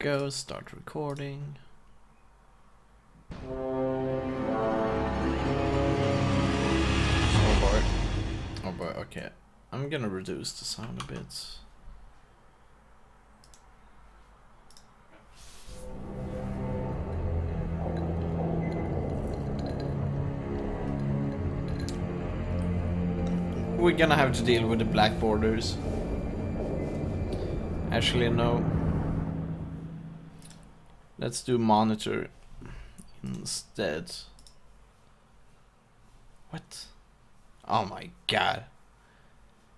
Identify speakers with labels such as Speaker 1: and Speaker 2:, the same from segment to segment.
Speaker 1: Go, start recording. Oh boy. Oh boy, okay. I'm gonna reduce the sound a bit. We're gonna have to deal with the black borders. Actually, no. Let's do monitor instead. What? Oh my god.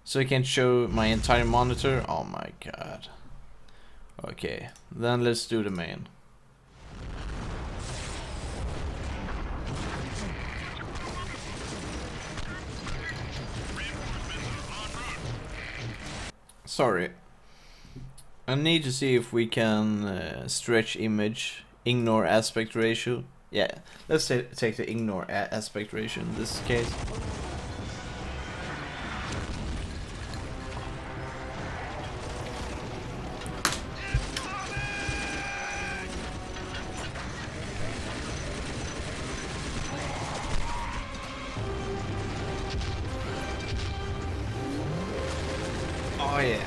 Speaker 1: So I can show my entire monitor? Oh my god. Okay, then let's do the main. Sorry. I need to see if we can stretch image, ignore aspect ratio. Yeah, let's take the ignore aspect ratio in this case. Oh yeah.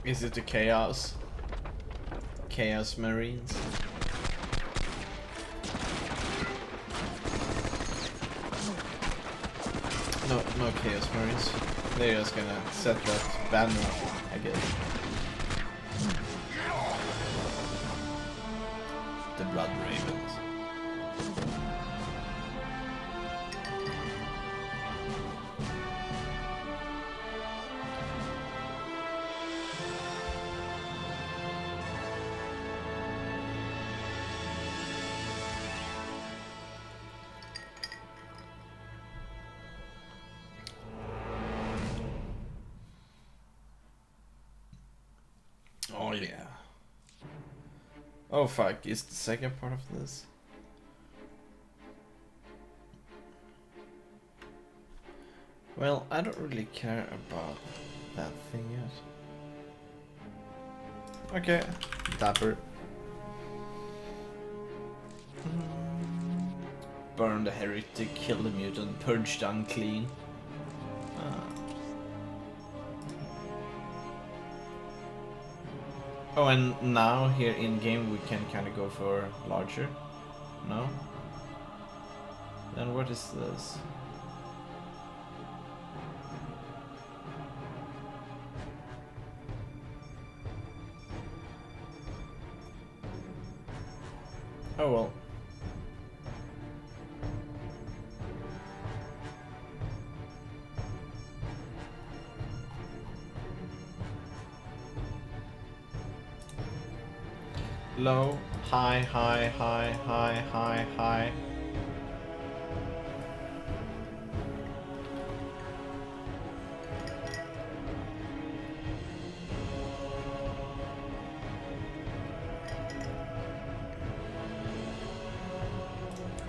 Speaker 1: Is it the Chaos? Chaos Marines? No Chaos Marines. They're just gonna set that banner, I guess. The Blood Ravens. Oh yeah. Oh fuck, is the second part of this? Well, I don't really care about that thing yet. Okay, Dapper. Burn the heretic, kill the mutant, purge the unclean. Oh, and now here in game we can kind of go for larger. No? Then what is this? Oh well. Low, high, high, high, high, high, high.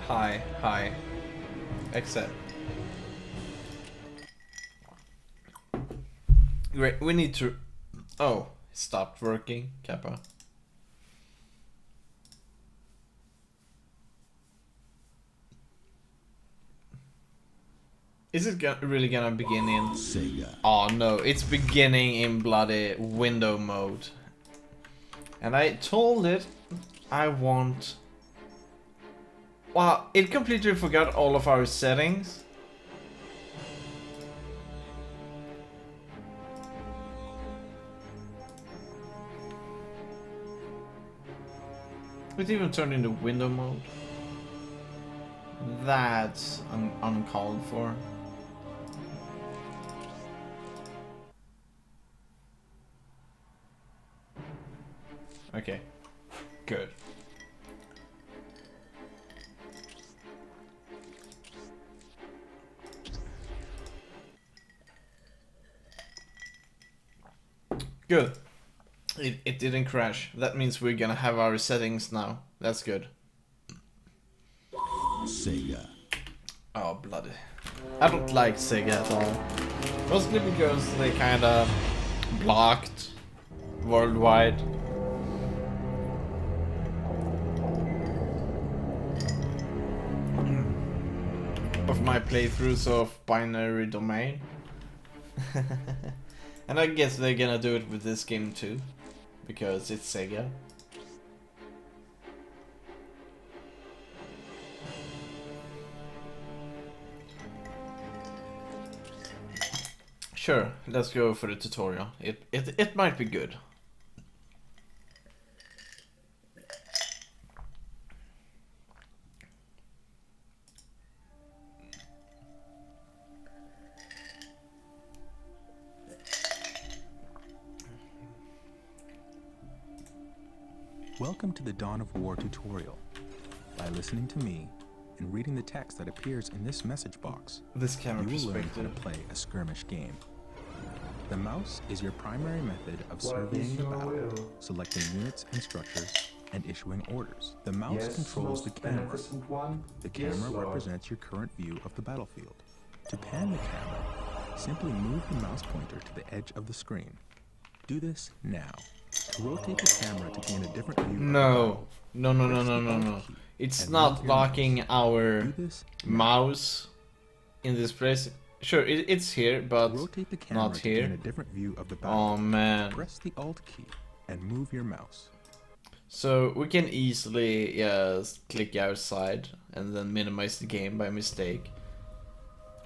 Speaker 1: High, high. Accept. Great, we need to... Oh, it stopped working, Kappa. Is it really gonna begin in...
Speaker 2: Sega.
Speaker 1: Oh no, it's beginning in bloody window mode. And I told it I want... Wow, it completely forgot all of our settings. It even turned into window mode. That's uncalled for. Okay, good. Good. It didn't crash. That means we're gonna have our settings now. That's good.
Speaker 2: Sega.
Speaker 1: Oh, bloody. I don't like Sega at all. Mostly because they kinda blocked worldwide. Of my playthroughs of Binary Domain. And I guess they're gonna do it with this game too. Because it's Sega. Sure, let's go for the tutorial. It might be good.
Speaker 2: Welcome to the Dawn of War tutorial. By listening to me and reading the text that appears in this message box,
Speaker 1: This camera
Speaker 2: you will learn how to
Speaker 1: perspective.
Speaker 2: play a skirmish game. The mouse is your primary method of surveying the battle, selecting units and structures, and issuing orders. The mouse controls the camera. The camera represents your current view of the battlefield. To pan the camera, simply move the mouse pointer to the edge of the screen. Do this now. To rotate the camera to gain a different view.
Speaker 1: No. No. It's not locking our
Speaker 2: Do this
Speaker 1: mouse in this place. Sure, it's here, but
Speaker 2: rotate the camera
Speaker 1: not
Speaker 2: to
Speaker 1: here.
Speaker 2: gain a different view of the
Speaker 1: Oh
Speaker 2: battle.
Speaker 1: man.
Speaker 2: Press the Alt key and move your mouse.
Speaker 1: So we can easily just click outside and then minimize the game by mistake.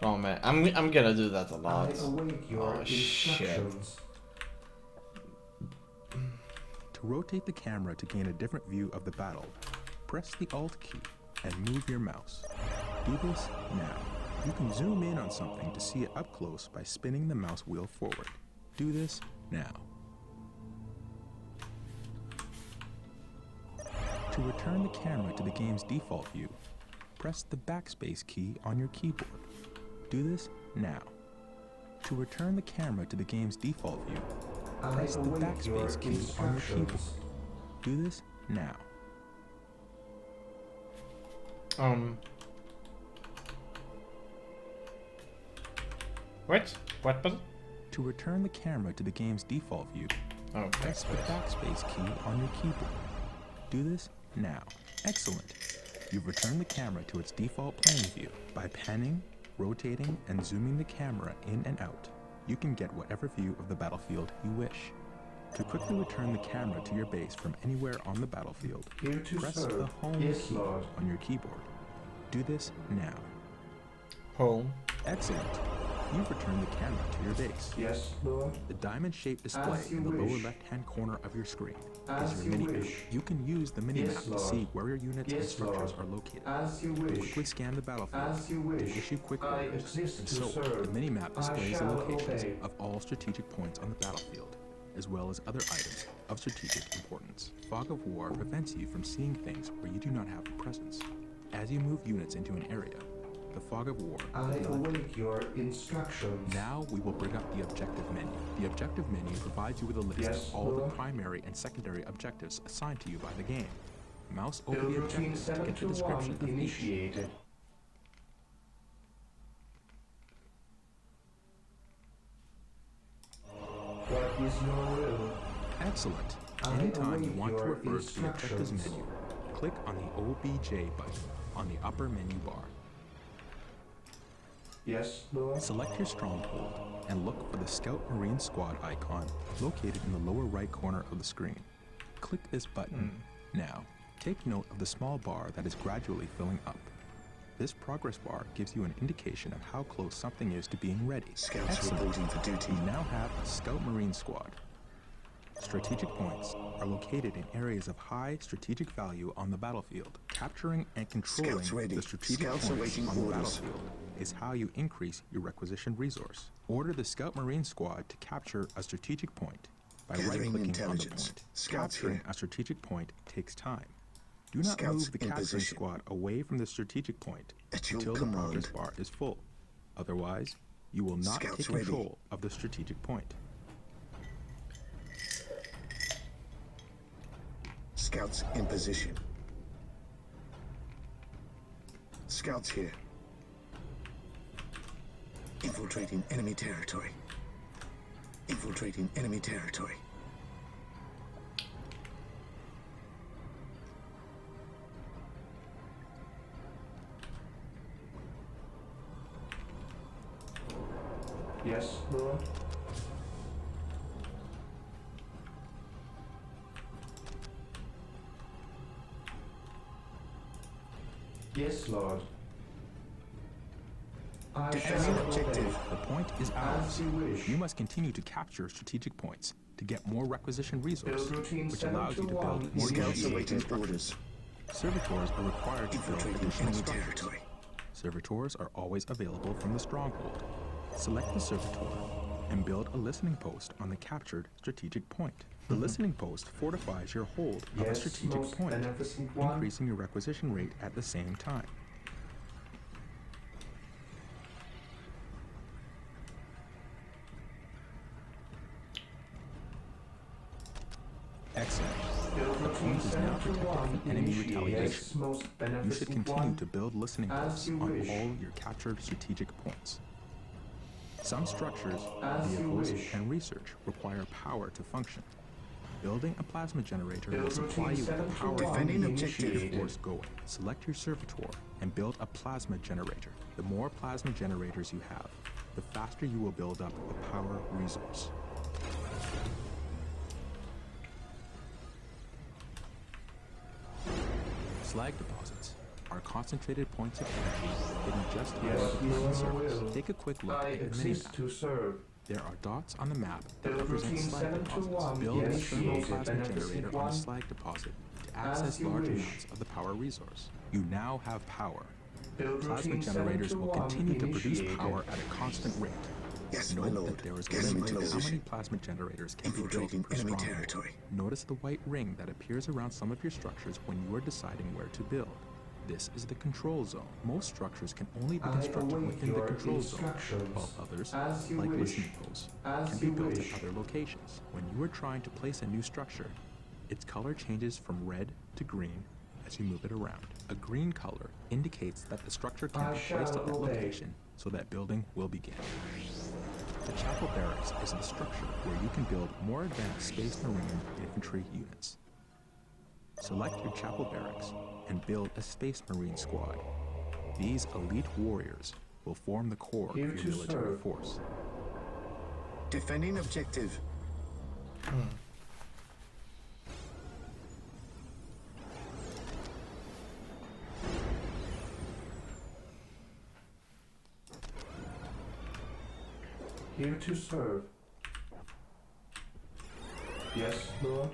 Speaker 1: Oh man, I'm gonna do that a lot. Oh shit.
Speaker 2: To rotate the camera to gain a different view of the battle, press the Alt key and move your mouse. Do this now. You can zoom in on something to see it up close by spinning the mouse wheel forward. Do this now. To return the camera to the game's default view, press the backspace key on your keyboard. Do this now. To return the camera to the game's default view, press the backspace key on your keyboard. Do this now.
Speaker 1: What button?
Speaker 2: To return the camera to the game's default view,
Speaker 1: Oh,
Speaker 2: press the backspace key on your keyboard. Do this now. Excellent. You've returned the camera to its default playing view. By panning, rotating, and zooming the camera in and out, you can get whatever view of the battlefield you wish. To quickly return the camera to your base from anywhere on the battlefield, press the Home key on your keyboard. Do this now.
Speaker 1: Home.
Speaker 2: Excellent. You've returned the camera to your base.
Speaker 3: Yes, Lord.
Speaker 2: The diamond-shaped display
Speaker 3: As you
Speaker 2: in the lower
Speaker 3: wish.
Speaker 2: left-hand corner of your screen
Speaker 3: As
Speaker 2: is your
Speaker 3: you
Speaker 2: mini-map.
Speaker 3: wish.
Speaker 2: You can use the mini-map
Speaker 3: Yes,
Speaker 2: to
Speaker 3: Lord.
Speaker 2: see where your units and
Speaker 3: Yes,
Speaker 2: structures
Speaker 3: Lord.
Speaker 2: are located.
Speaker 3: As you
Speaker 2: To
Speaker 3: wish.
Speaker 2: quickly scan the battlefield,
Speaker 3: As you
Speaker 2: to
Speaker 3: wish.
Speaker 2: issue quick
Speaker 3: I
Speaker 2: orders,
Speaker 3: exist
Speaker 2: and
Speaker 3: to
Speaker 2: so on.
Speaker 3: serve.
Speaker 2: The mini-map
Speaker 3: I
Speaker 2: displays the
Speaker 3: shall
Speaker 2: locations
Speaker 3: obey.
Speaker 2: of all strategic points on the battlefield, as well as other items of strategic importance. Fog of War prevents you from seeing things where you do not have a presence. As you move units into an area, the Fog of War
Speaker 3: I
Speaker 2: will be lifted.
Speaker 3: await your instructions.
Speaker 2: Now we will bring up the objective menu. The objective menu provides you with a list
Speaker 3: Yes,
Speaker 2: of all the
Speaker 3: Lord.
Speaker 2: primary and secondary objectives assigned to you by the game. Mouse over
Speaker 3: Build
Speaker 2: the
Speaker 3: routine
Speaker 2: objective to get the
Speaker 3: 721
Speaker 2: description of each.
Speaker 3: initiated. What is your will?
Speaker 2: Excellent.
Speaker 3: I
Speaker 2: Anytime you
Speaker 3: await
Speaker 2: want to
Speaker 3: your
Speaker 2: refer to the objectives
Speaker 3: instructions.
Speaker 2: menu, click on the OBJ button on the upper menu bar.
Speaker 3: Yes, Lord.
Speaker 2: Select your stronghold and look for the Scout Marine Squad icon located in the lower right corner of the screen. Click this button now. Take note of the small bar that is gradually filling up. This progress bar gives you an indication of how close something is to being ready.
Speaker 4: Scouts
Speaker 2: Excellent.
Speaker 4: reporting for duty.
Speaker 2: You now have a Scout Marine Squad. Strategic points are located in areas of high strategic value on the battlefield. Capturing and controlling
Speaker 4: Scouts ready.
Speaker 2: the strategic
Speaker 4: Scouts
Speaker 2: points
Speaker 4: awaiting
Speaker 2: on the
Speaker 4: orders.
Speaker 2: battlefield is how you increase your requisitioned resource. Order the Scout Marine Squad to capture a strategic point by
Speaker 4: Gathering
Speaker 2: right-clicking on the
Speaker 4: intelligence.
Speaker 2: point.
Speaker 4: Scouts
Speaker 2: Capturing
Speaker 4: here.
Speaker 2: a strategic point takes time. Do not
Speaker 4: Scouts
Speaker 2: move the
Speaker 4: in
Speaker 2: capturing
Speaker 4: position.
Speaker 2: squad away from the strategic point
Speaker 4: At your
Speaker 2: until the
Speaker 4: command.
Speaker 2: progress bar is full. Otherwise, you will not
Speaker 4: Scouts
Speaker 2: take
Speaker 4: ready.
Speaker 2: control of the strategic point.
Speaker 4: Scouts in position. Scouts here. Infiltrating enemy territory. Infiltrating enemy territory.
Speaker 3: Yes, Lord. Yes, Lord. I
Speaker 4: Defending
Speaker 3: shall
Speaker 4: objective.
Speaker 3: obey.
Speaker 2: The point is
Speaker 3: As
Speaker 2: ours.
Speaker 3: you wish.
Speaker 2: You must continue to capture strategic points to get more requisition resource,
Speaker 3: Build routine
Speaker 2: which allows you to
Speaker 3: 721
Speaker 2: build more
Speaker 4: Scouts
Speaker 3: Initiate.
Speaker 4: awaiting
Speaker 2: structures.
Speaker 4: orders.
Speaker 2: Servitors are required to build
Speaker 4: Infiltrating
Speaker 2: additional
Speaker 4: enemy
Speaker 2: structures.
Speaker 4: territory.
Speaker 2: Servitors are always available from the stronghold. Select the servitor and build a listening post on the captured strategic point. The listening post fortifies your hold of a
Speaker 3: Yes,
Speaker 2: strategic
Speaker 3: most
Speaker 2: point,
Speaker 3: beneficent one.
Speaker 2: increasing your requisition rate at the same time. Excellent.
Speaker 3: Build
Speaker 2: The
Speaker 3: routine
Speaker 2: point is now protected
Speaker 3: 721
Speaker 2: from enemy
Speaker 3: Initiate.
Speaker 2: retaliation.
Speaker 3: Yes, most
Speaker 2: You should
Speaker 3: beneficent
Speaker 2: continue
Speaker 3: one.
Speaker 2: to build listening
Speaker 3: As
Speaker 2: posts
Speaker 3: you
Speaker 2: on
Speaker 3: wish.
Speaker 2: all your captured strategic points. Some structures,
Speaker 3: As you
Speaker 2: vehicles,
Speaker 3: wish.
Speaker 2: and research require power to function. Building a plasma generator will
Speaker 3: Build
Speaker 2: supply
Speaker 3: routine
Speaker 2: you with the power
Speaker 3: 721
Speaker 4: Defending
Speaker 2: to keep
Speaker 4: objective.
Speaker 2: the force going. Select your servitor and build a plasma generator. The more plasma generators you have, the faster you will build up the power resource. Slag deposits are concentrated points of energy hidden just
Speaker 3: Yes,
Speaker 2: above the
Speaker 3: your
Speaker 2: Earth's surface.
Speaker 3: will.
Speaker 2: Take a quick look
Speaker 3: I
Speaker 2: at the
Speaker 3: exist
Speaker 2: minimap.
Speaker 3: to serve.
Speaker 2: There are dots on the map that
Speaker 3: Build
Speaker 2: represent
Speaker 3: routine
Speaker 2: slag deposits.
Speaker 3: 721
Speaker 2: Build a
Speaker 3: yes,
Speaker 2: thermal
Speaker 3: created
Speaker 2: plasma
Speaker 3: beneficent
Speaker 2: generator on a
Speaker 3: one.
Speaker 2: slag deposit to
Speaker 3: As
Speaker 2: access
Speaker 3: you
Speaker 2: large
Speaker 3: wish.
Speaker 2: amounts of the power resource. You now have power.
Speaker 3: Build
Speaker 2: Plasma
Speaker 3: routine
Speaker 2: generators will
Speaker 3: 721
Speaker 2: continue to produce
Speaker 3: initiated.
Speaker 2: power at a constant rate.
Speaker 4: Yes, my
Speaker 2: Note
Speaker 4: lord.
Speaker 2: that there is a
Speaker 4: Yes,
Speaker 2: limit
Speaker 4: my
Speaker 2: to
Speaker 4: lord.
Speaker 2: how many plasma generators can be built
Speaker 4: Infiltrating
Speaker 2: per
Speaker 4: enemy
Speaker 2: stronghold.
Speaker 4: territory.
Speaker 2: Notice the white ring that appears around some of your structures when you are deciding where to build. This is the control zone. Most structures can only be
Speaker 3: I
Speaker 2: constructed
Speaker 3: await
Speaker 2: within the
Speaker 3: your
Speaker 2: control zone,
Speaker 3: instructions.
Speaker 2: while others,
Speaker 3: As you
Speaker 2: like
Speaker 3: wish.
Speaker 2: listening posts,
Speaker 3: As
Speaker 2: can be
Speaker 3: you
Speaker 2: built
Speaker 3: wish.
Speaker 2: at other locations. When you are trying to place a new structure, its color changes from red to green as you move it around. A green color indicates that the structure can
Speaker 3: I
Speaker 2: be placed
Speaker 3: shall
Speaker 2: at that
Speaker 3: obey.
Speaker 2: location so that building will begin. The Chapel Barracks is the structure where you can build more advanced Space Marine infantry units. Select your Chapel Barracks and build a Space Marine squad. These elite warriors will form the core
Speaker 3: Here
Speaker 2: of
Speaker 3: to
Speaker 2: your military
Speaker 3: serve.
Speaker 2: force.
Speaker 4: Defending objective.
Speaker 3: Here to serve. Yes, Lord.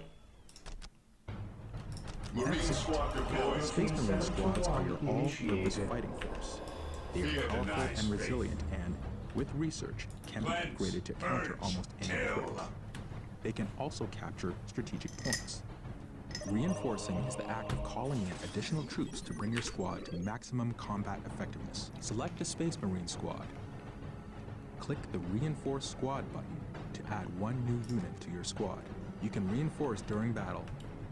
Speaker 5: Marine squad deployed.
Speaker 2: Space Marine squads are your all-purpose
Speaker 3: Initiated.
Speaker 2: fighting force. They are
Speaker 5: Fear
Speaker 2: powerful
Speaker 5: denies
Speaker 2: and
Speaker 5: faith.
Speaker 2: resilient and, with research, can be
Speaker 5: Cleanse,
Speaker 2: upgraded to counter
Speaker 5: purge,
Speaker 2: almost any
Speaker 5: kill.
Speaker 2: threat. They can also capture strategic points. Reinforcing is the act of calling in additional troops to bring your squad to maximum combat effectiveness. Select a Space Marine squad. Click the Reinforce Squad button to add one new unit to your squad. You can reinforce during battle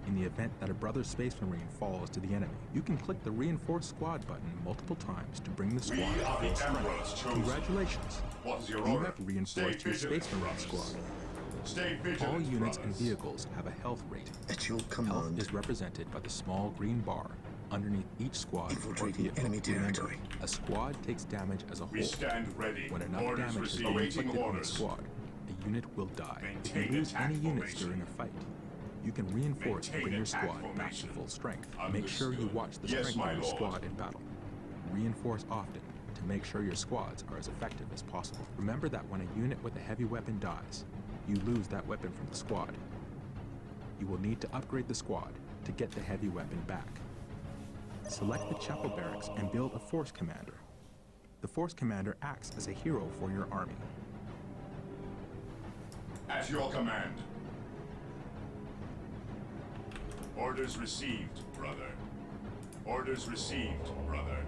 Speaker 2: in the event that a brother Space Marine falls to the enemy. You can click the Reinforce Squad button multiple times to bring the
Speaker 5: We
Speaker 2: squad
Speaker 5: are
Speaker 2: to
Speaker 5: the
Speaker 2: full
Speaker 5: Emperor's
Speaker 2: strength.
Speaker 5: chosen.
Speaker 2: Congratulations!
Speaker 5: What is your
Speaker 2: You
Speaker 5: order?
Speaker 2: have reinforced
Speaker 5: Stay
Speaker 2: your Space
Speaker 5: vigilant,
Speaker 2: Marine
Speaker 5: brothers.
Speaker 2: squad.
Speaker 5: Stay vigilant,
Speaker 2: All units and
Speaker 5: brothers.
Speaker 2: vehicles have a health rate.
Speaker 4: At your
Speaker 2: Health
Speaker 4: command.
Speaker 2: is represented by the small green bar underneath each squad or
Speaker 4: Infiltrating
Speaker 2: vehicle.
Speaker 4: enemy
Speaker 2: Remember,
Speaker 4: territory.
Speaker 2: a squad takes damage as a
Speaker 5: We
Speaker 2: whole.
Speaker 5: stand ready.
Speaker 2: When enough
Speaker 5: Orders
Speaker 2: damage has
Speaker 5: received.
Speaker 2: been
Speaker 5: Awaiting
Speaker 2: inflicted on the
Speaker 5: orders.
Speaker 2: squad, a unit will die. If
Speaker 5: Maintain
Speaker 2: you lose
Speaker 5: attack
Speaker 2: any units
Speaker 5: formation.
Speaker 2: during a fight, you can reinforce to
Speaker 5: Maintain
Speaker 2: bring your
Speaker 5: attack
Speaker 2: squad back to
Speaker 5: formation.
Speaker 2: full strength. Make sure you
Speaker 5: Understood.
Speaker 2: watch the
Speaker 5: Yes,
Speaker 2: strength
Speaker 5: my
Speaker 2: of your
Speaker 5: lord.
Speaker 2: squad in battle. Reinforce often to make sure your squads are as effective as possible. Remember that when a unit with a heavy weapon dies, you lose that weapon from the squad. you will need to upgrade the squad to get the heavy weapon back. Select the chapel barracks and build a force commander. The force commander acts as a hero for your army.
Speaker 5: At your command. Orders received, brother. Orders received, brother.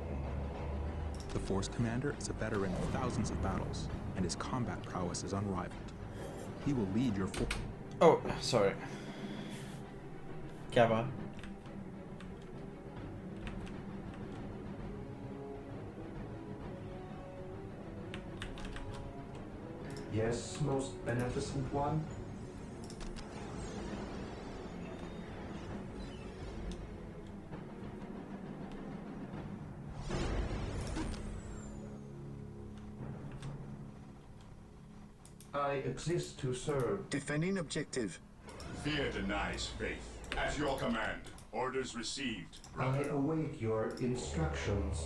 Speaker 2: The force commander is a veteran of thousands of battles, and his combat prowess is unrivaled. He will lead your force.
Speaker 1: Oh, sorry. Gabba.
Speaker 3: Yes, most beneficent one. I exist to serve.
Speaker 4: Defending objective.
Speaker 5: Fear denies faith. At your command. Orders received,
Speaker 3: I
Speaker 5: brother.
Speaker 3: await your instructions.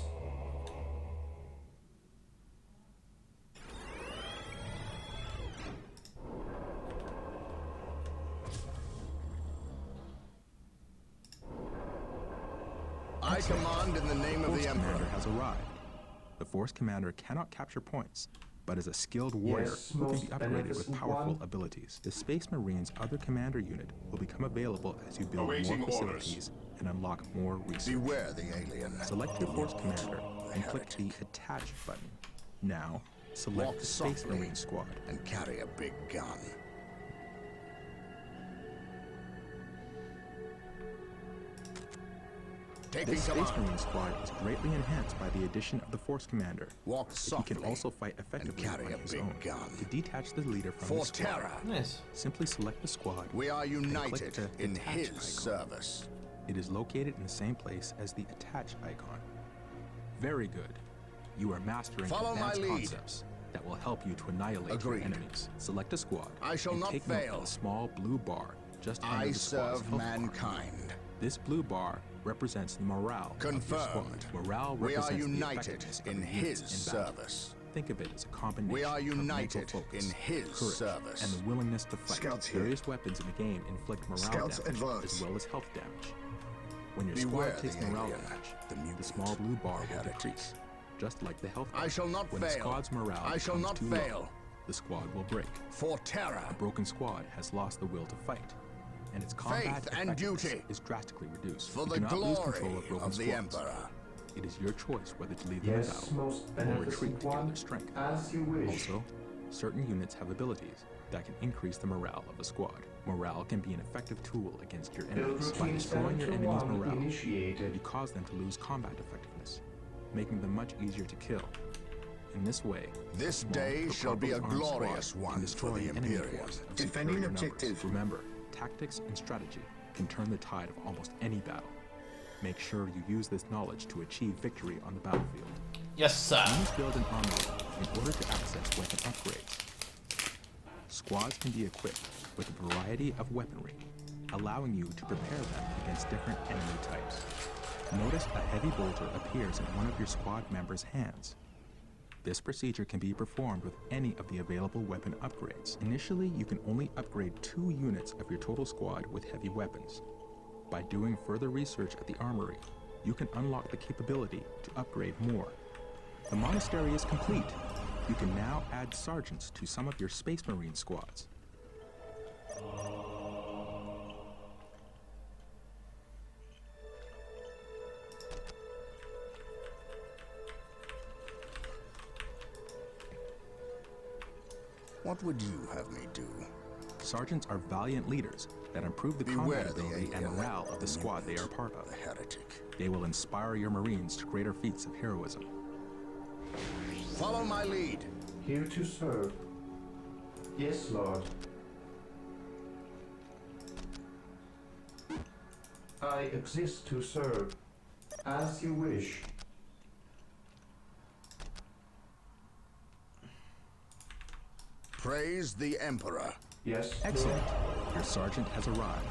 Speaker 6: I command in the name of
Speaker 2: Force
Speaker 6: the
Speaker 2: commander
Speaker 6: Emperor.
Speaker 2: has arrived. The force commander cannot capture points, but is a skilled warrior
Speaker 3: Yes,
Speaker 2: who can
Speaker 3: most
Speaker 2: be upgraded with
Speaker 3: beneficent
Speaker 2: powerful
Speaker 3: one.
Speaker 2: abilities. The Space Marine's other commander unit will become available as you build
Speaker 5: Awaiting
Speaker 2: more
Speaker 5: orders.
Speaker 2: facilities and unlock more research.
Speaker 6: Beware the alien.
Speaker 2: Select your force commander
Speaker 6: The
Speaker 2: and click the
Speaker 6: heretic.
Speaker 2: Attach button. Now, select
Speaker 6: Walk
Speaker 2: the Space
Speaker 6: softly
Speaker 2: Marine squad.
Speaker 6: and carry a big gun. Taking
Speaker 2: This Space
Speaker 6: command.
Speaker 2: Marine squad is greatly enhanced by the addition of the force commander.
Speaker 6: Walk
Speaker 2: He
Speaker 6: softly
Speaker 2: can also fight effectively
Speaker 6: carry
Speaker 2: on
Speaker 6: a
Speaker 2: his
Speaker 6: big
Speaker 2: own.
Speaker 6: gun.
Speaker 2: To detach the leader from
Speaker 6: for
Speaker 2: the squad,
Speaker 6: terror.
Speaker 1: Nice.
Speaker 2: simply select the squad.
Speaker 6: We are
Speaker 2: and click
Speaker 6: united
Speaker 2: the
Speaker 6: in
Speaker 2: Attach
Speaker 6: his
Speaker 2: icon.
Speaker 6: service.
Speaker 2: It is located in the same place as the attach icon. Very good. You are mastering
Speaker 6: Follow my
Speaker 2: advanced
Speaker 6: lead.
Speaker 2: concepts that will help you to annihilate
Speaker 6: Agreed.
Speaker 2: your enemies. Select a squad.
Speaker 6: I shall
Speaker 2: and
Speaker 6: not
Speaker 2: take note
Speaker 6: fail.
Speaker 2: of the small blue bar just under
Speaker 6: I
Speaker 2: the squad's
Speaker 6: serve
Speaker 2: health bar.
Speaker 6: mankind.
Speaker 2: This blue bar represents the morale of your
Speaker 6: Confirmed.
Speaker 2: squad. Morale
Speaker 6: We are
Speaker 2: represents the
Speaker 6: united
Speaker 2: effectiveness of
Speaker 6: in
Speaker 2: your units
Speaker 6: his
Speaker 2: in battle.
Speaker 6: service.
Speaker 2: Think of it as a combination
Speaker 6: We are
Speaker 2: of mental
Speaker 6: united
Speaker 2: focus,
Speaker 6: in his
Speaker 2: courage,
Speaker 6: service.
Speaker 2: and the willingness to fight.
Speaker 4: Scouts here.
Speaker 2: Various weapons in the game inflict morale
Speaker 4: Scouts
Speaker 2: damage
Speaker 4: advance.
Speaker 2: as well as health damage. When your
Speaker 6: Beware
Speaker 2: squad takes
Speaker 6: the
Speaker 2: morale
Speaker 6: alien,
Speaker 2: damage,
Speaker 6: the
Speaker 2: the
Speaker 6: mutant,
Speaker 2: small blue bar
Speaker 6: the
Speaker 2: will
Speaker 6: heretic.
Speaker 2: decrease, just like the health bar.
Speaker 6: I shall not
Speaker 2: when the
Speaker 6: fail.
Speaker 2: squad's morale
Speaker 6: I shall
Speaker 2: becomes
Speaker 6: not
Speaker 2: too
Speaker 6: fail.
Speaker 2: low, the squad will break.
Speaker 6: For terror.
Speaker 2: A broken squad has lost the will to fight, and its combat
Speaker 6: Faith and
Speaker 2: effectiveness
Speaker 6: duty.
Speaker 2: is drastically reduced.
Speaker 6: For
Speaker 2: You
Speaker 6: the
Speaker 2: cannot lose
Speaker 6: glory
Speaker 2: control of broken
Speaker 6: of the
Speaker 2: squads.
Speaker 6: Emperor.
Speaker 2: It is your choice whether to leave them in
Speaker 3: Yes,
Speaker 2: battle
Speaker 3: most
Speaker 2: or retreat
Speaker 3: beneficent
Speaker 2: to gather
Speaker 3: one.
Speaker 2: strength.
Speaker 3: As you wish.
Speaker 2: Also, certain units have abilities that can increase the morale of the squad. Morale can be an effective tool against your
Speaker 3: Build
Speaker 2: enemies. By
Speaker 3: routine
Speaker 2: destroying your
Speaker 3: 7 to
Speaker 2: enemy's
Speaker 3: 1
Speaker 2: morale,
Speaker 3: initiated.
Speaker 2: you cause them to lose combat effectiveness, making them much easier to kill. In this way,
Speaker 6: This
Speaker 2: small
Speaker 6: day
Speaker 2: but
Speaker 6: shall be a
Speaker 2: properly armed
Speaker 6: glorious
Speaker 2: squad
Speaker 6: one
Speaker 2: can destroy
Speaker 6: for the
Speaker 2: enemy
Speaker 6: Imperium.
Speaker 2: force of
Speaker 4: Defending
Speaker 2: superior numbers.
Speaker 4: objective.
Speaker 2: Remember, tactics and strategy can turn the tide of almost any battle. Make sure you use this knowledge to achieve victory on the battlefield.
Speaker 1: Yes, sir.
Speaker 2: Use build an armory in order to access weapon upgrades. Squads can be equipped with a variety of weaponry, allowing you to prepare them against different enemy types. Notice a heavy bolter appears in one of your squad members' hands. This procedure can be performed with any of the available weapon upgrades. Initially, you can only upgrade 2 units of your total squad with heavy weapons. By doing further research at the armory, you can unlock the capability to upgrade more. The monastery is complete. You can now add sergeants to some of your Space Marine squads.
Speaker 6: What would you have me do?
Speaker 2: Sergeants are valiant leaders that improve the
Speaker 6: Beware
Speaker 2: combat
Speaker 6: the
Speaker 2: ability and
Speaker 6: alien,
Speaker 2: morale of the squad they are
Speaker 6: mutant,
Speaker 2: part of.
Speaker 6: The heretic.
Speaker 2: They will inspire your Marines to greater feats of heroism.
Speaker 6: Follow my lead.
Speaker 3: Here to serve. Yes, Lord. I exist to serve. As you wish.
Speaker 6: Praise the Emperor.
Speaker 3: Yes,
Speaker 2: Excellent. Your sergeant has arrived.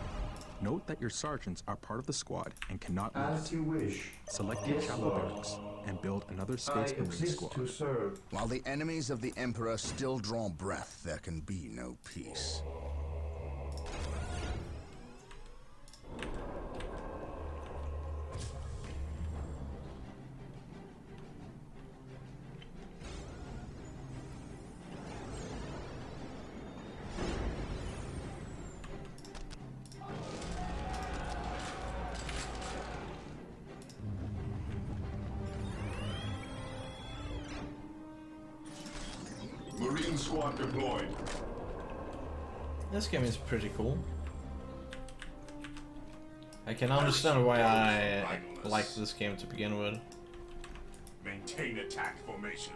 Speaker 2: Note that your sergeants are part of the squad and cannot
Speaker 3: Lord.
Speaker 2: leave
Speaker 3: As
Speaker 2: it.
Speaker 3: you wish.
Speaker 2: Select your
Speaker 3: Yes,
Speaker 2: chapel
Speaker 3: Lord.
Speaker 2: barracks and build another
Speaker 3: I
Speaker 2: Space Marine
Speaker 3: exist
Speaker 2: squad.
Speaker 3: to serve.
Speaker 6: While the enemies of the Emperor still draw breath, there can be no peace.
Speaker 5: Beacon squad deployed.
Speaker 1: This game is pretty cool. I can understand why I like this game to begin with.
Speaker 5: Maintain attack formation.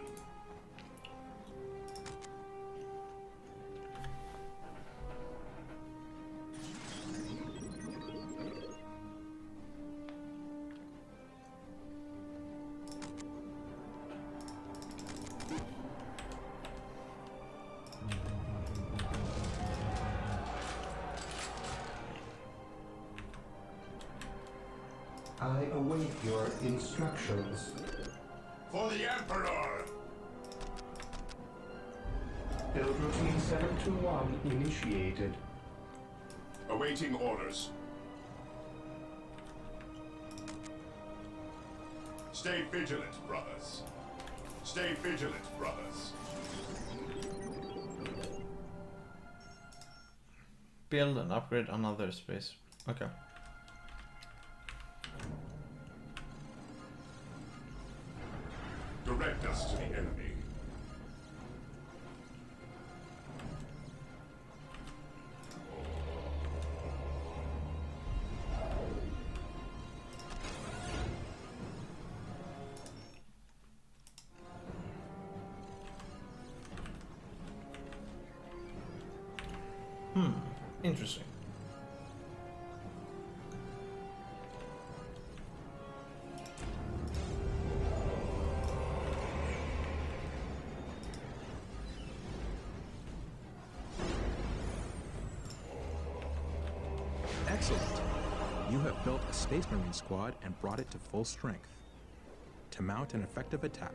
Speaker 3: I await your instructions.
Speaker 5: For the Emperor!
Speaker 3: Build routine 721 initiated.
Speaker 5: Awaiting orders. Stay vigilant, brothers. Stay vigilant, brothers.
Speaker 1: Build and upgrade another space. Okay.
Speaker 5: Direct us to the enemy.
Speaker 1: Interesting.
Speaker 2: Excellent. You have built a Space Marine squad and brought it to full strength. To mount an effective attack,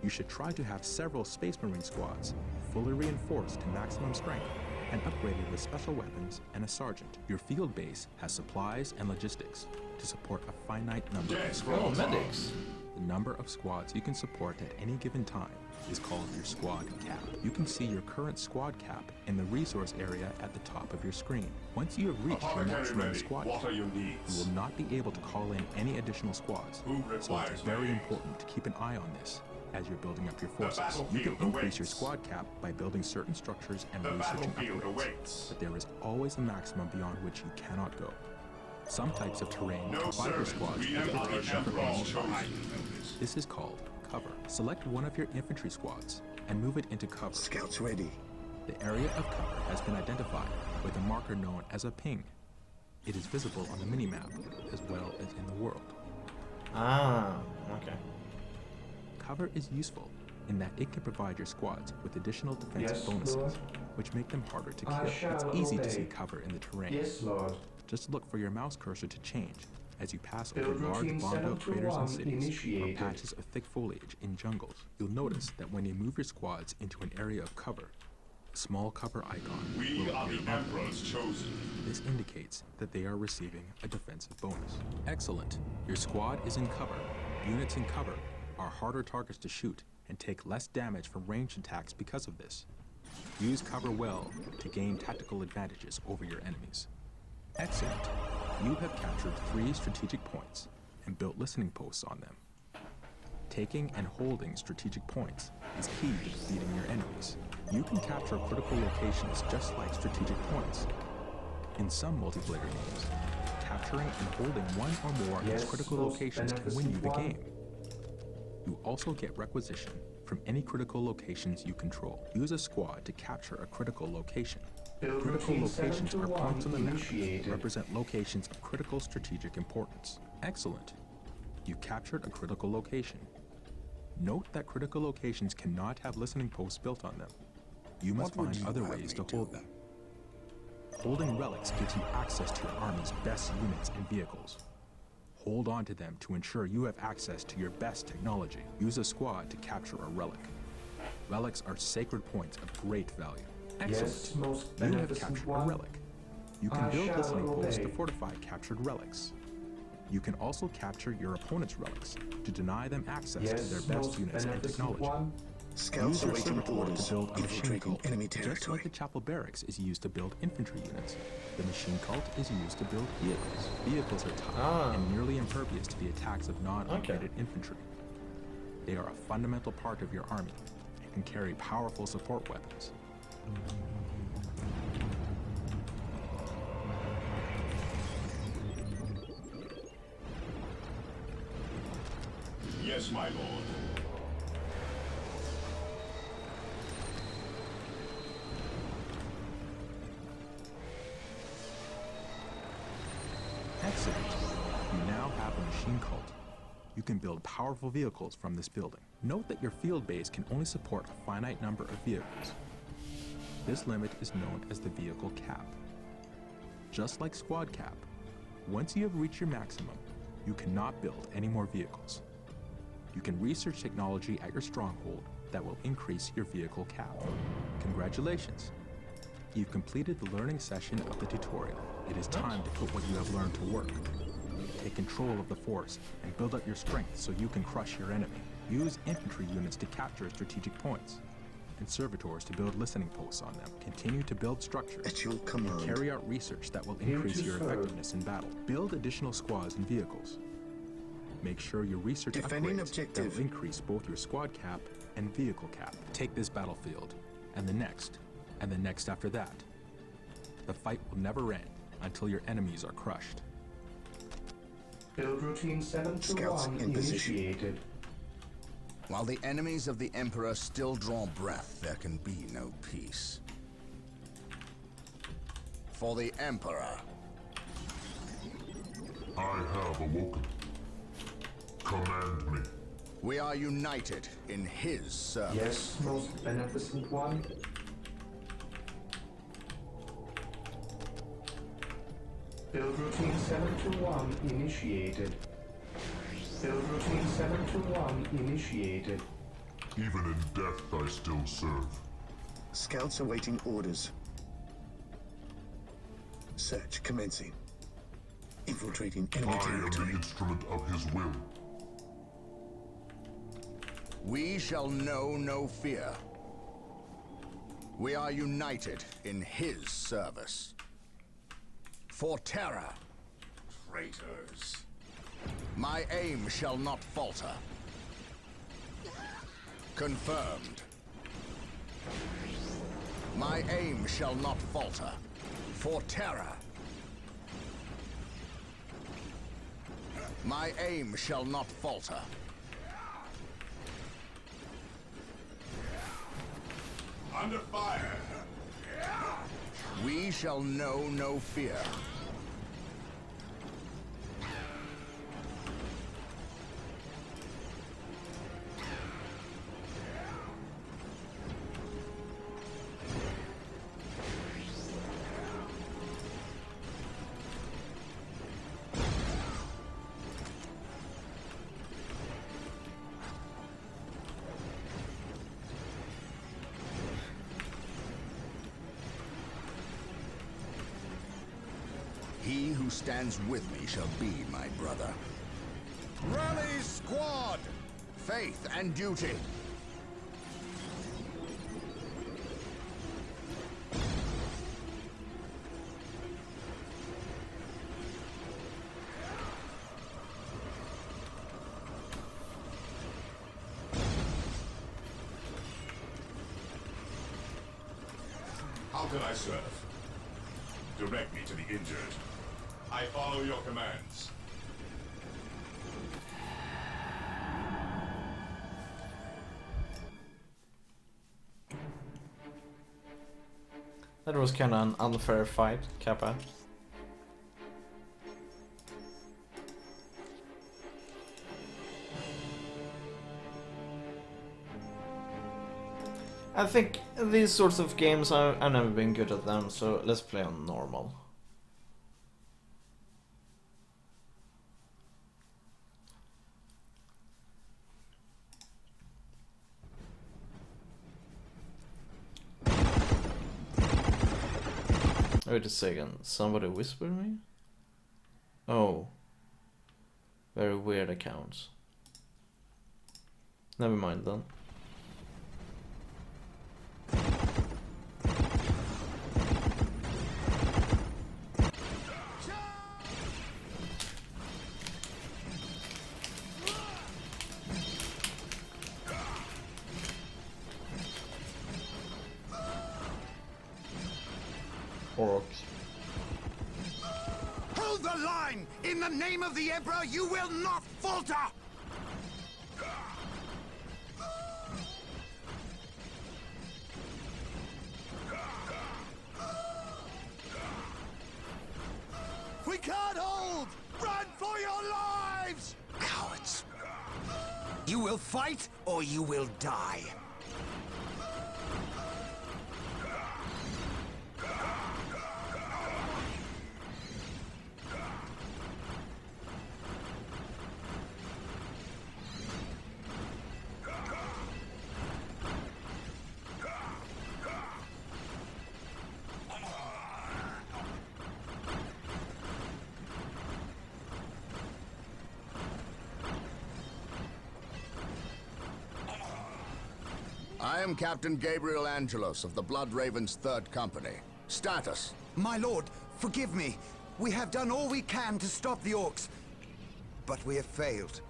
Speaker 2: you should try to have several Space Marine squads, fully reinforced to maximum strength, and upgraded with special weapons and a sergeant. Your field base has supplies and logistics to support a finite number of
Speaker 1: Oh,
Speaker 2: squads.
Speaker 1: medics.
Speaker 2: The number of squads you can support at any given time is called your squad cap. You can see your current squad cap in the resource area at the top of your screen. Once you have reached your
Speaker 5: Apothecary
Speaker 2: maximum
Speaker 5: ready.
Speaker 2: squad
Speaker 5: What
Speaker 2: cap,
Speaker 5: are your
Speaker 2: you
Speaker 5: needs?
Speaker 2: will not be able to call in any additional squads.
Speaker 5: Who
Speaker 2: So
Speaker 5: requires
Speaker 2: it's very
Speaker 5: my aid?
Speaker 2: important to keep an eye on this as you're building up your forces. You
Speaker 5: battlefield
Speaker 2: can increase your
Speaker 5: awaits.
Speaker 2: squad cap by building certain structures and
Speaker 5: The
Speaker 2: researching
Speaker 5: battlefield
Speaker 2: upgrades.
Speaker 5: awaits.
Speaker 2: But there is always a maximum beyond which you cannot go. Some types of terrain
Speaker 5: No
Speaker 2: provide your
Speaker 5: servant.
Speaker 2: squads
Speaker 5: We
Speaker 2: with
Speaker 5: emperor
Speaker 2: protection from
Speaker 5: Emperor
Speaker 2: enemy
Speaker 5: chosen.
Speaker 2: shots. This is called cover. Select one of your infantry squads and move it into cover.
Speaker 4: Scouts ready.
Speaker 2: The area of cover has been identified with a marker known as a ping. It is visible on the minimap as well as in the world.
Speaker 1: Ah, okay.
Speaker 2: Cover is useful in that it can provide your squads with additional defensive
Speaker 3: Yes,
Speaker 2: bonuses,
Speaker 3: Lord.
Speaker 2: which make them harder to
Speaker 3: I
Speaker 2: kill.
Speaker 3: shall
Speaker 2: It's easy to see
Speaker 3: obey.
Speaker 2: cover in the terrain.
Speaker 3: Yes, Lord.
Speaker 2: Just look for your mouse cursor to change as you pass
Speaker 3: Build
Speaker 2: over large
Speaker 3: routine
Speaker 2: bombed out craters
Speaker 3: 721
Speaker 2: and cities or
Speaker 3: initiated.
Speaker 2: patches of thick foliage in jungles. You'll notice that when you move your squads into an area of cover, a small cover icon
Speaker 5: We
Speaker 2: will
Speaker 5: are
Speaker 2: appear
Speaker 5: the
Speaker 2: above them.
Speaker 5: Emperor's chosen.
Speaker 2: This indicates that they are receiving a defensive bonus. Excellent. Your squad is in cover. Units in cover are harder targets to shoot and take less damage from ranged attacks because of this. Use cover well to gain tactical advantages over your enemies. Excellent. You have captured 3 strategic points and built listening posts on them. Taking and holding strategic points is key to defeating your enemies. You can capture critical locations just like strategic points. In some multiplayer games, capturing and holding one or more of
Speaker 3: Yes,
Speaker 2: these critical
Speaker 3: most
Speaker 2: locations can win you the
Speaker 3: beneficent
Speaker 2: game. You also get requisition from any critical locations you control. Use a squad to capture a critical location.
Speaker 3: Build
Speaker 2: Critical
Speaker 3: routine
Speaker 2: locations are
Speaker 3: 721
Speaker 2: points on the map that
Speaker 3: initiated.
Speaker 2: represent locations of critical strategic importance. Excellent. You captured a critical location. Note that critical locations cannot have listening posts built on them. You must
Speaker 6: What would
Speaker 2: find
Speaker 6: you
Speaker 2: other
Speaker 6: have
Speaker 2: ways
Speaker 6: me
Speaker 2: to hold
Speaker 6: do?
Speaker 2: them. Holding relics gives you access to your army's best units and vehicles. Hold on to them to ensure you have access to your best technology. Use a squad to capture a relic. Relics are sacred points of great value. Excellent.
Speaker 3: Yes, most
Speaker 2: You have
Speaker 3: beneficent
Speaker 2: captured a
Speaker 3: one.
Speaker 2: relic. You can
Speaker 3: I
Speaker 2: build
Speaker 3: shall
Speaker 2: listening posts to
Speaker 3: obey.
Speaker 2: fortify captured relics. You can also capture your opponent's relics to deny them access to
Speaker 3: Yes,
Speaker 2: their best
Speaker 3: most
Speaker 2: units and
Speaker 3: beneficent
Speaker 2: technology.
Speaker 3: one.
Speaker 4: Scouts
Speaker 2: Use your
Speaker 4: awaiting
Speaker 2: servitor
Speaker 4: orders.
Speaker 2: to build a machine
Speaker 4: Infiltrating
Speaker 2: cult.
Speaker 4: enemy
Speaker 2: Just like
Speaker 4: territory.
Speaker 2: the chapel barracks is used to build infantry units, the machine cult is used to build vehicles. Vehicles are tough and nearly impervious to the attacks of non-upgraded infantry. They are a fundamental part of your army, and carry powerful support weapons.
Speaker 5: Yes, my lord.
Speaker 2: Excellent. You now have a machine cult. You can build powerful vehicles from this building. Note that your field base can only support a finite number of vehicles. This limit is known as the vehicle cap. Just like squad cap, once you have reached your maximum, you cannot build any more vehicles. You can research technology at your stronghold that will increase your vehicle cap. Congratulations! You've completed the learning session of the tutorial. It is time to put what you have learned to work. Take control of the force and build up your strength so you can crush your enemy. Use infantry units to capture strategic points, and servitors to build listening posts on them. Continue to build structures.
Speaker 4: At your command.
Speaker 2: Carry out research that will
Speaker 3: Here
Speaker 2: increase
Speaker 3: to
Speaker 2: your
Speaker 3: serve.
Speaker 2: effectiveness in battle. Build additional squads and vehicles. Make sure you research
Speaker 4: Defending
Speaker 2: upgrades
Speaker 4: objective.
Speaker 2: that will increase both your squad cap and vehicle cap. Take this battlefield, and the next after that. The fight will never end until your enemies are crushed.
Speaker 3: Build routine 7 to
Speaker 4: Scouts
Speaker 3: 1
Speaker 4: in position.
Speaker 3: initiated.
Speaker 6: While the enemies of the Emperor still draw breath, there can be no peace. For the Emperor.
Speaker 5: I have awoken. Command me.
Speaker 6: We are united in his service.
Speaker 3: Yes, most beneficent one. Build routine 7 to 1 initiated. Build routine 7 to 1 initiated.
Speaker 5: Even in death, I still serve.
Speaker 4: Scouts awaiting orders. Search commencing. Infiltrating enemy
Speaker 5: I am the
Speaker 4: territory.
Speaker 5: instrument of his will.
Speaker 6: We shall know no fear. We are united in his service. For Terra,
Speaker 5: Traitors.
Speaker 6: my aim shall not falter. Confirmed. My aim shall not falter. For Terra. My aim shall not falter.
Speaker 5: Under fire.
Speaker 6: We shall know no fear. He who stands with me shall be my brother. Rally squad! Faith and duty!
Speaker 5: How can I serve? Direct me to the injured. I follow your commands.
Speaker 1: That was kind of an unfair fight, Kappa. I think these sorts of games, I've never been good at them, so let's play on normal. Wait a second, somebody whispered me? Oh. Very weird accounts. Never mind then. orcs.
Speaker 6: Hold the line! In the name of the Emperor, you will not falter! We can't hold! Run for your lives! Cowards! You will fight, or you will die. I am Captain Gabriel Angelos of the Blood Ravens 3rd Company. Status.
Speaker 7: My lord, forgive me. We have done all we can to stop the orcs, but we have failed.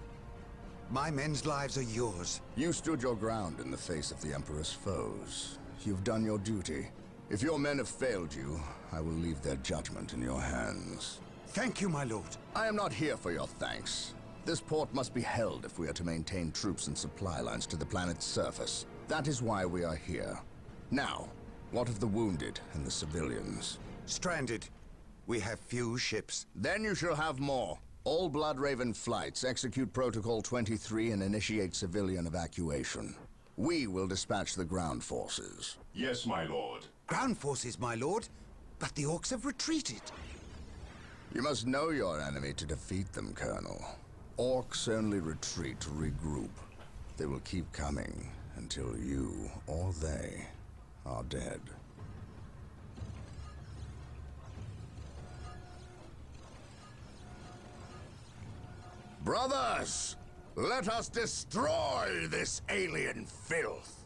Speaker 7: My men's lives are yours.
Speaker 6: You stood your ground in the face of the Emperor's foes. You've done your duty. If your men have failed you, I will leave their judgment in your hands.
Speaker 7: Thank you, my lord.
Speaker 6: I am not here for your thanks. This port must be held if we are to maintain troops and supply lines to the planet's surface. That is why we are here. Now, what of the wounded and the civilians?
Speaker 7: Stranded. We have few ships.
Speaker 6: Then you shall have more. All Blood Raven flights execute Protocol 23 and initiate civilian evacuation. We will dispatch the ground forces.
Speaker 5: Yes, my lord.
Speaker 7: Ground forces, my lord. But the orcs have retreated.
Speaker 6: You must know your enemy to defeat them, Colonel. Orcs only retreat to regroup. They will keep coming until you or they are dead. Brothers, let us destroy this alien filth.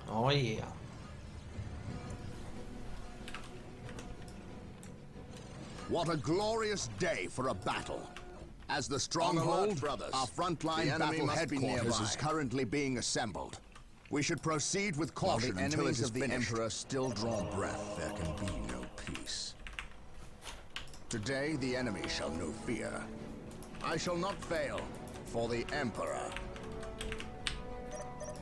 Speaker 1: Oh yeah.
Speaker 6: What a glorious day for a battle. As the stronghold,
Speaker 4: brothers.
Speaker 6: our frontline battle headquarters is currently being assembled. We should proceed with caution until it is the Emperor still draw breath. There can be no peace. Today, the enemy shall know fear. I shall not fail, for the Emperor.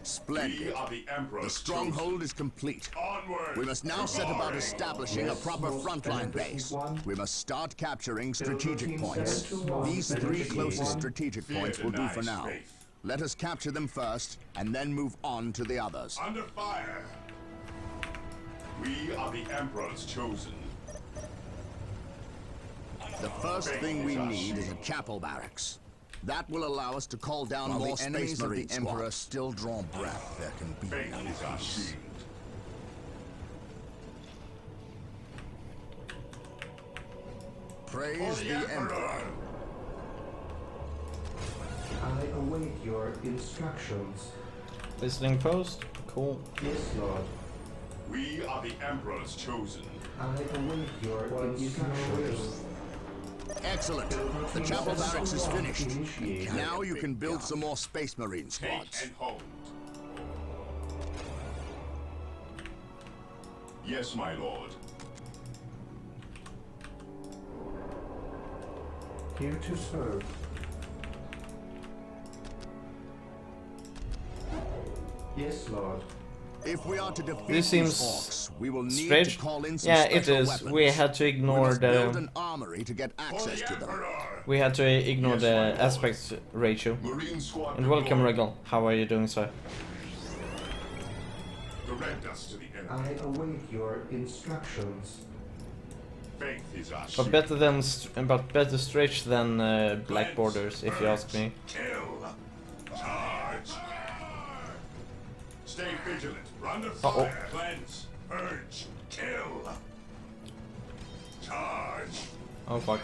Speaker 6: Splendid.
Speaker 5: We are the Emperor's
Speaker 6: The stronghold is complete.
Speaker 5: Onward!
Speaker 6: We must now set about establishing a proper frontline base. We must start capturing strategic points. These 3 closest strategic points will do for now. Let us capture them first, and then move on to the others.
Speaker 5: Under fire! We are the Emperor's chosen.
Speaker 6: The first thing we need is a chapel barracks. That will allow us to call down more Space Marine squads. The Emperor still draw breath. There can be
Speaker 5: Faith
Speaker 6: no
Speaker 5: is our
Speaker 6: peace.
Speaker 5: shield.
Speaker 6: Praise the Emperor.
Speaker 3: I await your instructions.
Speaker 1: Listening post. Cool.
Speaker 3: Yes, Lord.
Speaker 5: We are the Emperor's chosen.
Speaker 3: I await your instructions.
Speaker 6: Excellent. The chapel barracks is finished. Now you can build some more Space Marine
Speaker 5: Take
Speaker 6: squads.
Speaker 5: and hold. Yes, my lord.
Speaker 3: Here to serve. Yes, Lord.
Speaker 6: If we are to defeat
Speaker 1: This
Speaker 6: these
Speaker 1: seems
Speaker 6: orcs, we will need
Speaker 1: strange.
Speaker 6: to call in some
Speaker 1: Yeah, it
Speaker 6: special
Speaker 1: is.
Speaker 6: weapons.
Speaker 1: We had to
Speaker 6: We
Speaker 1: ignore
Speaker 6: must build
Speaker 1: the.
Speaker 6: an armory to get access to them.
Speaker 1: We had to ignore
Speaker 5: Yes,
Speaker 1: the
Speaker 5: my lord.
Speaker 1: aspect ratio.
Speaker 5: Marine squad.
Speaker 1: And welcome,
Speaker 5: deployed.
Speaker 1: Regal. How are you doing, sir?
Speaker 5: Direct us to the
Speaker 3: I
Speaker 5: enemy.
Speaker 3: await your instructions.
Speaker 5: Faith is our
Speaker 1: But
Speaker 5: shield.
Speaker 1: better than, but better stretch than Black Borders, if you ask me.
Speaker 5: Kill. Charge. Stay vigilant. Under
Speaker 1: Uh-oh.
Speaker 5: fire. Cleanse. Purge. Kill. Charge.
Speaker 1: Oh fuck.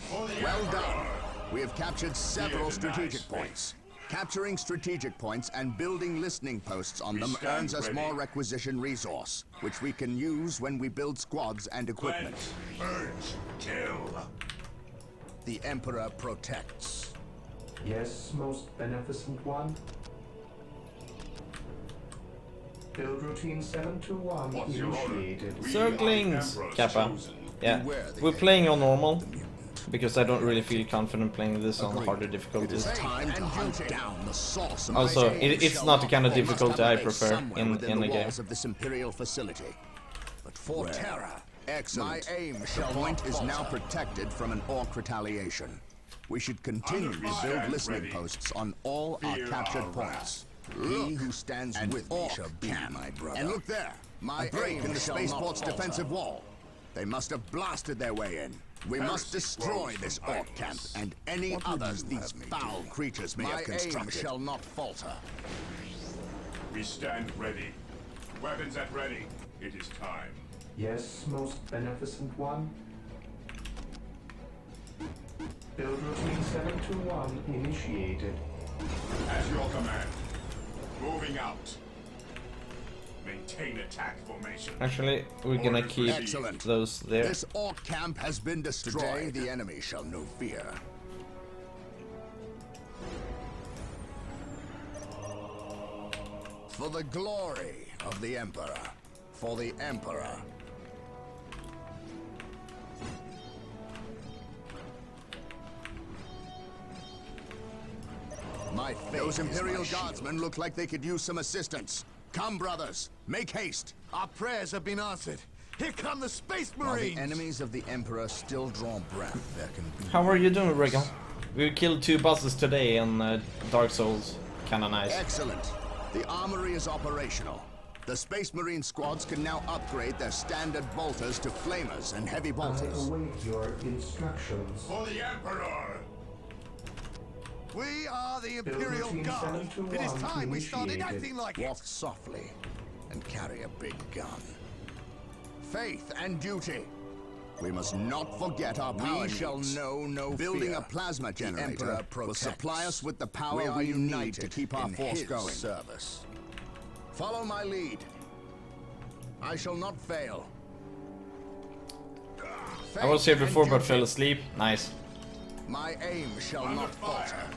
Speaker 5: For the
Speaker 6: Well
Speaker 5: Emperor.
Speaker 6: done. We have captured several
Speaker 5: Fear denies
Speaker 6: strategic
Speaker 5: faith.
Speaker 6: points. Capturing strategic points and building listening posts on them
Speaker 5: stand
Speaker 6: earns us
Speaker 5: ready.
Speaker 6: more requisition resource, which we can use when we build squads and equipment.
Speaker 5: Plant, urge, kill.
Speaker 6: The Emperor protects.
Speaker 3: Yes, most beneficent one. Build routine 721
Speaker 5: What's your order?
Speaker 3: initiated.
Speaker 5: We
Speaker 1: Circlings,
Speaker 5: are Emperor's
Speaker 1: Kappa.
Speaker 5: chosen.
Speaker 1: Yeah,
Speaker 6: Beware the
Speaker 1: we're playing on normal
Speaker 6: the mutant.
Speaker 1: because I don't really feel confident playing this on
Speaker 6: Agreed.
Speaker 1: harder
Speaker 6: It
Speaker 1: difficulties.
Speaker 6: is time to hunt down the source of
Speaker 1: Also,
Speaker 6: my
Speaker 1: it's
Speaker 6: shall
Speaker 1: not the kind of
Speaker 6: fall.
Speaker 1: difficulty
Speaker 6: Must have
Speaker 1: I
Speaker 6: a base
Speaker 1: prefer
Speaker 6: somewhere
Speaker 1: in
Speaker 6: within
Speaker 1: a
Speaker 6: the
Speaker 1: game.
Speaker 6: walls of this Imperial facility. But for Terra, excellent. My aim shall point is now protected from an Orc retaliation. We should continue to build
Speaker 5: Stand
Speaker 6: listening
Speaker 5: ready.
Speaker 6: posts on all our
Speaker 5: Fear
Speaker 6: captured
Speaker 5: our
Speaker 6: points. He who stands with me shall be my brother. And look there, my break in the spaceport's defensive wall. They must have blasted their way in. We must destroy this Orc camp and any others these foul creatures may have constructed. My aim shall not falter.
Speaker 5: We stand ready. Weapons at ready. It is time.
Speaker 3: Yes, most beneficent one. Build routine 721 initiated.
Speaker 5: At your command. Moving out. Maintain attack formation.
Speaker 1: Actually, we're gonna
Speaker 5: Orders
Speaker 1: keep
Speaker 6: Excellent.
Speaker 1: those there.
Speaker 6: This Orc camp has been destroyed. Today the enemy shall know fear. For the glory of the Emperor. For the Emperor. My faith. Those Imperial Guardsmen look like they could use some assistance. Come, brothers, make haste.
Speaker 8: Our prayers have been answered. Here come the Space
Speaker 6: While
Speaker 8: Marines!
Speaker 6: the enemies of the Emperor still draw breath, there can be
Speaker 1: How are you doing, Regal? We killed 2 bosses today in Dark Souls. Kinda nice.
Speaker 6: Excellent. The armory is operational. The Space Marine squads can now upgrade their standard bolters to flamers and heavy
Speaker 3: I
Speaker 6: bolters.
Speaker 3: await your instructions.
Speaker 5: For the Emperor!
Speaker 8: We are the
Speaker 3: Build
Speaker 8: Imperial
Speaker 3: routine
Speaker 8: Guard. It is
Speaker 3: 721
Speaker 8: time we started
Speaker 3: initiated.
Speaker 8: acting like it.
Speaker 6: Walk softly and carry a big gun. Faith and duty. We must not forget our power. We shall know no Building fear. A plasma generator will supply us with the power we need to keep our force going. Service. Follow my lead. I shall not fail.
Speaker 1: I was here
Speaker 6: Faith
Speaker 1: before
Speaker 6: and
Speaker 1: but
Speaker 6: duty.
Speaker 1: fell asleep. Nice.
Speaker 6: My aim shall
Speaker 5: Under
Speaker 6: not falter.
Speaker 5: fire.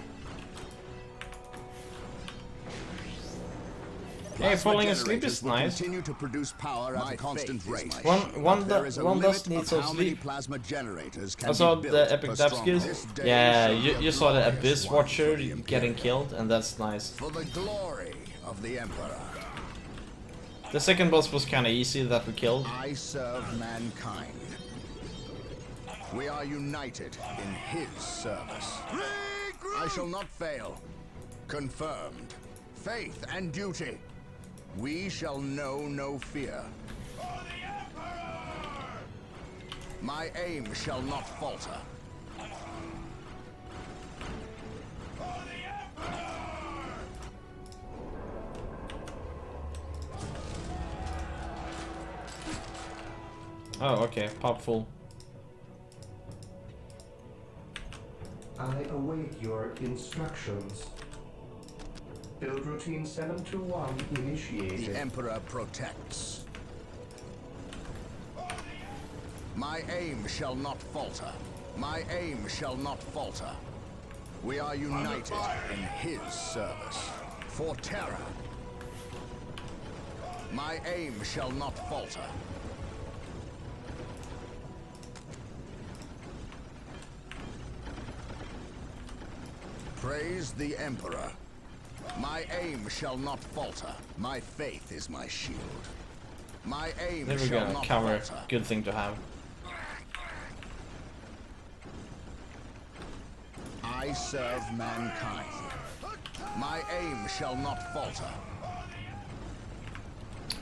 Speaker 1: Hey,
Speaker 6: Plasma
Speaker 1: falling asleep
Speaker 6: generators
Speaker 1: is
Speaker 6: will
Speaker 1: nice.
Speaker 6: Continue to produce power at a constant rate.
Speaker 1: One
Speaker 6: There is a
Speaker 1: does
Speaker 6: limit
Speaker 1: need
Speaker 6: of
Speaker 1: some
Speaker 6: how many
Speaker 1: sleep.
Speaker 6: plasma generators can
Speaker 1: I saw
Speaker 6: be
Speaker 1: the
Speaker 6: built
Speaker 1: epic
Speaker 6: per
Speaker 1: dub
Speaker 6: stronghold.
Speaker 1: skills.
Speaker 6: This day
Speaker 1: Yeah,
Speaker 6: shall be a
Speaker 1: you saw the
Speaker 6: glorious
Speaker 1: Abyss
Speaker 6: one
Speaker 1: Watcher
Speaker 6: for the
Speaker 1: getting
Speaker 6: Imperium.
Speaker 1: killed, and that's nice.
Speaker 6: For the glory of the Emperor,
Speaker 1: The second boss was kinda easy that we killed.
Speaker 6: I serve mankind. We are united in his service. I shall not fail. Confirmed. Faith and duty. We shall know no fear. My aim shall not falter.
Speaker 1: Oh, okay. Pop full.
Speaker 3: I await your instructions. Build routine 721 initiated.
Speaker 6: The Emperor protects. My aim shall not falter. My aim shall not falter. We are united in his service. For Terra. My aim shall not falter. Praise the Emperor. My aim shall not falter. My faith is my shield. My aim
Speaker 1: There we
Speaker 6: shall
Speaker 1: go.
Speaker 6: not
Speaker 1: Cover.
Speaker 6: falter.
Speaker 1: Good thing to have.
Speaker 6: I serve mankind. My aim shall not falter.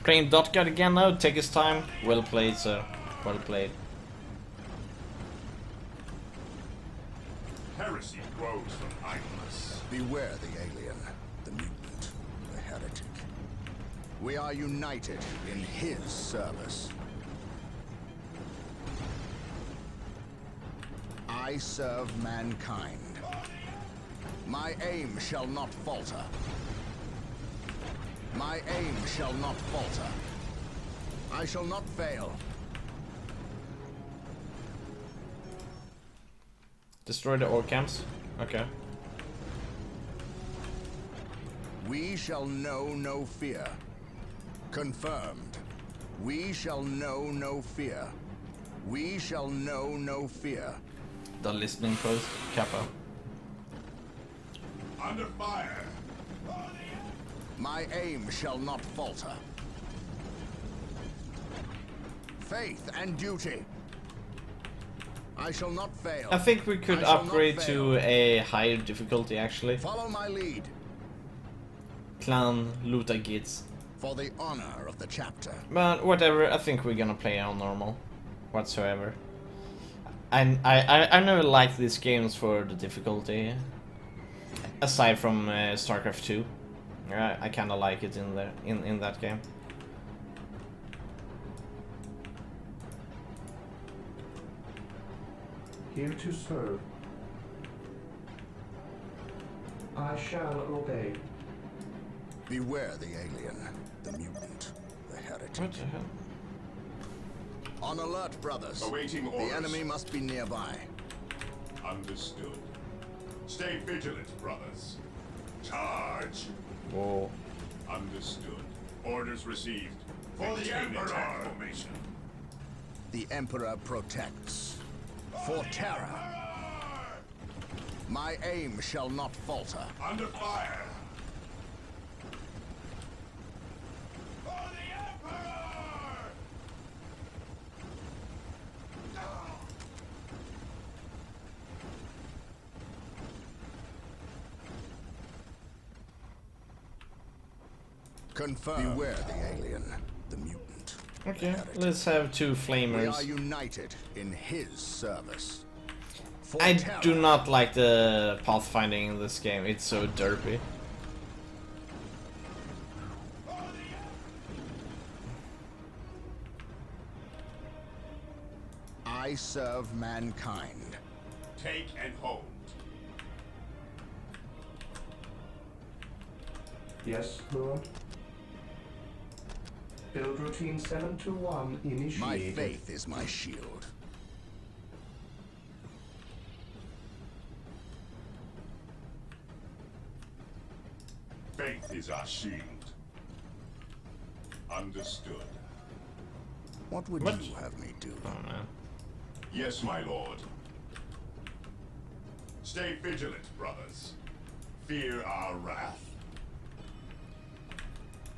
Speaker 1: Playing Dotcat again now. Take his time. Well played, sir. Well played.
Speaker 5: Heresy grows from idleness.
Speaker 6: Beware the alien, the mutant, the heretic. We are united in his service. I serve mankind. My aim shall not falter. My aim shall not falter. I shall not fail.
Speaker 1: Destroy the orc camps. Okay.
Speaker 6: We shall know no fear. Confirmed. We shall know no fear. We shall know no fear.
Speaker 1: The listening post, Kappa.
Speaker 5: Under fire.
Speaker 6: My aim shall not falter. Faith and duty. I shall not fail.
Speaker 1: I think we could
Speaker 6: I shall not
Speaker 1: upgrade
Speaker 6: fail.
Speaker 1: to a higher difficulty actually.
Speaker 6: Follow my lead
Speaker 1: Clan Luta Gits.
Speaker 6: for the honor of the chapter.
Speaker 1: But whatever, I think we're gonna play on normal. Whatsoever. I never liked these games for the difficulty. Aside from StarCraft 2. I kinda like it in there in that game.
Speaker 3: Here to serve. I shall obey.
Speaker 6: Beware the alien, the mutant, the heretic.
Speaker 1: What the hell?
Speaker 6: On alert, brothers.
Speaker 5: Awaiting orders.
Speaker 6: The enemy must be nearby.
Speaker 5: Understood. Stay vigilant, brothers. Charge.
Speaker 1: Whoa.
Speaker 5: Understood. Orders received. For the Emperor. Formation.
Speaker 6: The Emperor protects. For terror. My aim shall not falter.
Speaker 5: Under fire. For the Emperor.
Speaker 6: Confirm. Beware the alien, the mutant.
Speaker 1: Okay, let's have two
Speaker 6: We
Speaker 1: flamers.
Speaker 6: are united in his service. For
Speaker 1: I
Speaker 6: terror.
Speaker 1: do not like the pathfinding in this game. It's so derpy.
Speaker 6: I serve mankind.
Speaker 5: Take and hold.
Speaker 3: Yes, Lord. Build routine 721 initiated.
Speaker 6: My faith is my shield.
Speaker 5: Faith is our shield. Understood.
Speaker 6: What would
Speaker 1: What?
Speaker 6: you have me do?
Speaker 1: Oh man.
Speaker 5: Yes, my lord. Stay vigilant, brothers. Fear our wrath.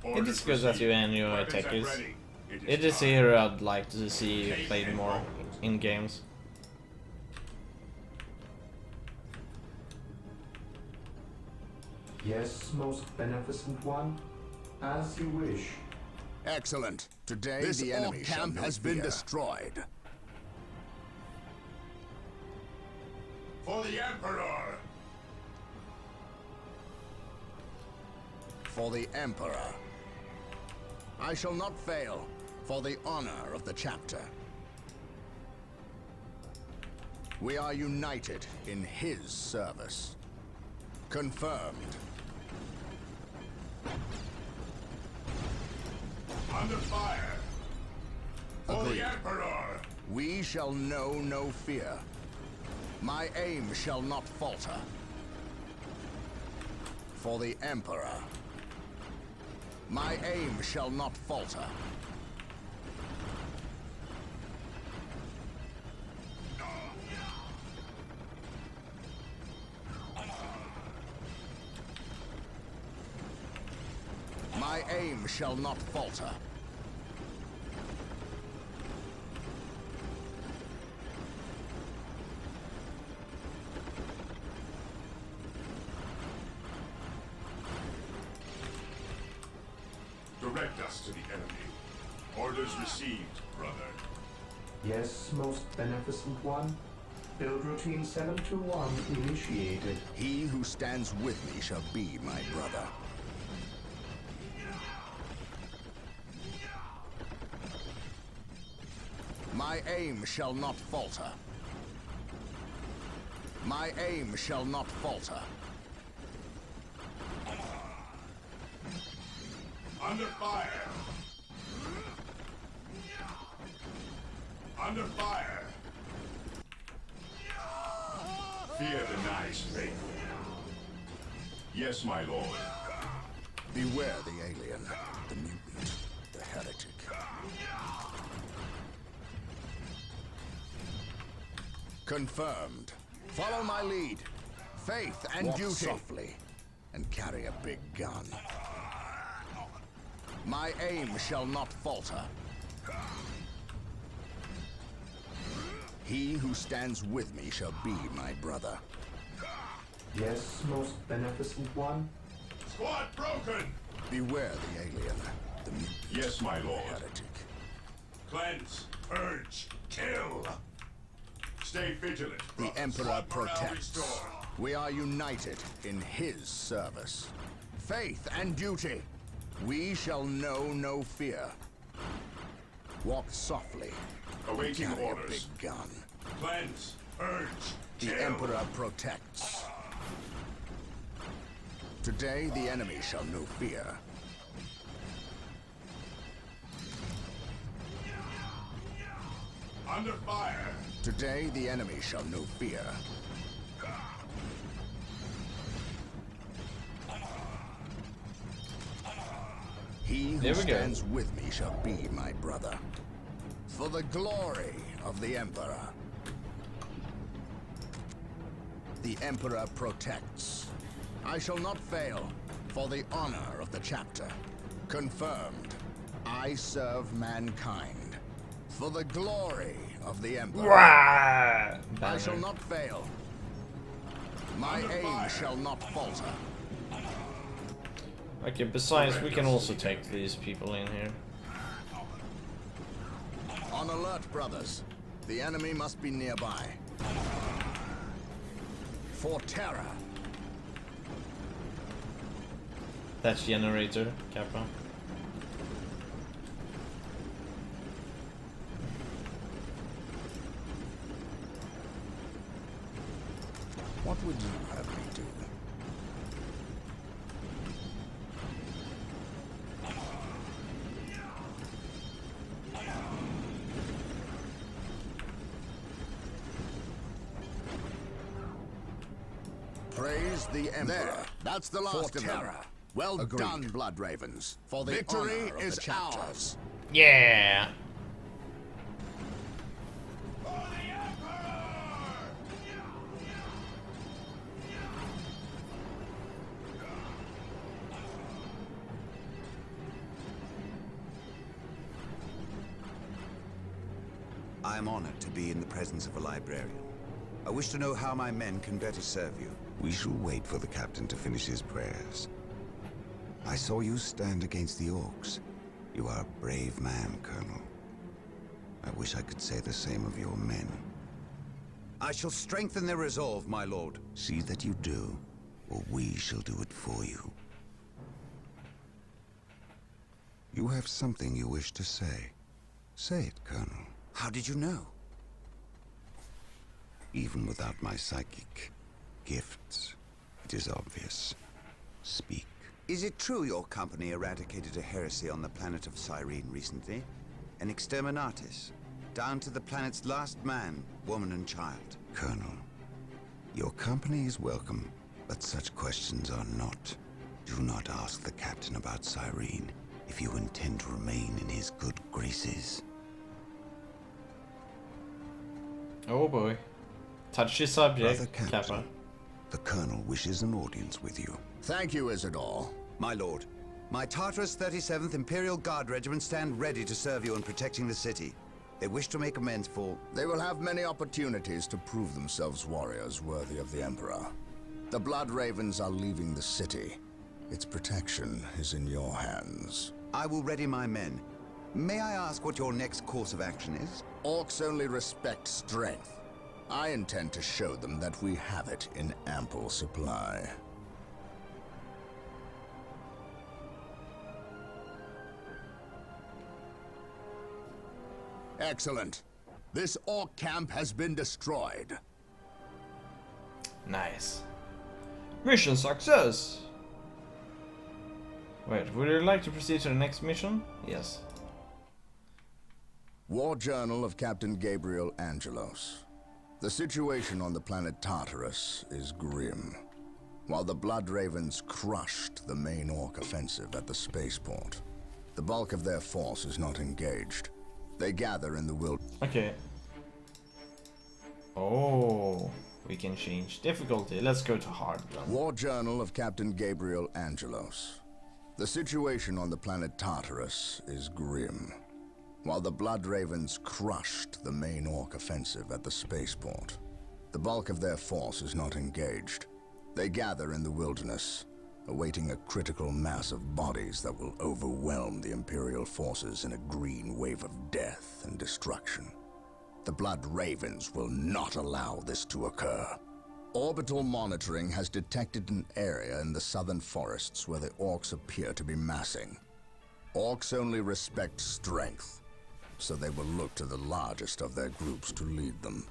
Speaker 1: It is good that you and your
Speaker 5: Weapons at
Speaker 1: attackers.
Speaker 5: ready.
Speaker 1: It is a
Speaker 5: time.
Speaker 1: hero I'd like to see played more in games.
Speaker 3: Yes, most beneficent one. As you wish.
Speaker 6: Excellent. Today
Speaker 8: This
Speaker 6: the
Speaker 8: orc
Speaker 6: enemy shall
Speaker 8: camp
Speaker 6: know
Speaker 8: has been
Speaker 6: fear.
Speaker 8: destroyed.
Speaker 5: For the Emperor!
Speaker 6: For the Emperor. I shall not fail. For the honor of the chapter. We are united in his service. Confirmed.
Speaker 5: Under fire! For
Speaker 6: Agreed.
Speaker 5: the Emperor!
Speaker 6: We shall know no fear. My aim shall not falter. For the Emperor. My aim shall not falter. My aim shall not falter.
Speaker 5: Direct us to the enemy. Orders received, brother.
Speaker 3: Yes, most beneficent one. Build routine 721 initiated.
Speaker 6: He who stands with me shall be my brother. My aim shall not falter. My aim shall not falter.
Speaker 5: Under fire! Under fire! Fear denies faith. Yes, my lord.
Speaker 6: Beware the alien, the mutant, the heretic. Confirmed. Follow my lead. Faith and
Speaker 7: Walk
Speaker 6: duty.
Speaker 7: softly
Speaker 6: And carry a big gun. My aim shall not falter. He who stands with me shall be my brother.
Speaker 3: Yes, most beneficent one.
Speaker 5: Squad broken!
Speaker 6: Beware the alien, the mutant,
Speaker 5: Yes, my
Speaker 6: the
Speaker 5: lord.
Speaker 6: heretic.
Speaker 5: Cleanse, purge, kill! Stay vigilant.
Speaker 6: The
Speaker 5: brothers.
Speaker 6: Emperor
Speaker 5: Morale
Speaker 6: protects.
Speaker 5: restored.
Speaker 6: We are united in his service. Faith and duty. We shall know no fear. Walk softly.
Speaker 5: Awaiting
Speaker 6: Carry a
Speaker 5: orders.
Speaker 6: big gun.
Speaker 5: Cleanse, purge,
Speaker 6: The
Speaker 5: kill!
Speaker 6: Emperor protects. Today the enemy shall know fear.
Speaker 5: Under fire!
Speaker 6: Today the enemy shall know fear. He who
Speaker 1: There we go.
Speaker 6: stands with me shall be my brother. For the glory of the Emperor. The Emperor protects. I shall not fail, for the honor of the chapter. Confirmed. I serve mankind. For the glory of the Emperor.
Speaker 1: Wah!
Speaker 6: I shall
Speaker 1: Banner.
Speaker 6: not fail. My
Speaker 5: Under
Speaker 6: aim
Speaker 5: fire.
Speaker 6: shall not falter.
Speaker 1: Okay, besides, we can also take these people in here.
Speaker 6: On alert, brothers. The enemy must be nearby. For terror.
Speaker 1: That's generator, Kappa.
Speaker 6: What would you have me do? Praise the Emperor. There, that's the last of
Speaker 7: terror.
Speaker 6: them. Well
Speaker 7: Agreed.
Speaker 6: done, Blood Ravens. For the
Speaker 7: Victory
Speaker 6: honor of
Speaker 7: is
Speaker 6: the chapter.
Speaker 7: ours.
Speaker 1: Yeah!
Speaker 5: For the Emperor!
Speaker 7: I am honored to be in the presence of a librarian. I wish to know how my men can better serve you.
Speaker 9: We shall wait for the captain to finish his prayers. I saw you stand against the orcs. You are a brave man, Colonel. I wish I could say the same of your men.
Speaker 7: I shall strengthen their resolve, my lord.
Speaker 9: See that you do, or we shall do it for you. You have something you wish to say. Say it, Colonel.
Speaker 7: How did you know?
Speaker 9: Even without my psychic gifts, it is obvious. Speak.
Speaker 7: Is it true your company eradicated a heresy on the planet of Cyrene recently? An exterminatus, down to the planet's last man, woman and child.
Speaker 9: Colonel, your company is welcome, but such questions are not. Do not ask the captain about Cyrene if you intend to remain in his good graces.
Speaker 1: Oh boy. Touchy subject,
Speaker 9: Brother Captain,
Speaker 1: Kappa.
Speaker 9: the Colonel wishes an audience with you.
Speaker 6: Thank you, Isidore.
Speaker 7: My lord, my Tartarus 37th Imperial Guard Regiment stand ready to serve you in protecting the city. They wish to make amends for...
Speaker 6: They will have many opportunities to prove themselves warriors worthy of the Emperor. The Blood Ravens are leaving the city. Its protection is in your hands.
Speaker 7: I will ready my men. May I ask what your next course of action is?
Speaker 6: Orcs only respect strength. I intend to show them that we have it in ample supply. Excellent. This orc camp has been destroyed.
Speaker 1: Nice. Mission success! Wait, would you like to proceed to the next mission? Yes.
Speaker 6: War Journal of Captain Gabriel Angelos. The situation on the planet Tartarus is grim. While the Blood Ravens crushed the main Orc offensive at the spaceport, the bulk of their force is not engaged. They gather in the wilderness.
Speaker 1: Okay. Oh, we can change difficulty. Let's go to hard then.
Speaker 6: War Journal of Captain Gabriel Angelos. The situation on the planet Tartarus is grim. While the Blood Ravens crushed the main Orc offensive at the spaceport, the bulk of their force is not engaged. They gather in the wilderness, awaiting a critical mass of bodies that will overwhelm the Imperial forces in a green wave of death and destruction. The Blood Ravens will not allow this to occur. Orbital monitoring has detected an area in the southern forests where the Orcs appear to be massing. Orcs only respect strength, so they will look to the largest of their groups to lead them.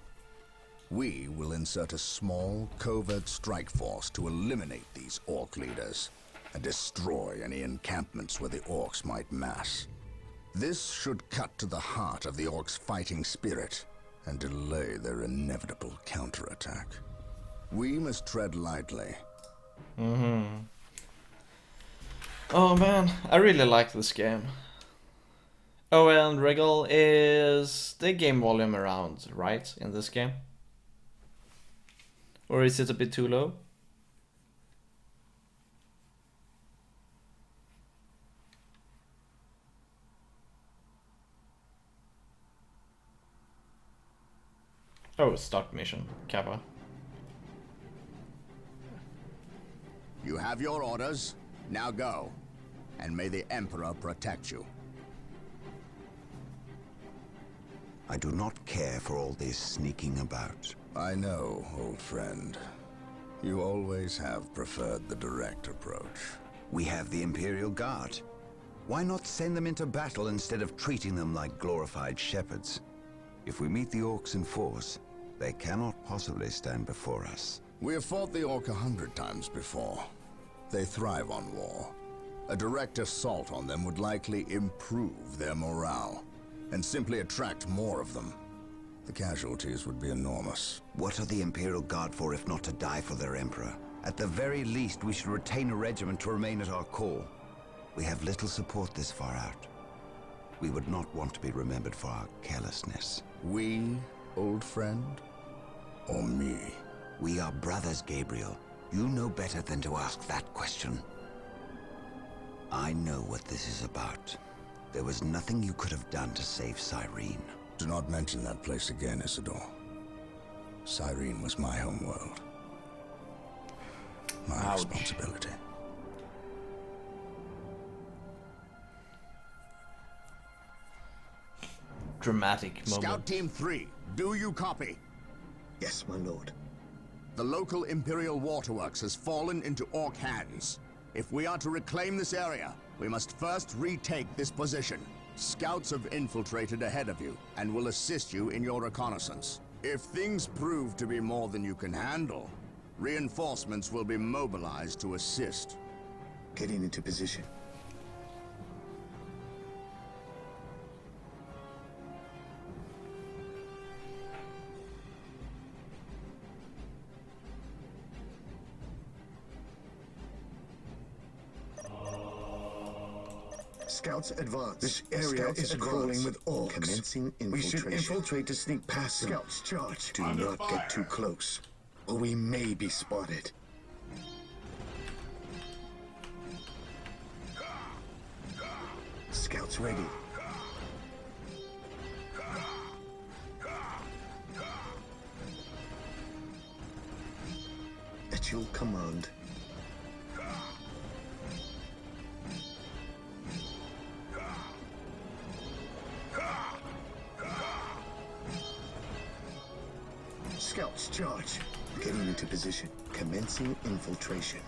Speaker 6: We will insert a small, covert strike force to eliminate these Orc leaders and destroy any encampments where the Orcs might mass. This should cut to the heart of the Orcs' fighting spirit and delay their inevitable counterattack. We must tread lightly.
Speaker 1: Oh man, I really like this game. Oh, and Regal, is the game volume around right in this game? Or is it a bit too low? Oh, start mission, Kappa.
Speaker 6: You have your orders. Now go. And may the Emperor protect you.
Speaker 9: I do not care for all this sneaking about.
Speaker 6: I know, old friend. You always have preferred the direct approach.
Speaker 9: We have the Imperial Guard. Why not send them into battle instead of treating them like glorified shepherds? If we meet the Orcs in force, they cannot possibly stand before us.
Speaker 6: We have fought the Orc 100 times before. They thrive on war. A direct assault on them would likely improve their morale, and simply attract more of them. The casualties would be enormous.
Speaker 9: What are the Imperial Guard for if not to die for their Emperor? At the very least, we should retain a regiment to remain at our core. We have little support this far out. We would not want to be remembered for our carelessness.
Speaker 6: We, old friend? Or me?
Speaker 9: We are brothers, Gabriel. You know better than to ask that question. I know what this is about. There was nothing you could have done to save Cyrene.
Speaker 6: Do not mention that place again, Isidore. Cyrene was my homeworld. My responsibility.
Speaker 1: Dramatic moment.
Speaker 6: Scout Team 3, do you copy?
Speaker 4: Yes, my lord.
Speaker 6: The local Imperial Waterworks has fallen into Orc hands. If we are to reclaim this area, we must first retake this position. Scouts have infiltrated ahead of you and will assist you in your reconnaissance. If things prove to be more than you can handle, reinforcements will be mobilized to assist.
Speaker 4: Getting into position. Scouts advance. This area is crawling with Orcs. Commencing infiltration. We should infiltrate to sneak past them. Scouts charge. Do not get too close, or we may be spotted. Scouts ready. At your command. Scouts charge. Getting into position. Commencing infiltration.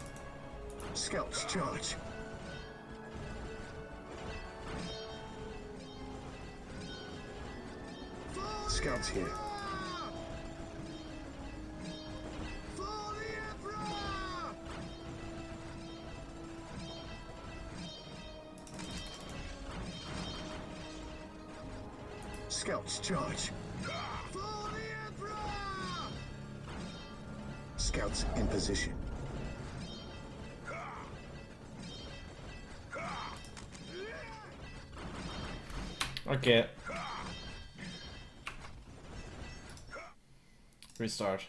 Speaker 4: Scouts charge. Scouts here. Scouts charge.
Speaker 6: For the Emperor!
Speaker 4: Scouts in position.
Speaker 1: Okay. Restart.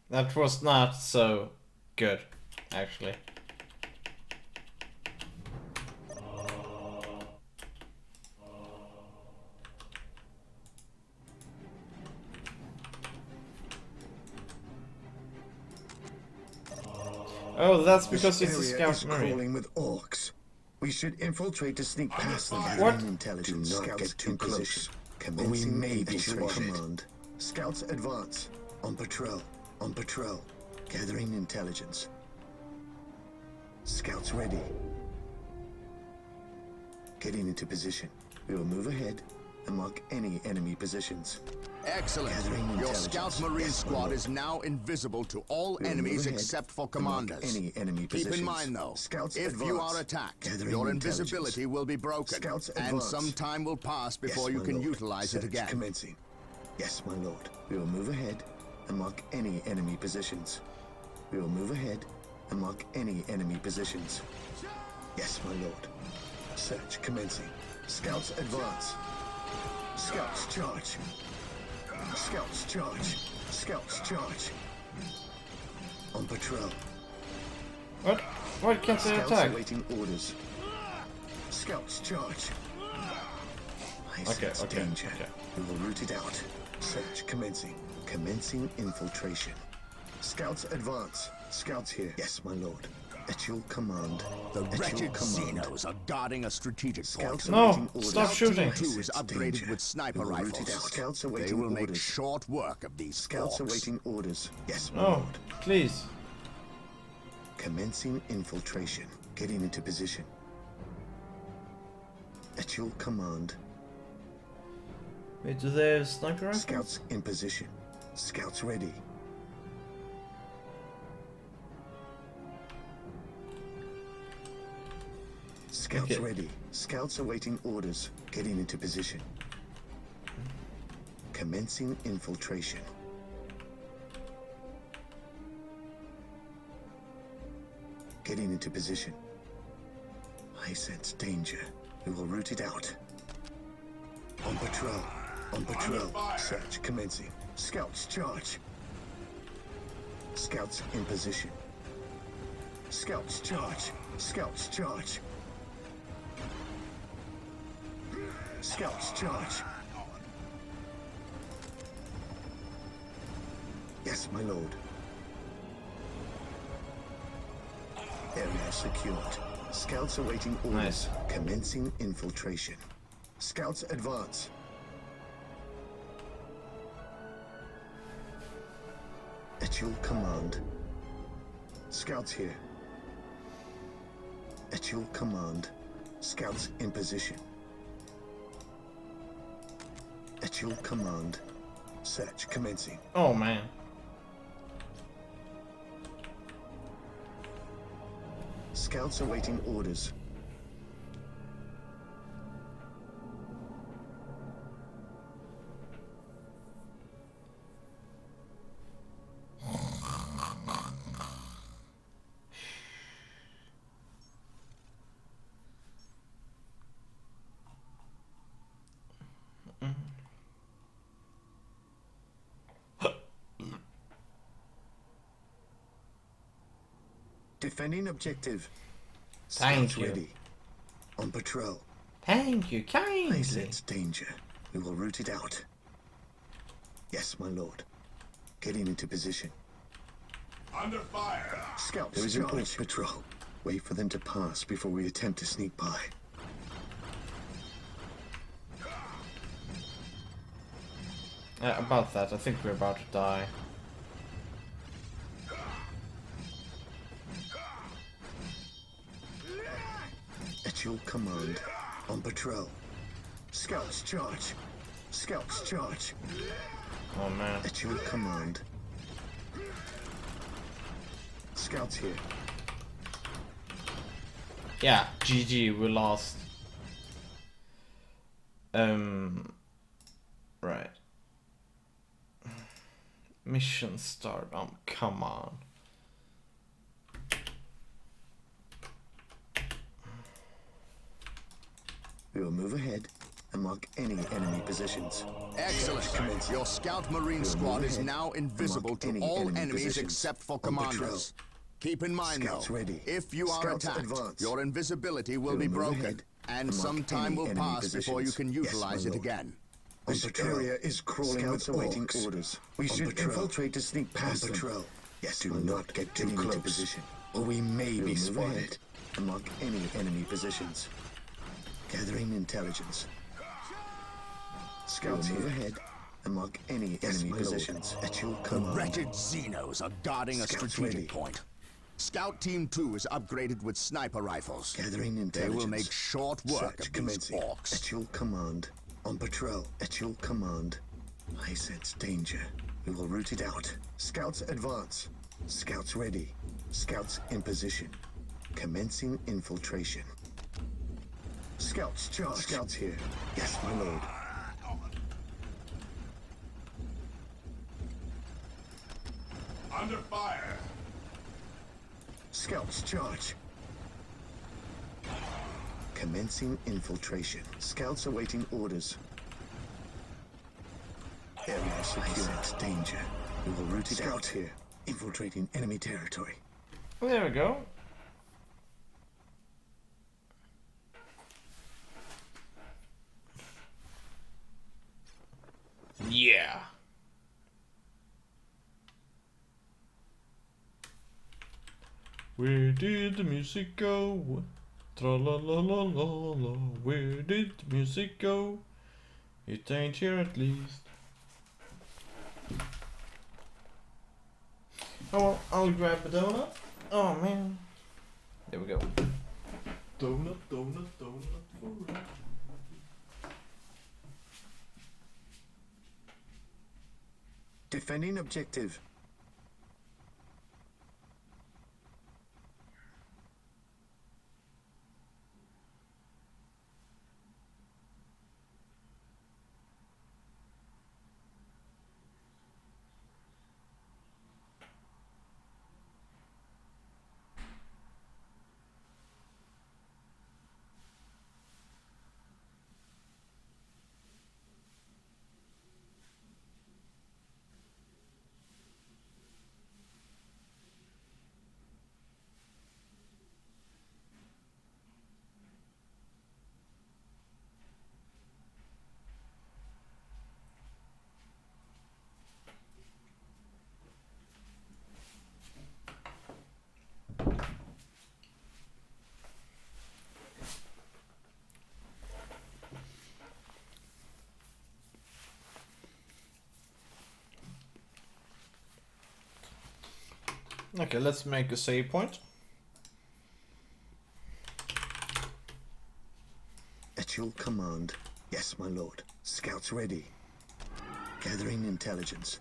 Speaker 1: That was not so good, actually. Oh, that's because it's a
Speaker 4: This area is
Speaker 1: scout marine.
Speaker 4: crawling with orcs. We should infiltrate to sneak past them.
Speaker 1: What?
Speaker 4: Intelligence. Do not
Speaker 6: Scouts
Speaker 4: get too
Speaker 6: in
Speaker 4: close.
Speaker 6: position.
Speaker 4: Or we may be spotted. Command. Scouts advance. On patrol. On patrol. Gathering intelligence. Scouts ready. Getting into position. We will move ahead and mark any enemy positions.
Speaker 6: Excellent.
Speaker 4: Gathering
Speaker 6: Your
Speaker 4: intelligence.
Speaker 6: Scout Marine
Speaker 4: Yes, my
Speaker 6: squad
Speaker 4: lord.
Speaker 6: is now invisible to all
Speaker 4: We will
Speaker 6: enemies
Speaker 4: move ahead
Speaker 6: except for
Speaker 4: and mark
Speaker 6: commanders.
Speaker 4: any enemy
Speaker 6: Keep
Speaker 4: positions.
Speaker 6: in mind, though,
Speaker 4: Scouts
Speaker 6: if
Speaker 4: advance.
Speaker 6: you are attacked,
Speaker 4: Gathering
Speaker 6: your
Speaker 4: intelligence.
Speaker 6: invisibility will be broken,
Speaker 4: Scouts
Speaker 6: and
Speaker 4: advance.
Speaker 6: some time will pass before
Speaker 4: Yes,
Speaker 6: you
Speaker 4: my
Speaker 6: can
Speaker 4: lord.
Speaker 6: utilize it
Speaker 4: Search
Speaker 6: again.
Speaker 4: Commencing. Yes, my lord. We will move ahead and mark any enemy positions. We will move ahead and mark any enemy positions. Yes, my lord. Search commencing. Scouts advance. Scouts charge. Scouts charge. Scouts charge. On patrol.
Speaker 1: What? Why can't they
Speaker 4: Scouts
Speaker 1: attack?
Speaker 4: awaiting orders. Scouts charge. I sense
Speaker 1: okay,
Speaker 4: danger.
Speaker 1: okay.
Speaker 4: We will root it out. Search commencing. Commencing infiltration. Scouts advance. Scouts here. Yes, my lord. At your command.
Speaker 6: The
Speaker 4: At your
Speaker 6: wretched
Speaker 4: command.
Speaker 6: Xenos are guarding a strategic
Speaker 4: Scouts
Speaker 6: point.
Speaker 1: No,
Speaker 4: awaiting orders.
Speaker 1: stop shooting.
Speaker 6: Team 2 is
Speaker 4: I sense
Speaker 6: upgraded
Speaker 4: danger.
Speaker 6: with sniper
Speaker 4: We will root it
Speaker 6: rifles.
Speaker 4: out. Scouts
Speaker 6: They
Speaker 4: awaiting
Speaker 6: will make
Speaker 4: orders.
Speaker 6: short work of these
Speaker 4: Scouts
Speaker 6: orcs.
Speaker 4: awaiting orders. Yes, my
Speaker 1: Oh,
Speaker 4: lord.
Speaker 1: please.
Speaker 4: Commencing infiltration. Getting into position. At your command.
Speaker 1: Wait, do they have sniper rifles?
Speaker 4: Scouts in position. Scouts ready. Scouts
Speaker 1: Okay.
Speaker 4: ready. Scouts awaiting orders. Getting into position. Commencing infiltration. Getting into position. I sense danger. We will root it out. On patrol. On patrol. Search commencing. Scouts charge. Scouts in position. Scouts charge. Scouts charge. Scouts charge. Yes, my lord. Area secured. Scouts awaiting orders.
Speaker 1: Nice.
Speaker 4: Commencing infiltration. Scouts advance. At your command. Scouts here. At your command. Scouts in position. At your command. Search commencing.
Speaker 1: Oh man.
Speaker 4: Scouts awaiting orders. Defending objective.
Speaker 1: Thank
Speaker 4: Scouts
Speaker 1: you.
Speaker 4: ready. On patrol.
Speaker 1: Thank you,
Speaker 4: I
Speaker 1: kindly.
Speaker 4: sense danger. We will root it out. Yes, my lord. Getting into position.
Speaker 5: Under fire!
Speaker 4: Scouts, there is an orc patrol. Wait for them to pass before we attempt to sneak by.
Speaker 1: About that, I think we're about to die.
Speaker 4: At your command. On patrol. Scouts charge. Scouts charge.
Speaker 1: Oh man.
Speaker 4: At your command. Scouts here.
Speaker 1: Yeah, GG, we lost. Right. Mission start. Come on.
Speaker 4: We will move ahead and mark any enemy positions.
Speaker 6: Excellent. Your Scout Marine squad is now invisible to all enemies except for commanders. Keep in mind,
Speaker 4: Scouts
Speaker 6: though,
Speaker 4: ready.
Speaker 6: if you are
Speaker 4: Scouts
Speaker 6: attacked,
Speaker 4: advance.
Speaker 6: your invisibility will
Speaker 4: We'll
Speaker 6: be
Speaker 4: move
Speaker 6: broken,
Speaker 4: ahead
Speaker 6: and
Speaker 4: and
Speaker 6: some
Speaker 4: mark
Speaker 6: time
Speaker 4: any
Speaker 6: will
Speaker 4: enemy
Speaker 6: pass before you
Speaker 4: positions.
Speaker 6: can
Speaker 4: Yes,
Speaker 6: utilize
Speaker 4: my
Speaker 6: it
Speaker 4: lord.
Speaker 6: again.
Speaker 4: This area is crawling
Speaker 6: Scouts
Speaker 4: with awaiting
Speaker 6: orcs.
Speaker 4: orders. We
Speaker 6: On
Speaker 4: should
Speaker 6: patrol.
Speaker 4: infiltrate to sneak past them. Patrol. Yes, do not get too
Speaker 6: into
Speaker 4: close, position, or we may be spotted. And mark any enemy positions. Gathering intelligence. Scouts move ahead and mark any enemy positions at your
Speaker 6: The
Speaker 4: command.
Speaker 6: wretched Xenos are guarding a
Speaker 4: Scouts
Speaker 6: strategic
Speaker 4: ready.
Speaker 6: point. Scout Team 2 is upgraded with sniper rifles.
Speaker 4: Gathering
Speaker 6: They
Speaker 4: intelligence.
Speaker 6: will make short work
Speaker 4: Search
Speaker 6: of these
Speaker 4: commencing.
Speaker 6: orcs.
Speaker 4: At your command. On patrol. At your command. I sense danger. We will root it out. Scouts advance. Scouts ready. Scouts in position. Commencing infiltration. Scouts charge. Scouts here. Yes, my lord.
Speaker 5: Under fire.
Speaker 4: Scouts charge. Commencing infiltration. Scouts awaiting orders. Area secure. I sense danger. We will root it out here. Infiltrating enemy territory.
Speaker 1: There we go. Yeah. Where did the music go? Tra la la la la la. Where did the music go? It ain't here at least. Oh well, I'll grab a donut. Oh man. There we go. Donut, donut, donut, food.
Speaker 4: Defending objective.
Speaker 1: Okay, let's make a save point.
Speaker 4: At your command. Yes, my lord. Scouts ready. Gathering intelligence.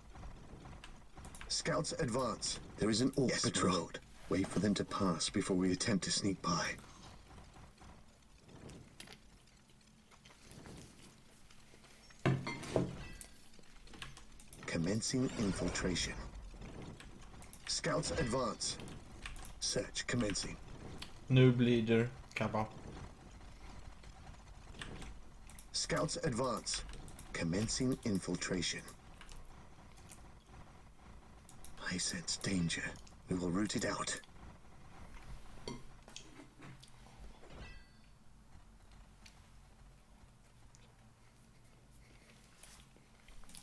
Speaker 4: Scouts advance. There is an orc patrol. Wait for them to pass before we attempt to sneak by. Commencing infiltration. Scouts advance. Search commencing.
Speaker 1: Noob leader, Kappa.
Speaker 4: Scouts advance. Commencing infiltration. I sense danger. We will root it out.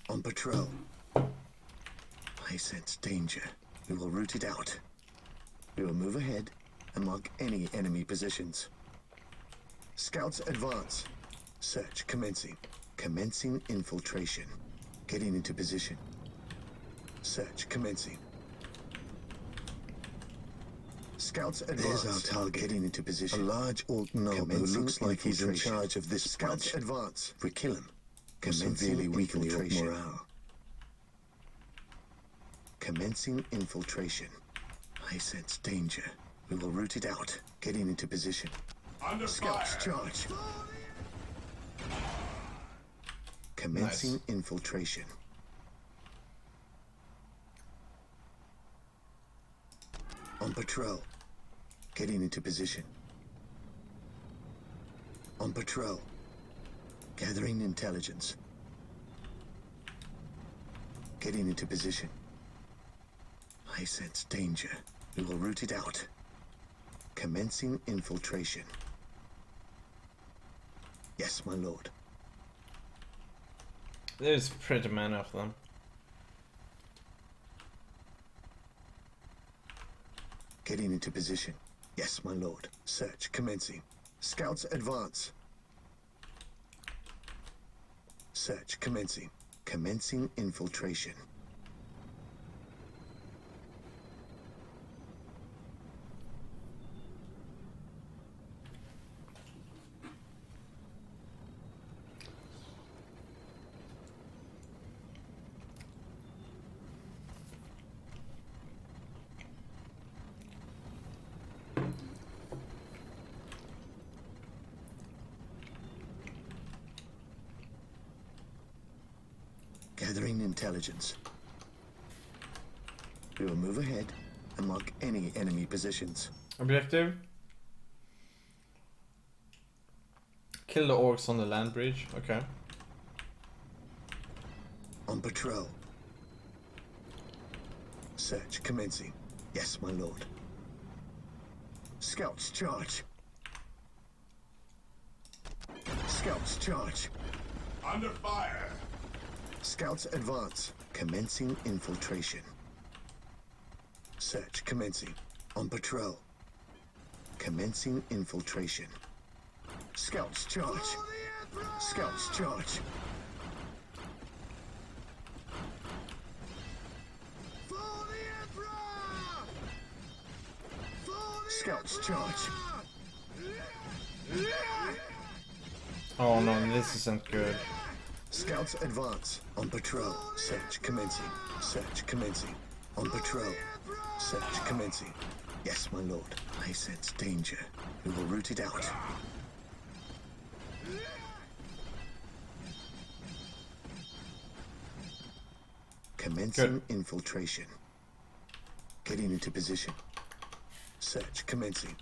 Speaker 4: On patrol. I sense danger. We will root it out. We will move ahead and mark any enemy positions. Scouts advance. Search commencing. Commencing infiltration. Getting into position. Search commencing. Scouts advance. There's our target. Getting into position. A large orc knob who looks like he's in charge of this Scouts advance. If we kill him, can severely weaken the orc morale. Commencing infiltration. I sense danger. We will root it out. Getting into position.
Speaker 5: Under
Speaker 4: Scouts
Speaker 5: fire.
Speaker 4: charge. Commencing
Speaker 1: Nice.
Speaker 4: infiltration. On patrol. Getting into position. On patrol. Gathering intelligence. Getting into position. I sense danger. We will root it out. Commencing infiltration. Yes, my lord.
Speaker 1: There's pretty many of them.
Speaker 4: Getting into position. Yes, my lord. Search commencing. Scouts advance. Search commencing. Commencing infiltration. Gathering intelligence. We will move ahead and mark any enemy positions.
Speaker 1: Objective. Kill the orcs on the land bridge. Okay.
Speaker 4: On patrol. Search commencing. Yes, my lord. Scouts charge. Scouts charge.
Speaker 5: Under fire!
Speaker 4: Scouts advance. Commencing infiltration. Search commencing. On patrol. Commencing infiltration. Scouts charge. Scouts charge. Scouts charge.
Speaker 1: Oh no, this isn't good.
Speaker 4: Scouts advance. On patrol. Search commencing. Search commencing. On patrol. Search commencing. Yes, my lord. I sense danger. We will root it out. Commencing infiltration. Getting into position. Search commencing.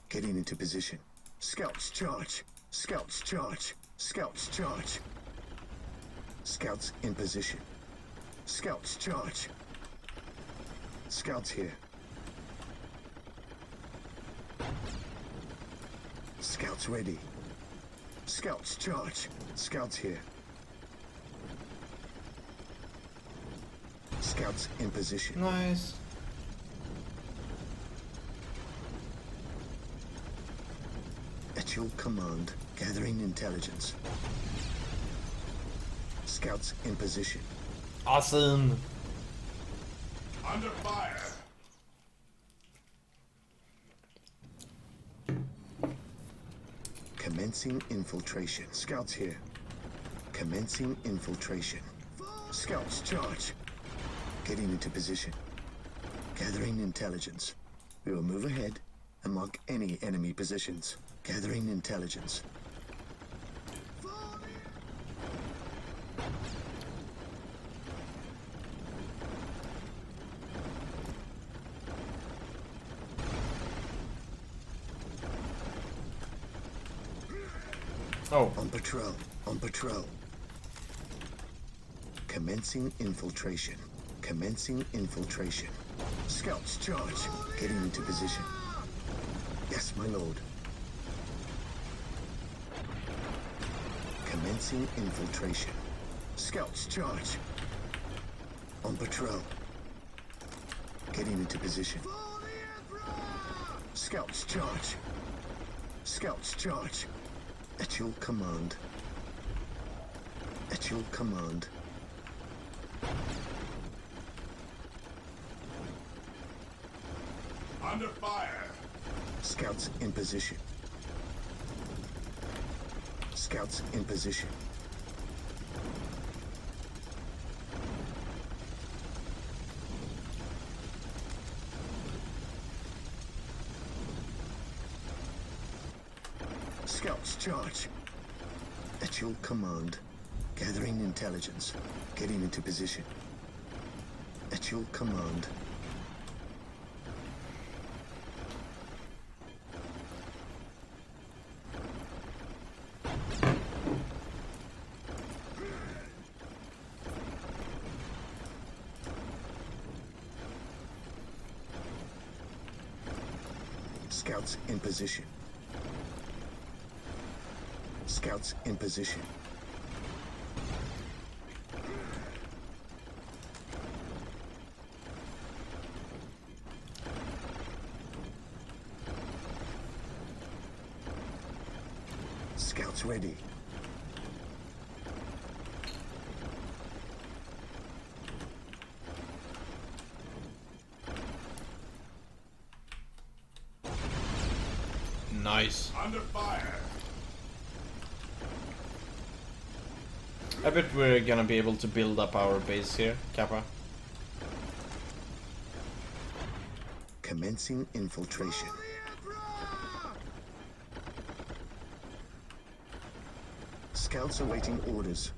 Speaker 4: Getting into position. Scouts charge. Scouts charge. Scouts charge. Scouts in position. Scouts charge. Scouts here. Scouts ready. Scouts charge. Scouts here. Scouts in position.
Speaker 1: Nice.
Speaker 4: At your command, gathering intelligence. Scouts in position.
Speaker 1: Awesome.
Speaker 5: Under fire!
Speaker 4: Commencing infiltration. Scouts here. Commencing infiltration. Scouts charge. Getting into position. Gathering intelligence. We will move ahead and mark any enemy positions. Gathering intelligence.
Speaker 1: Oh.
Speaker 4: On patrol. On patrol. Commencing infiltration. Commencing infiltration. Scouts charge. Getting into position. Yes, my lord. Commencing infiltration. Scouts charge. On patrol. Getting into position. Scouts charge. Scouts charge. At your command. At your command.
Speaker 5: Under fire!
Speaker 4: Scouts in position. Scouts in position. Scouts charge. At your command. Gathering intelligence. Getting into position. At your command. Scouts in position. Scouts in position. Scouts ready.
Speaker 1: Nice.
Speaker 5: Under fire.
Speaker 1: I bet we're gonna be able to build up our base here, Kappa.
Speaker 4: Commencing infiltration. Scouts awaiting orders.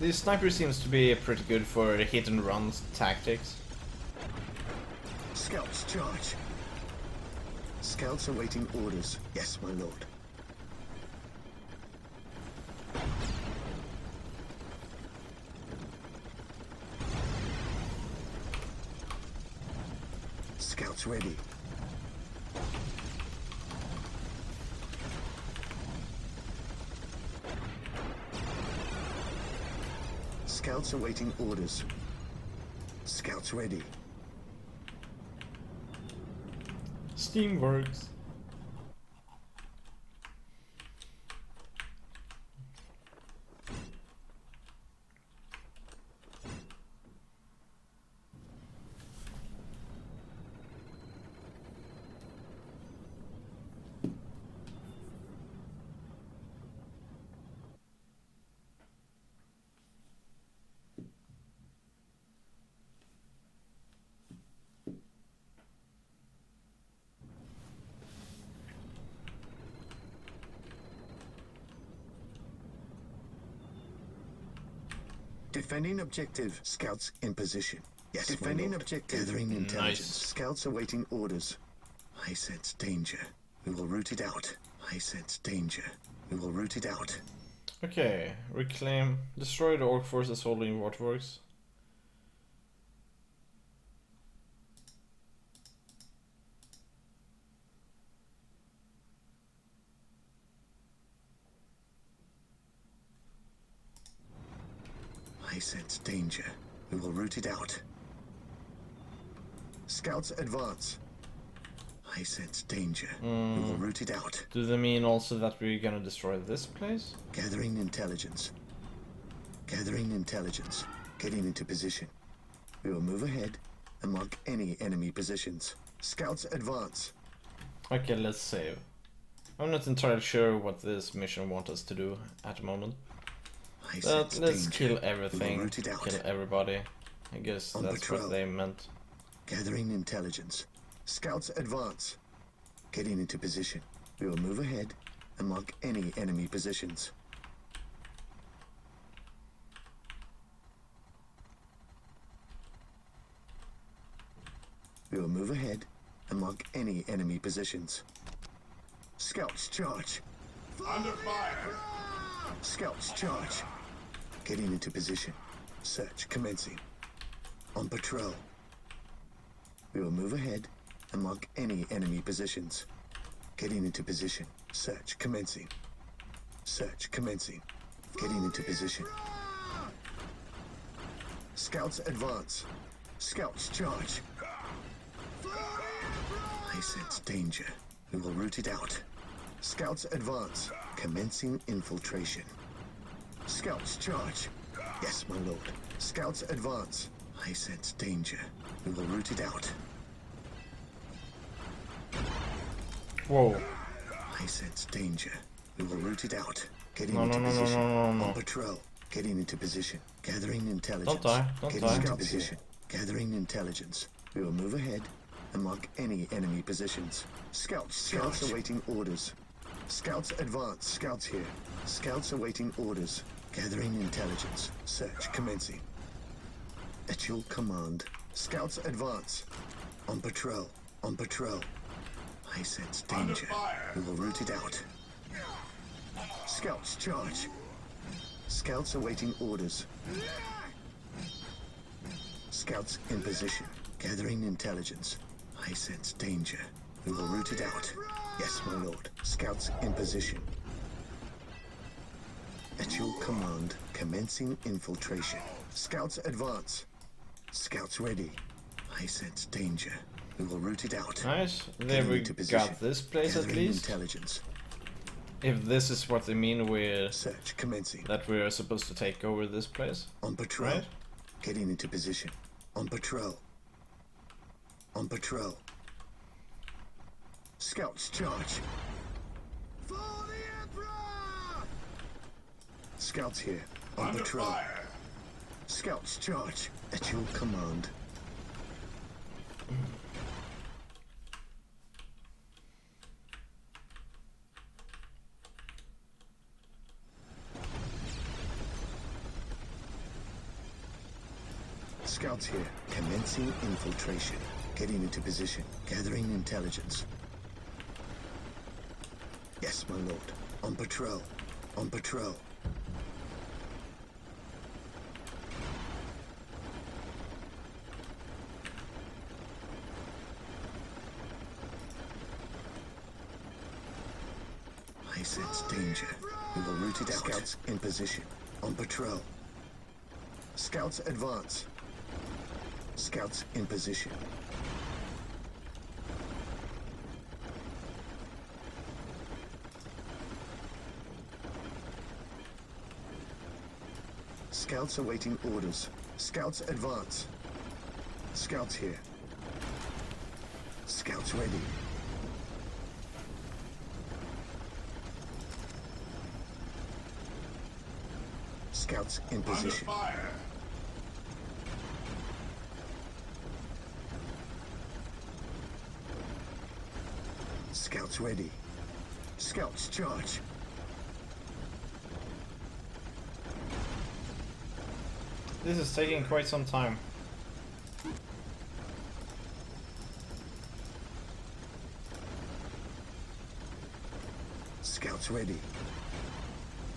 Speaker 1: The sniper seems to be pretty good for hit and run tactics.
Speaker 4: Scouts charge. Scouts awaiting orders. Yes, my lord. Scouts ready. Scouts awaiting orders. Scouts ready.
Speaker 1: Steamworks.
Speaker 4: Defending objective. Scouts in position. Yes, defending objective. Gathering intelligence.
Speaker 1: Nice.
Speaker 4: Scouts awaiting orders. I sense danger. We will root it out. I sense danger. We will root it out.
Speaker 1: Okay, reclaim. Destroy the orc forces holding waterworks.
Speaker 4: I sense danger. We will root it out. Scouts advance. I sense danger. We will root it out.
Speaker 1: Do they mean also that we're gonna destroy this place?
Speaker 4: Gathering intelligence. Gathering intelligence. Getting into position. We will move ahead and mark any enemy positions. Scouts advance.
Speaker 1: Okay, let's save. I'm not entirely sure what this mission wants us to do at the moment.
Speaker 4: I
Speaker 1: But
Speaker 4: sense
Speaker 1: let's
Speaker 4: danger.
Speaker 1: kill
Speaker 4: We will
Speaker 1: everything,
Speaker 4: root it out.
Speaker 1: kill everybody. I guess
Speaker 4: On
Speaker 1: that's
Speaker 4: patrol.
Speaker 1: what they meant.
Speaker 4: Gathering intelligence. Scouts advance. Getting into position. We will move ahead and mark any enemy positions. We will move ahead and mark any enemy positions. Scouts charge.
Speaker 5: Under fire.
Speaker 4: Scouts charge. Getting into position. Search commencing. On patrol. We will move ahead and mark any enemy positions. Getting into position. Search commencing. Search commencing. Getting into position. Scouts advance. Scouts charge. I sense danger. We will root it out. Scouts advance. Commencing infiltration. Scouts charge. Yes, my lord. Scouts advance. I sense danger. We will root it out.
Speaker 1: Whoa.
Speaker 4: I sense danger. We will root it out. Getting
Speaker 1: No,
Speaker 4: into
Speaker 1: no, no, no,
Speaker 4: position.
Speaker 1: no, no, no.
Speaker 4: On patrol. Getting into position. Gathering intelligence.
Speaker 1: Don't die, don't
Speaker 4: Getting
Speaker 1: die.
Speaker 4: into position. Gathering intelligence. We will move ahead and mark any enemy positions. Scouts awaiting orders. Scouts advance. Scouts here. Scouts awaiting orders. Gathering intelligence. Search commencing. At your command. Scouts advance. On patrol. On patrol. I sense danger. We will root it out. Scouts charge. Scouts awaiting orders. Scouts in position. Gathering intelligence. I sense danger. We will root it out. Yes, my lord. Scouts in position. At your command, commencing infiltration. Scouts advance. Scouts ready. I sense danger. We will root it out.
Speaker 1: Nice. There
Speaker 4: Getting
Speaker 1: we
Speaker 4: into position.
Speaker 1: got this place at
Speaker 4: Gathering
Speaker 1: least.
Speaker 4: Intelligence.
Speaker 1: If this is what they mean with
Speaker 4: Search commencing.
Speaker 1: that we're supposed to take over this place.
Speaker 4: On patrol.
Speaker 1: Right?
Speaker 4: Getting into position. On patrol. On patrol. Scouts charge. For the Emperor! Scouts here. On
Speaker 5: Under
Speaker 4: patrol.
Speaker 5: fire.
Speaker 4: Scouts charge. At your command. Scouts here. Commencing infiltration. Getting into position. Gathering intelligence. Yes, my lord. On patrol. On patrol. I sense danger. We will root it out. Scouts in position. On patrol. Scouts advance. Scouts in position. Scouts awaiting orders. Scouts advance. Scouts here. Scouts ready. Scouts in
Speaker 5: Under
Speaker 4: position.
Speaker 5: fire.
Speaker 4: Scouts ready. Scouts charge.
Speaker 1: This is taking quite some time.
Speaker 4: Scouts ready.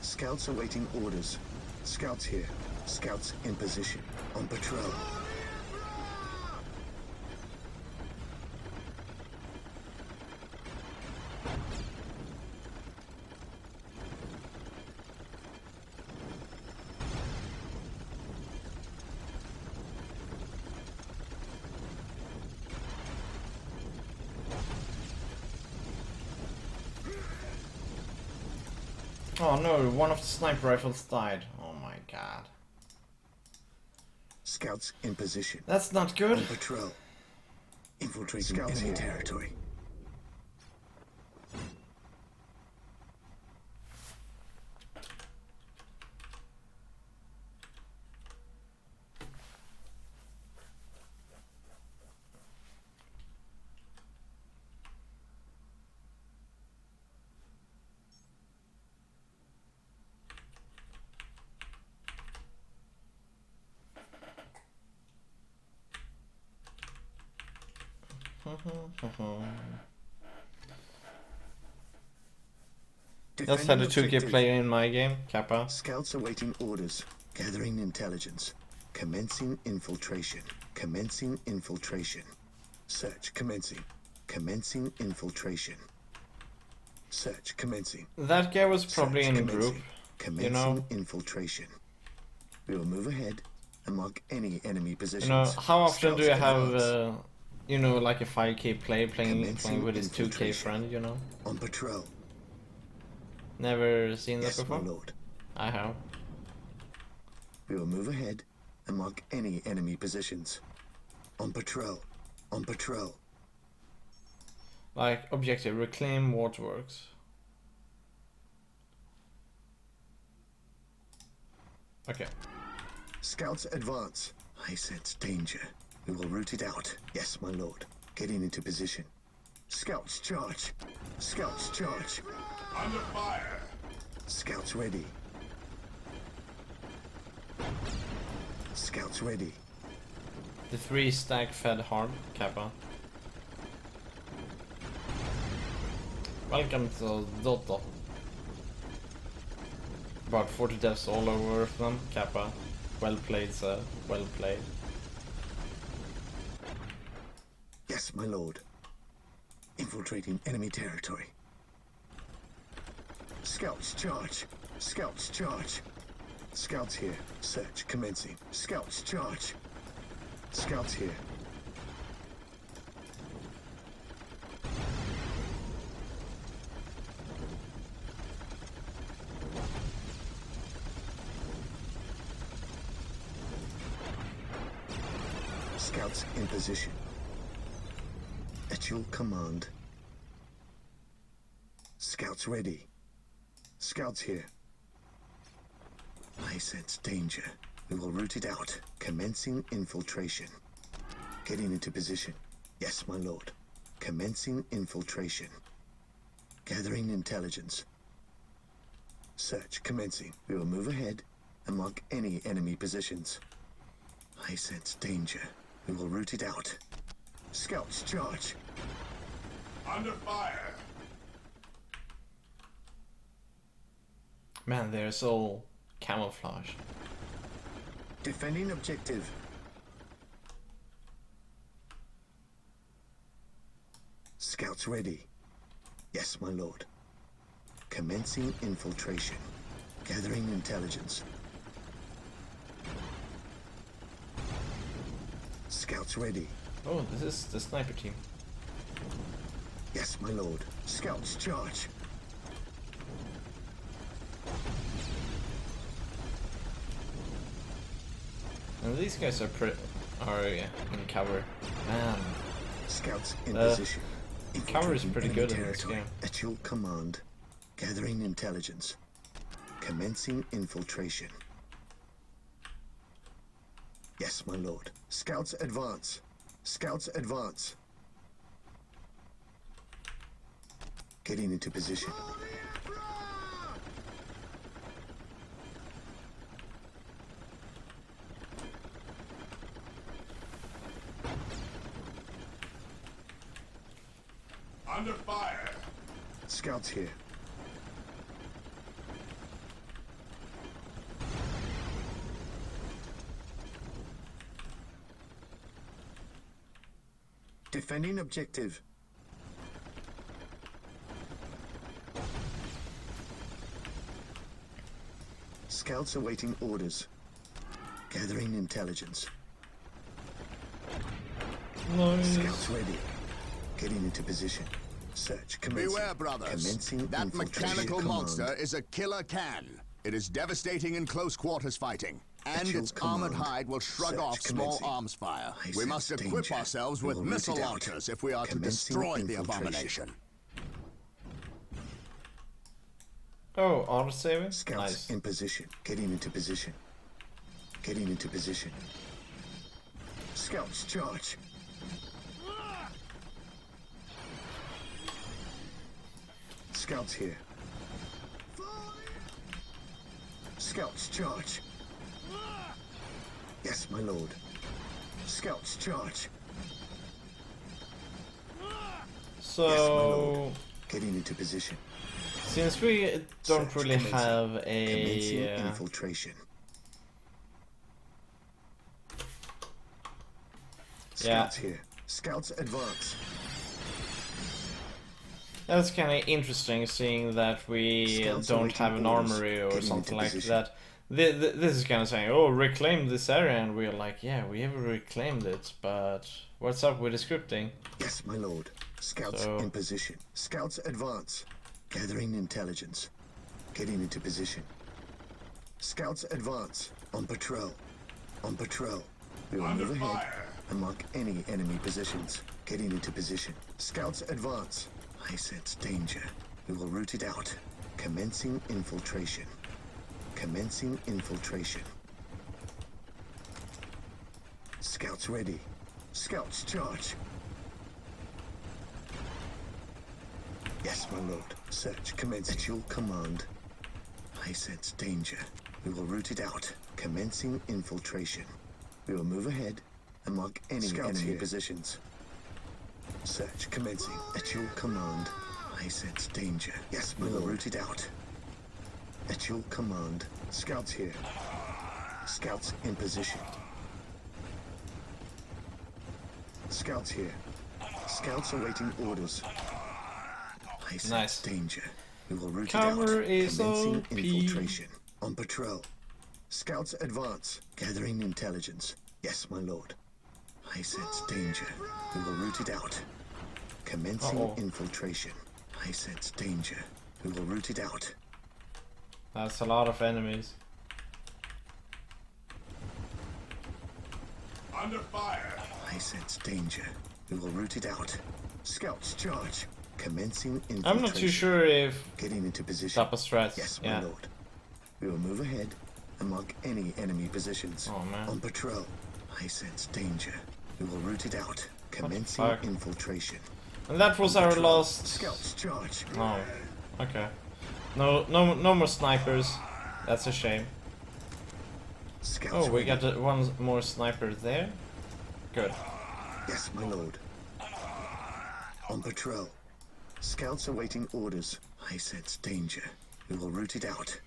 Speaker 4: Scouts awaiting orders. Scouts here. Scouts in position. On patrol.
Speaker 1: Oh no, one of the sniper rifles died. Oh my god.
Speaker 4: Scouts in position.
Speaker 1: That's not good.
Speaker 4: On patrol. Infiltrating enemy territory.
Speaker 1: That's how the 2K player in my game, Kappa.
Speaker 4: Scouts awaiting orders. Gathering intelligence. Commencing infiltration. Commencing infiltration. Search commencing. Commencing infiltration. Search commencing.
Speaker 1: That guy was probably
Speaker 4: Search
Speaker 1: in a group,
Speaker 4: commencing.
Speaker 1: you know.
Speaker 4: Commencing infiltration. We will move ahead and mark any enemy positions.
Speaker 1: You know, how often do you
Speaker 4: Scouts
Speaker 1: have,
Speaker 4: advance.
Speaker 1: you know, like a 5K player playing
Speaker 4: Commencing
Speaker 1: with his 2K
Speaker 4: infiltration.
Speaker 1: friend, you know?
Speaker 4: On patrol.
Speaker 1: Never seen that
Speaker 4: Yes, my
Speaker 1: before?
Speaker 4: lord.
Speaker 1: I have.
Speaker 4: We will move ahead and mark any enemy positions. On patrol. On patrol.
Speaker 1: Like, objective, reclaim waterworks. Okay.
Speaker 4: Scouts advance. I sense danger. We will root it out. Yes, my lord. Getting into position. Scouts charge. Scouts charge.
Speaker 5: Under fire.
Speaker 4: Scouts ready. Scouts ready.
Speaker 1: The 3 stack fed hard, Kappa. Welcome to Dota. About 40 deaths all over them, Kappa. Well played, sir. Well played.
Speaker 4: Yes, my lord. Infiltrating enemy territory. Scouts charge. Scouts charge. Scouts here. Search commencing. Scouts charge. Scouts here. Scouts in position. At your command. Scouts ready. Scouts here. I sense danger. We will root it out. Commencing infiltration. Getting into position. Yes, my lord. Commencing infiltration. Gathering intelligence. Search commencing. We will move ahead and mark any enemy positions. I sense danger. We will root it out. Scouts charge.
Speaker 5: Under fire.
Speaker 1: Man, they're so camouflaged.
Speaker 4: Defending objective. Scouts ready. Yes, my lord. Commencing infiltration. Gathering intelligence. Scouts ready.
Speaker 1: Oh, this is the sniper team.
Speaker 4: Yes, my lord. Scouts charge.
Speaker 1: And these guys are in cover. Man,
Speaker 4: Scouts in position.
Speaker 1: cover is pretty good in this
Speaker 4: Territory.
Speaker 1: game.
Speaker 4: At your command. Gathering intelligence. Commencing infiltration. Yes, my lord. Scouts advance. Scouts advance. Getting into position.
Speaker 5: Under fire.
Speaker 4: Scouts here. Defending objective. Scouts awaiting orders. Gathering intelligence.
Speaker 1: Nice.
Speaker 4: Scouts ready. Getting into position. Search commencing.
Speaker 6: Beware, brothers.
Speaker 4: Commencing
Speaker 6: That
Speaker 4: infiltration.
Speaker 6: mechanical
Speaker 4: Command.
Speaker 6: monster is a killer can. It is devastating in close quarters fighting. And
Speaker 4: your
Speaker 6: its armored
Speaker 4: command.
Speaker 6: hide will shrug
Speaker 4: Search
Speaker 6: off small
Speaker 4: commencing.
Speaker 6: arms fire.
Speaker 4: I
Speaker 6: We must
Speaker 4: sense
Speaker 6: equip
Speaker 4: danger.
Speaker 6: ourselves
Speaker 4: We
Speaker 6: with
Speaker 4: will root
Speaker 6: missile
Speaker 4: it out.
Speaker 6: launchers if we are to
Speaker 4: Commencing
Speaker 6: destroy the
Speaker 4: infiltration.
Speaker 6: abomination.
Speaker 1: Oh, auto saving?
Speaker 4: Scouts
Speaker 1: Nice.
Speaker 4: in position. Getting into position. Getting into position. Scouts charge. Scouts here. Scouts charge. Yes, my lord. Scouts charge.
Speaker 1: So,
Speaker 4: Getting into position.
Speaker 1: since we don't
Speaker 4: Search
Speaker 1: really
Speaker 4: commencing.
Speaker 1: have
Speaker 4: Commencing
Speaker 1: a
Speaker 4: infiltration.
Speaker 1: Yeah.
Speaker 4: Scouts here. Scouts advance.
Speaker 1: that's kind of interesting, seeing that we
Speaker 4: Scouts
Speaker 1: don't
Speaker 4: awaiting
Speaker 1: have an
Speaker 4: orders.
Speaker 1: armory or
Speaker 4: Getting
Speaker 1: something
Speaker 4: into
Speaker 1: like
Speaker 4: position.
Speaker 1: that. This is kind of saying, oh, reclaim this area, and we're like, yeah, we have reclaimed it, but what's up with the scripting?
Speaker 4: Yes, my lord. Scouts
Speaker 1: So-
Speaker 4: in position. Scouts advance. Gathering intelligence. Getting into position. Scouts advance. On patrol. On patrol. We will
Speaker 5: Under
Speaker 4: move ahead
Speaker 5: fire.
Speaker 4: and mark any enemy positions. Getting into position. Scouts advance. I sense danger. We will root it out. Commencing infiltration. Commencing infiltration. Scouts ready. Scouts charge. Yes, my lord. Search commence at your command. I sense danger. We will root it out. Commencing infiltration. We will move ahead and mark any enemy positions. Search commencing at your command. I sense danger. Yes, my lord. We will root it out. At your command. Scouts here. Scouts in position. Scouts here. Scouts awaiting orders. I sense
Speaker 1: Nice.
Speaker 4: danger. We will root
Speaker 1: Cover
Speaker 4: it out.
Speaker 1: is
Speaker 4: Commencing
Speaker 1: OP.
Speaker 4: infiltration. On patrol. Scouts advance. Gathering intelligence. Yes, my lord. I sense danger. We will root it out. Commencing infiltration. I sense danger. We will root it out.
Speaker 1: That's a lot of enemies.
Speaker 5: Under fire.
Speaker 4: I sense danger. We will root it out. Scouts charge. Commencing infiltration.
Speaker 1: I'm not too sure if
Speaker 4: Getting into position.
Speaker 1: Tapa strats.
Speaker 4: Yes, my
Speaker 1: Yeah.
Speaker 4: lord. We will move ahead and mark any enemy positions.
Speaker 1: Oh man.
Speaker 4: On patrol. I sense danger. We will root it out. Commencing
Speaker 1: fuck?
Speaker 4: infiltration.
Speaker 1: And that was our
Speaker 4: Patrol.
Speaker 1: last.
Speaker 4: Scouts charge.
Speaker 1: Oh. Okay. No more snipers. That's a shame.
Speaker 4: Scouts
Speaker 1: Oh, we
Speaker 4: ready.
Speaker 1: got one more sniper there. Good.
Speaker 4: Yes, my lord. On patrol. Scouts awaiting orders. I sense danger. We will root it out.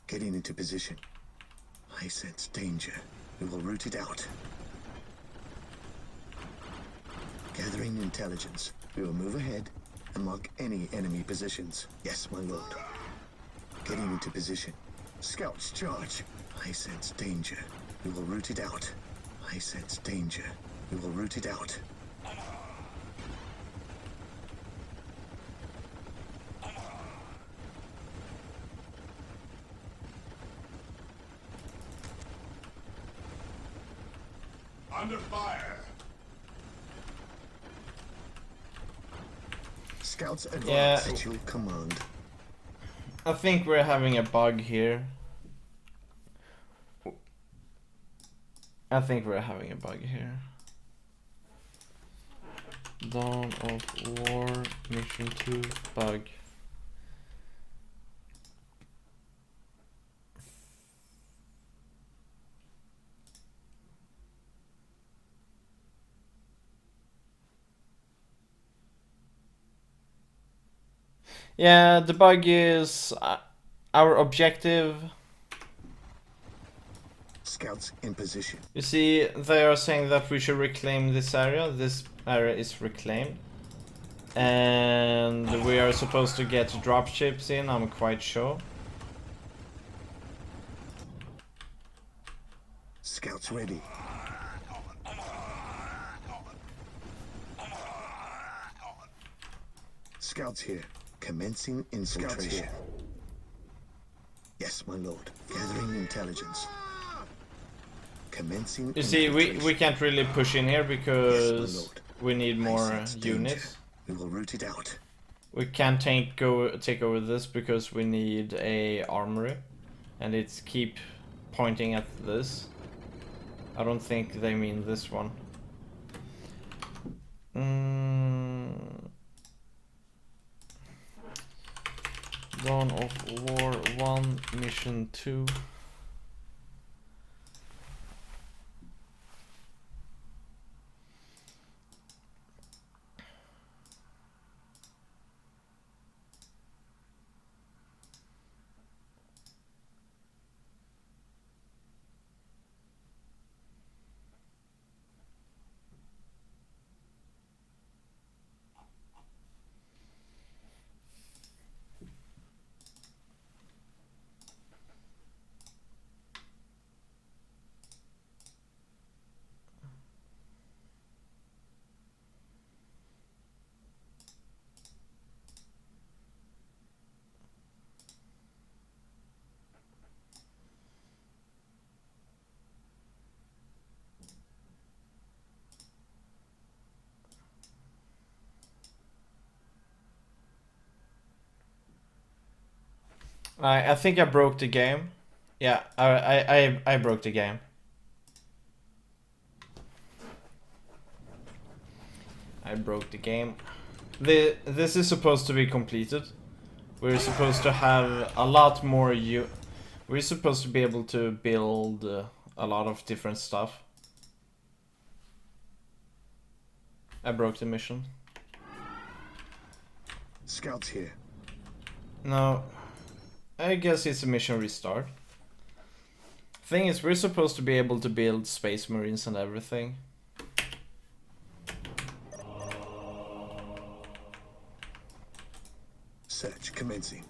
Speaker 4: Getting into position. I sense danger. We will root it out. Gathering intelligence. We will move ahead and mark any enemy positions. Yes, my lord. Getting into position. Scouts charge. I sense danger. We will root it out. I sense danger. We will root it out.
Speaker 5: Under fire.
Speaker 4: Scouts advance
Speaker 1: Yeah.
Speaker 4: at your command.
Speaker 1: I think we're having a bug here. I think we're having a bug here. Dawn of War Mission 2 bug. Yeah, the bug is our objective.
Speaker 4: Scouts in position.
Speaker 1: You see, they are saying that we should reclaim this area. This area is reclaimed. And we are supposed to get dropships in, I'm quite sure.
Speaker 4: Scouts ready. Scouts here. Commencing infiltration. Yes, my lord. Gathering intelligence. Commencing
Speaker 1: You see, we can't really push in here because we need more units.
Speaker 4: We will root it out.
Speaker 1: We can't take over this because we need a armory, and it's keep pointing at this. I don't think they mean this one. Dawn of War 1 Mission 2. I think I broke the game. Yeah, I broke the game. I broke the game. This is supposed to be completed. We're supposed to have a lot more. We're supposed to be able to build a lot of different stuff. I broke the mission.
Speaker 4: Scouts here.
Speaker 1: No, I guess it's a mission restart. Thing is, we're supposed to be able to build Space Marines and everything.
Speaker 4: Search commencing.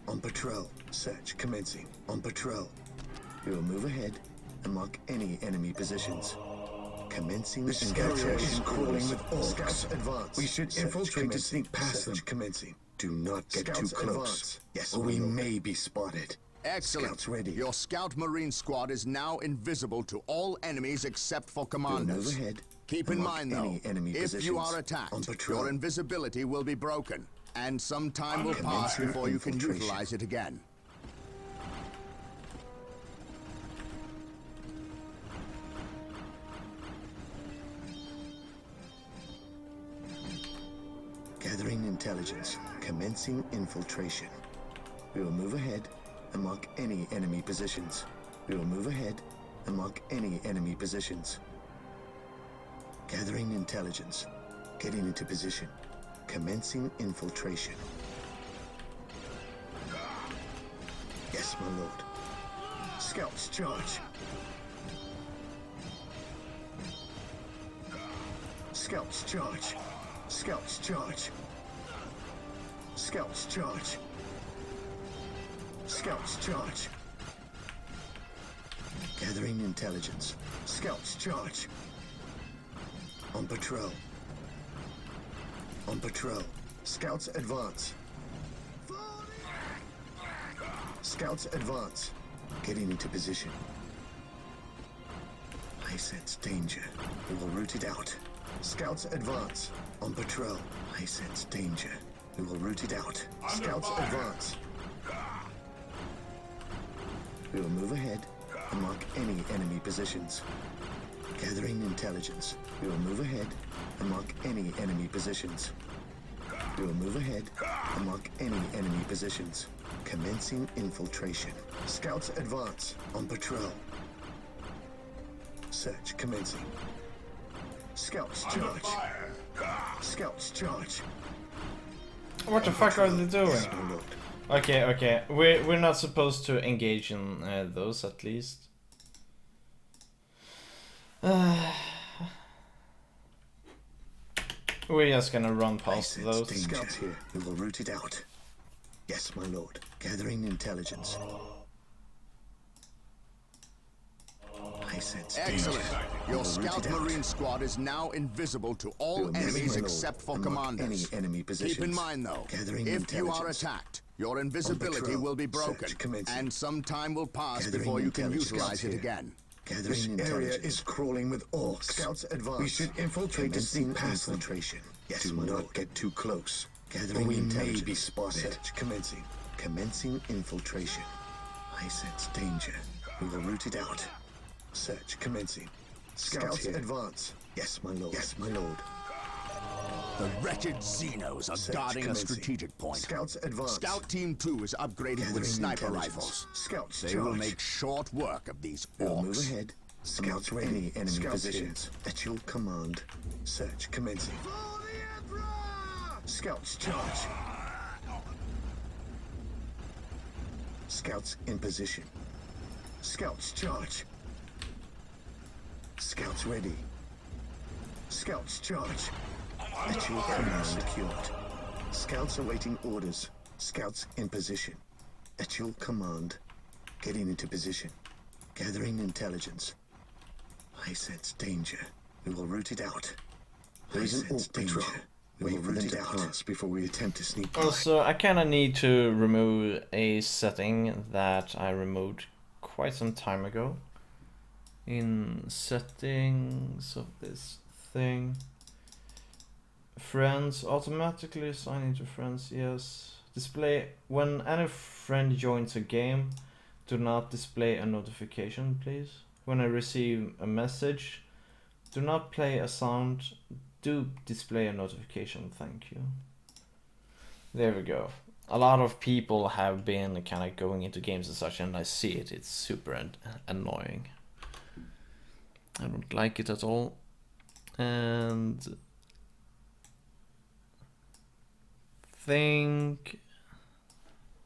Speaker 4: On patrol. Search commencing. On patrol. We will move ahead and mark any enemy positions. Commencing. This area is crawling with orcs. Scouts advance. We should infiltrate to sneak past them. Commencing. Do not get too close. Advance. Yes, or we may be spotted.
Speaker 6: Excellent.
Speaker 4: Scouts ready.
Speaker 6: Your Scout Marine squad is now invisible to all enemies except for commanders.
Speaker 4: Move ahead.
Speaker 6: Keep in mind, though, if you are attacked, your invisibility will be broken, and some time will pass before you can utilize it again.
Speaker 4: Gathering intelligence. Commencing infiltration. We will move ahead and mark any enemy positions. We will move ahead and mark any enemy positions. Gathering intelligence. Getting into position. Commencing infiltration. Yes, my lord. Scouts charge. Scouts charge. Scouts charge. Scouts charge. Scouts charge. Gathering intelligence. Scouts charge. On patrol. On patrol. Scouts advance. Scouts advance. Getting into position. I sense danger. We will root it out. Scouts advance. On patrol. I sense danger. We will root it out. Scouts advance. We will move ahead and mark any enemy positions. Gathering intelligence. We will move ahead and mark any enemy positions. We will move ahead and mark any enemy positions. Commencing infiltration. Scouts advance. On patrol. Search commencing. Scouts charge. Scouts charge.
Speaker 1: What the fuck are they doing? Okay, we're not supposed to engage in those, at least. We're just gonna run past those.
Speaker 4: Scouts here. We will root it out. Yes, my lord. Gathering intelligence. I sense
Speaker 6: excellent. Your Scout Marine squad is now invisible to all enemies except for commanders.
Speaker 4: Any enemy positions.
Speaker 6: Keep in mind, though, if you are attacked, your invisibility will be broken, and some time will pass before you can utilize it again.
Speaker 4: This area is crawling with orcs. Scouts advance. We should infiltrate to sneak past infiltration. Yes, do not get too close. Gathering we may be spotted. Search commencing. Commencing infiltration. I sense danger. We will root it out. Search commencing. Scouts advance. Yes, my lord. Yes, my lord.
Speaker 6: The wretched Xenos are guarding a strategic point.
Speaker 4: Scouts advance.
Speaker 6: Scout Team 2 is upgraded with sniper rifles.
Speaker 4: Scouts
Speaker 6: they will make short work of these orcs.
Speaker 4: Move ahead. Scouts ready. Enemy positions. At your command. Search commencing. Scouts charge. Scouts in position. Scouts charge. Scouts ready. Scouts charge. At your command secured. Scouts awaiting orders. Scouts in position. At your command. Getting into position. Gathering intelligence. I sense danger. We will root it out. There is an orc patrol. We will root it out before we attempt to sneak by.
Speaker 1: Also, I kinda need to remove a setting that I removed quite some time ago. In settings of this thing. Friends automatically assigning to friends, yes. Display when any friend joins a game, do not display a notification, please. When I receive a message, do not play a sound, do display a notification, thank you. There we go. A lot of people have been kind of going into games and such, and I see it. It's super annoying. I don't like it at all. And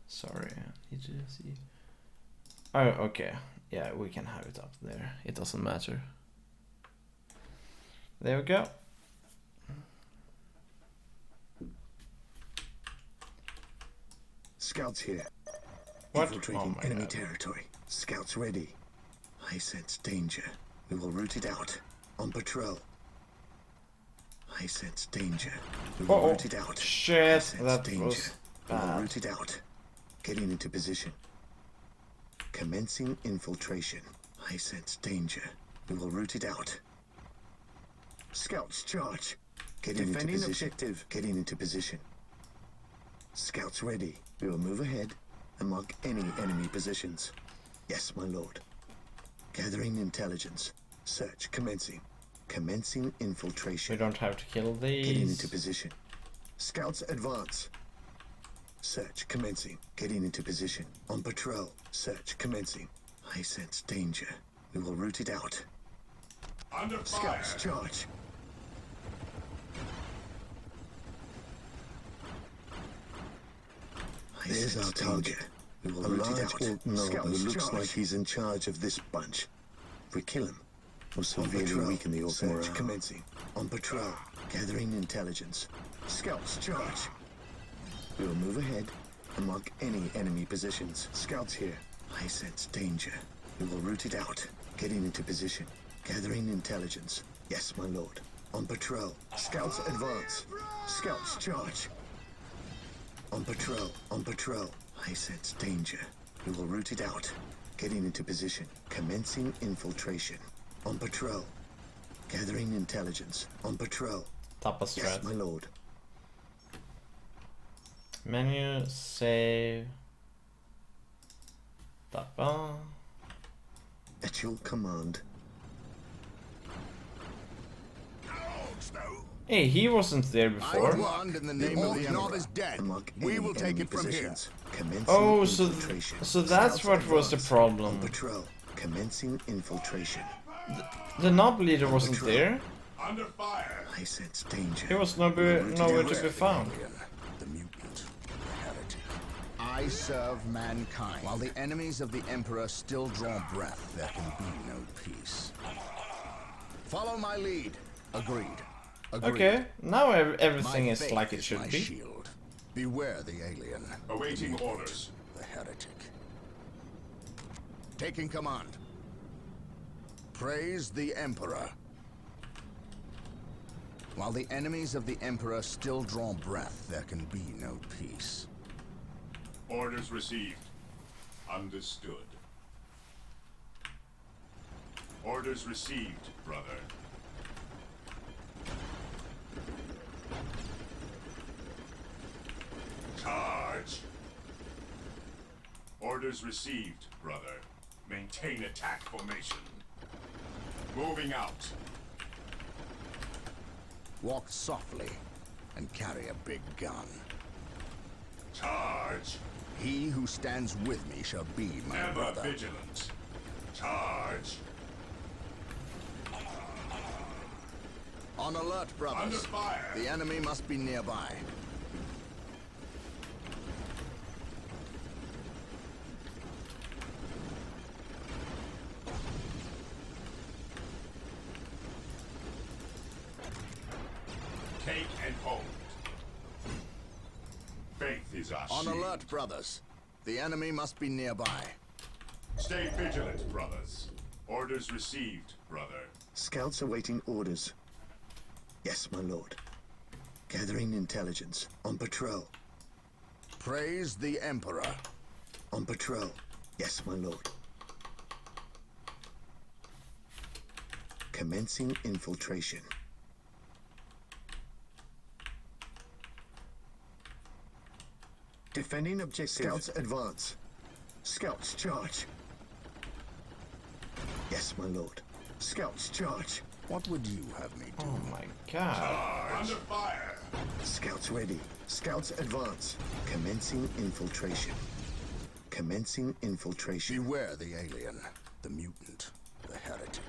Speaker 1: sorry, I need to see. Oh, okay. Yeah, we can have it up there. It doesn't matter. There we go.
Speaker 4: Scouts here.
Speaker 1: What?
Speaker 4: Infiltrating
Speaker 1: Oh my
Speaker 4: enemy
Speaker 1: God.
Speaker 4: territory. Scouts ready. I sense danger. We will root it out. On patrol. I sense danger. We will root it out. I
Speaker 1: Shit,
Speaker 4: sense
Speaker 1: that
Speaker 4: danger.
Speaker 1: was
Speaker 4: We will
Speaker 1: bad.
Speaker 4: root it out. Getting into position. Commencing infiltration. I sense danger. We will root it out. Scouts charge. Getting into position. Objective. Getting into position. Scouts ready. We will move ahead and mark any enemy positions. Yes, my lord. Gathering intelligence. Search commencing. Commencing infiltration.
Speaker 1: We don't have to kill
Speaker 4: Getting into
Speaker 1: these.
Speaker 4: position. Scouts advance. Search commencing. Getting into position. On patrol. Search commencing. I sense danger. We will root it out.
Speaker 5: Under fire.
Speaker 4: Scouts charge. There's our target. We will root it out. Scout who looks like he's in charge of this bunch. If we kill him, we'll severely weaken the Orc morale. Commencing. On patrol. Gathering intelligence. Scouts charge. We will move ahead and mark any enemy positions. Scouts here. I sense danger. We will root it out. Getting into position. Gathering intelligence. Yes, my lord. On patrol. Scouts advance. Scouts charge. On patrol. On patrol. I sense danger. We will root it out. Getting into position. Commencing infiltration. On patrol. Gathering intelligence. On patrol.
Speaker 1: Tappa
Speaker 4: Yes,
Speaker 1: strat.
Speaker 4: my lord.
Speaker 1: Menu, save. Tappa.
Speaker 4: At your command.
Speaker 1: Hey, he wasn't there
Speaker 6: I
Speaker 1: before.
Speaker 6: command in the name of the Emperor is dead.
Speaker 4: Unlock
Speaker 6: We
Speaker 4: any
Speaker 6: will take
Speaker 4: enemy
Speaker 6: it from here.
Speaker 4: positions. Commencing
Speaker 1: Oh,
Speaker 4: infiltration.
Speaker 1: so that's
Speaker 4: Scouts
Speaker 1: what was the
Speaker 4: advance.
Speaker 1: problem.
Speaker 4: On patrol. Commencing infiltration.
Speaker 1: The Nob leader wasn't there.
Speaker 5: Under fire.
Speaker 4: I sense danger.
Speaker 1: He was nowhere to be found.
Speaker 6: The mutant, the heretic. I serve mankind. While the enemies of the Emperor still draw breath, there can be no peace. Follow my lead. Agreed. Agreed.
Speaker 1: Okay, now everything
Speaker 6: My
Speaker 1: is
Speaker 6: faith
Speaker 1: like it
Speaker 6: is
Speaker 1: should
Speaker 6: my
Speaker 1: be.
Speaker 6: shield. Beware the alien.
Speaker 5: Awaiting orders.
Speaker 6: The heretic. Taking command. Praise the Emperor. While the enemies of the Emperor still draw breath, there can be no peace.
Speaker 5: Orders received. Understood. Orders received, brother. Charge. Orders received, brother. Maintain attack formation. Moving out.
Speaker 6: Walk softly and carry a big gun.
Speaker 5: Charge.
Speaker 6: He who stands with me shall be my
Speaker 5: Ever
Speaker 6: brother.
Speaker 5: vigilant. Charge.
Speaker 6: On alert, brothers.
Speaker 5: Under fire.
Speaker 6: The enemy must be nearby.
Speaker 5: Take and hold. Faith is our
Speaker 6: On
Speaker 5: shield.
Speaker 6: alert, brothers. The enemy must be nearby.
Speaker 5: Stay vigilant, brothers. Orders received, brother.
Speaker 4: Scouts awaiting orders. Yes, my lord. Gathering intelligence. On patrol.
Speaker 6: Praise the Emperor.
Speaker 4: On patrol. Yes, my lord. Commencing infiltration. Defending objective. Scouts advance. Scouts charge. Yes, my lord. Scouts charge.
Speaker 6: What would you have me do?
Speaker 1: Oh my god.
Speaker 5: Under fire!
Speaker 4: Scouts ready. Scouts advance. Commencing infiltration. Commencing infiltration.
Speaker 6: Beware the alien, the mutant, the heretic.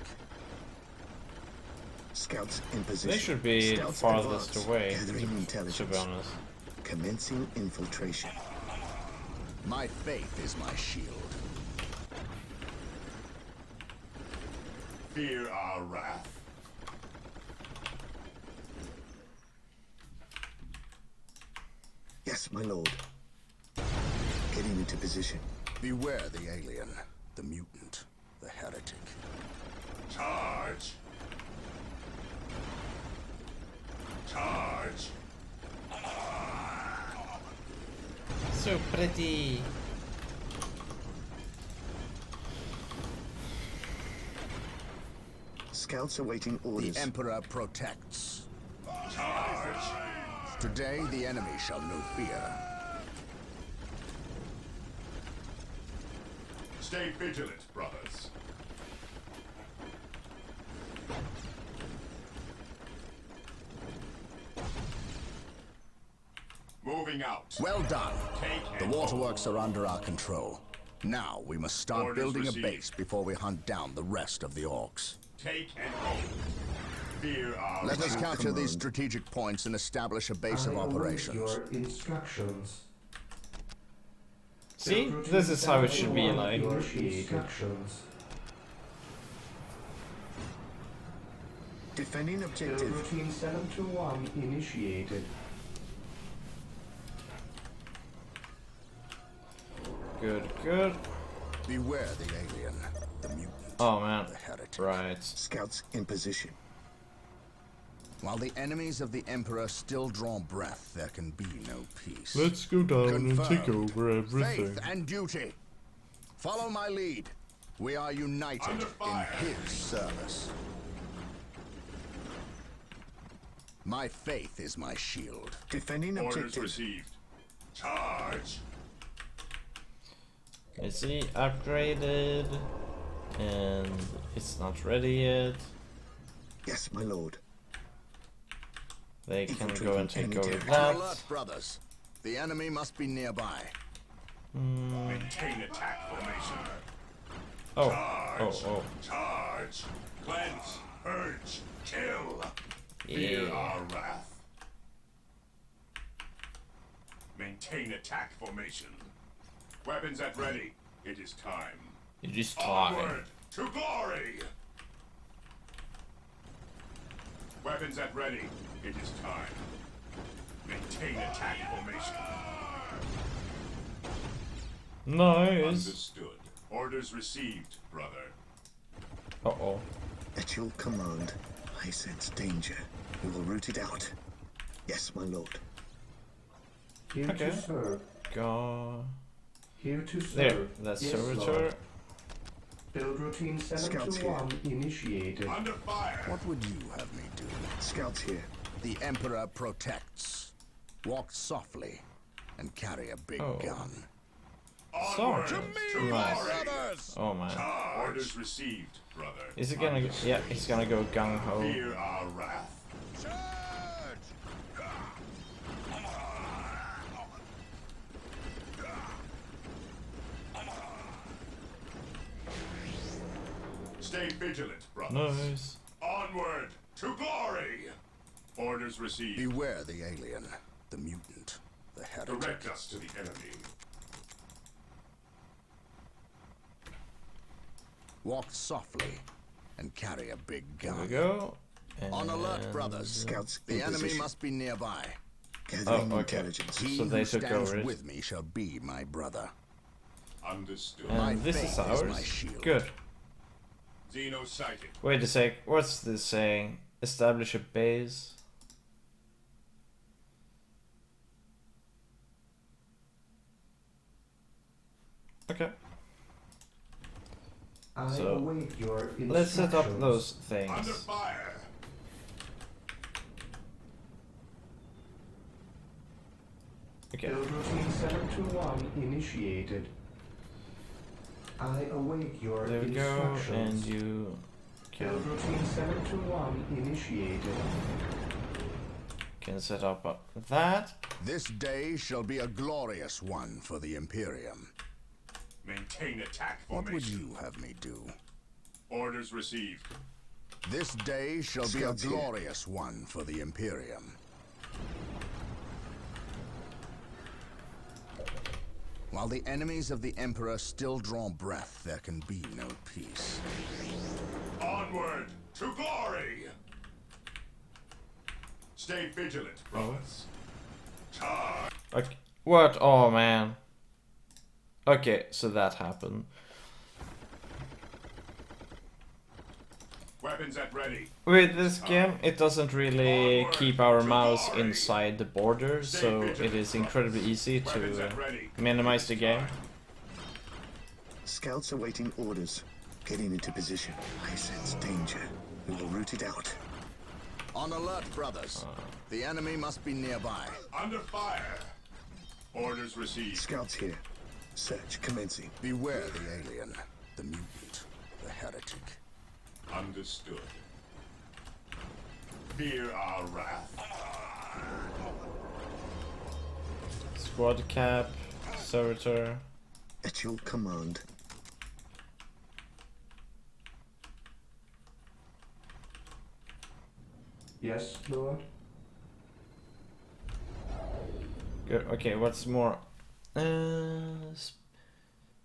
Speaker 4: Scouts in position.
Speaker 1: They should be
Speaker 4: Scouts
Speaker 1: farthest
Speaker 4: advance.
Speaker 1: away,
Speaker 4: Gathering
Speaker 1: to
Speaker 4: intelligence.
Speaker 1: be honest.
Speaker 4: Commencing infiltration.
Speaker 6: My faith is my shield.
Speaker 5: Fear our wrath.
Speaker 4: Yes, my lord. Getting into position.
Speaker 6: Beware the alien, the mutant, the heretic.
Speaker 5: Charge! Charge!
Speaker 1: So pretty.
Speaker 4: Scouts awaiting orders.
Speaker 6: The Emperor protects.
Speaker 5: Charge!
Speaker 6: Today the enemy shall know fear.
Speaker 5: Stay vigilant, brothers. Moving out.
Speaker 6: Well done.
Speaker 5: Take
Speaker 6: The
Speaker 5: and
Speaker 6: waterworks are under our control. Now we must start
Speaker 5: Orders
Speaker 6: building
Speaker 5: received.
Speaker 6: a base before we hunt down the rest of the orcs.
Speaker 5: Take and hold. Fear our
Speaker 6: Let us
Speaker 5: wrath.
Speaker 6: capture these strategic points and establish a base of operations.
Speaker 3: Your instructions.
Speaker 1: See? This is how it should be like.
Speaker 3: Your instructions.
Speaker 4: Defending
Speaker 3: Build
Speaker 4: objective.
Speaker 3: routine 721 initiated.
Speaker 1: Good, good.
Speaker 6: Beware the alien, the mutant,
Speaker 1: Oh man.
Speaker 6: the heretic.
Speaker 1: Right.
Speaker 4: Scouts in position.
Speaker 6: While the enemies of the Emperor still draw breath, there can be no peace.
Speaker 1: Let's go down and take
Speaker 6: Confirmed.
Speaker 1: over everything.
Speaker 6: Faith and duty. Follow my lead. We are united
Speaker 5: Under
Speaker 6: in
Speaker 5: fire.
Speaker 6: his service. My faith is my shield.
Speaker 4: Defending
Speaker 5: Orders
Speaker 4: objective.
Speaker 5: received. Charge!
Speaker 1: Is he upgraded? And it's not ready yet.
Speaker 4: Yes, my lord.
Speaker 1: They can go
Speaker 4: Infiltrating
Speaker 1: and take
Speaker 4: enemy
Speaker 1: over
Speaker 4: territory.
Speaker 6: On
Speaker 1: that.
Speaker 6: alert, brothers. The enemy must be nearby.
Speaker 5: Maintain attack formation.
Speaker 1: Oh,
Speaker 5: Charge!
Speaker 1: oh,
Speaker 5: Charge! Cleanse! Purge! Kill!
Speaker 1: oh.
Speaker 5: Fear
Speaker 1: Yeah.
Speaker 5: our wrath. Maintain attack formation. Weapons at ready. It is time.
Speaker 1: You just talk.
Speaker 5: Onward to glory! Weapons at ready. It is time. Maintain attack formation.
Speaker 1: Nice.
Speaker 5: Understood. Orders received, brother.
Speaker 1: Uh-oh.
Speaker 4: At your command, I sense danger. We will root it out. Yes, my lord.
Speaker 3: Here
Speaker 1: Okay.
Speaker 3: to serve.
Speaker 1: Go.
Speaker 3: Here to serve.
Speaker 1: There. That's
Speaker 3: yes,
Speaker 1: servitor.
Speaker 3: Lord. Build routine
Speaker 4: Scouts
Speaker 3: 721 initiated.
Speaker 5: Under fire!
Speaker 6: What would you have me do?
Speaker 4: Scouts here.
Speaker 6: The Emperor protects. Walk softly and carry a big
Speaker 1: Oh.
Speaker 6: gun.
Speaker 5: Onward
Speaker 1: Sorry.
Speaker 5: to
Speaker 1: Nice.
Speaker 5: glory!
Speaker 6: Brothers!
Speaker 1: Oh man.
Speaker 5: Charge. Orders received, brother.
Speaker 1: Is it gonna? Yeah, he's gonna go gung ho.
Speaker 5: Fear our wrath. Stay vigilant, brothers.
Speaker 1: Nice.
Speaker 5: Onward to glory! Orders received.
Speaker 6: Beware the alien, the mutant, the heretic.
Speaker 5: Direct us to the enemy.
Speaker 6: Walk softly and carry a big
Speaker 1: There we
Speaker 6: gun.
Speaker 1: go.
Speaker 6: On alert,
Speaker 1: And-
Speaker 6: brothers.
Speaker 4: Scouts
Speaker 6: The
Speaker 4: in
Speaker 6: enemy
Speaker 4: position.
Speaker 6: must be nearby.
Speaker 4: Gathering
Speaker 1: Oh, okay.
Speaker 4: intelligence.
Speaker 6: He
Speaker 1: So they
Speaker 6: who
Speaker 1: took
Speaker 6: stands
Speaker 1: over it.
Speaker 6: with me shall be my brother.
Speaker 5: Understood.
Speaker 6: My
Speaker 1: And this
Speaker 6: faith
Speaker 1: is
Speaker 6: is my
Speaker 1: ours.
Speaker 6: shield.
Speaker 1: Good.
Speaker 5: Xeno sighted.
Speaker 1: Wait a sec. What's this saying? Establish a base. Okay.
Speaker 3: I
Speaker 1: So,
Speaker 3: await your instructions.
Speaker 1: Let's set up those
Speaker 5: Under
Speaker 1: things.
Speaker 5: fire!
Speaker 1: Okay.
Speaker 3: Build routine 721 initiated. I await your
Speaker 1: There we go,
Speaker 3: instructions.
Speaker 1: and you
Speaker 3: Build routine 721 initiated.
Speaker 1: can set up that.
Speaker 6: This day shall be a glorious one for the Imperium.
Speaker 5: Maintain attack
Speaker 6: What would
Speaker 5: formation.
Speaker 6: you have me do?
Speaker 5: Orders received.
Speaker 6: This day shall be a
Speaker 4: Scouts here.
Speaker 6: glorious one for the Imperium. While the enemies of the Emperor still draw breath, there can be no peace.
Speaker 5: Onward to glory! Stay vigilant, brothers. Charge!
Speaker 1: Okay. What? Oh man. Okay, so that happened.
Speaker 5: Weapons at ready.
Speaker 1: With this game, it doesn't really keep our mouse inside the border, so it is incredibly easy to minimize the game.
Speaker 4: Scouts awaiting orders. Getting into position. I sense danger. We will root it out.
Speaker 6: On alert, brothers. The enemy must be nearby.
Speaker 5: Under fire. Orders received.
Speaker 4: Scouts here. Search commencing.
Speaker 6: Beware the alien, the mutant, the heretic.
Speaker 5: Understood. Fear our wrath.
Speaker 1: Squad cap, servitor.
Speaker 4: At your command.
Speaker 3: Yes, Lord.
Speaker 1: Good. Okay, what's more?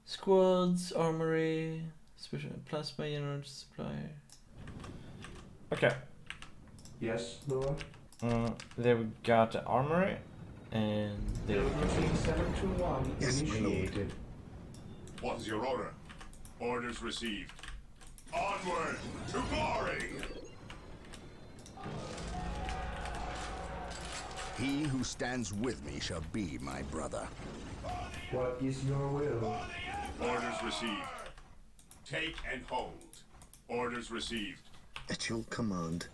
Speaker 1: Squads, armory, special plasma unit supply. Okay.
Speaker 3: Yes, Lord.
Speaker 1: There we got the armory, and there we
Speaker 3: Build
Speaker 1: go.
Speaker 3: routine 721
Speaker 4: Yes, my lord.
Speaker 3: initiated.
Speaker 5: What is your order? Orders received. Onward to glory!
Speaker 6: He who stands with me shall be my brother.
Speaker 3: What is your will?
Speaker 5: Orders received. Take and hold. Orders received.
Speaker 4: At your command.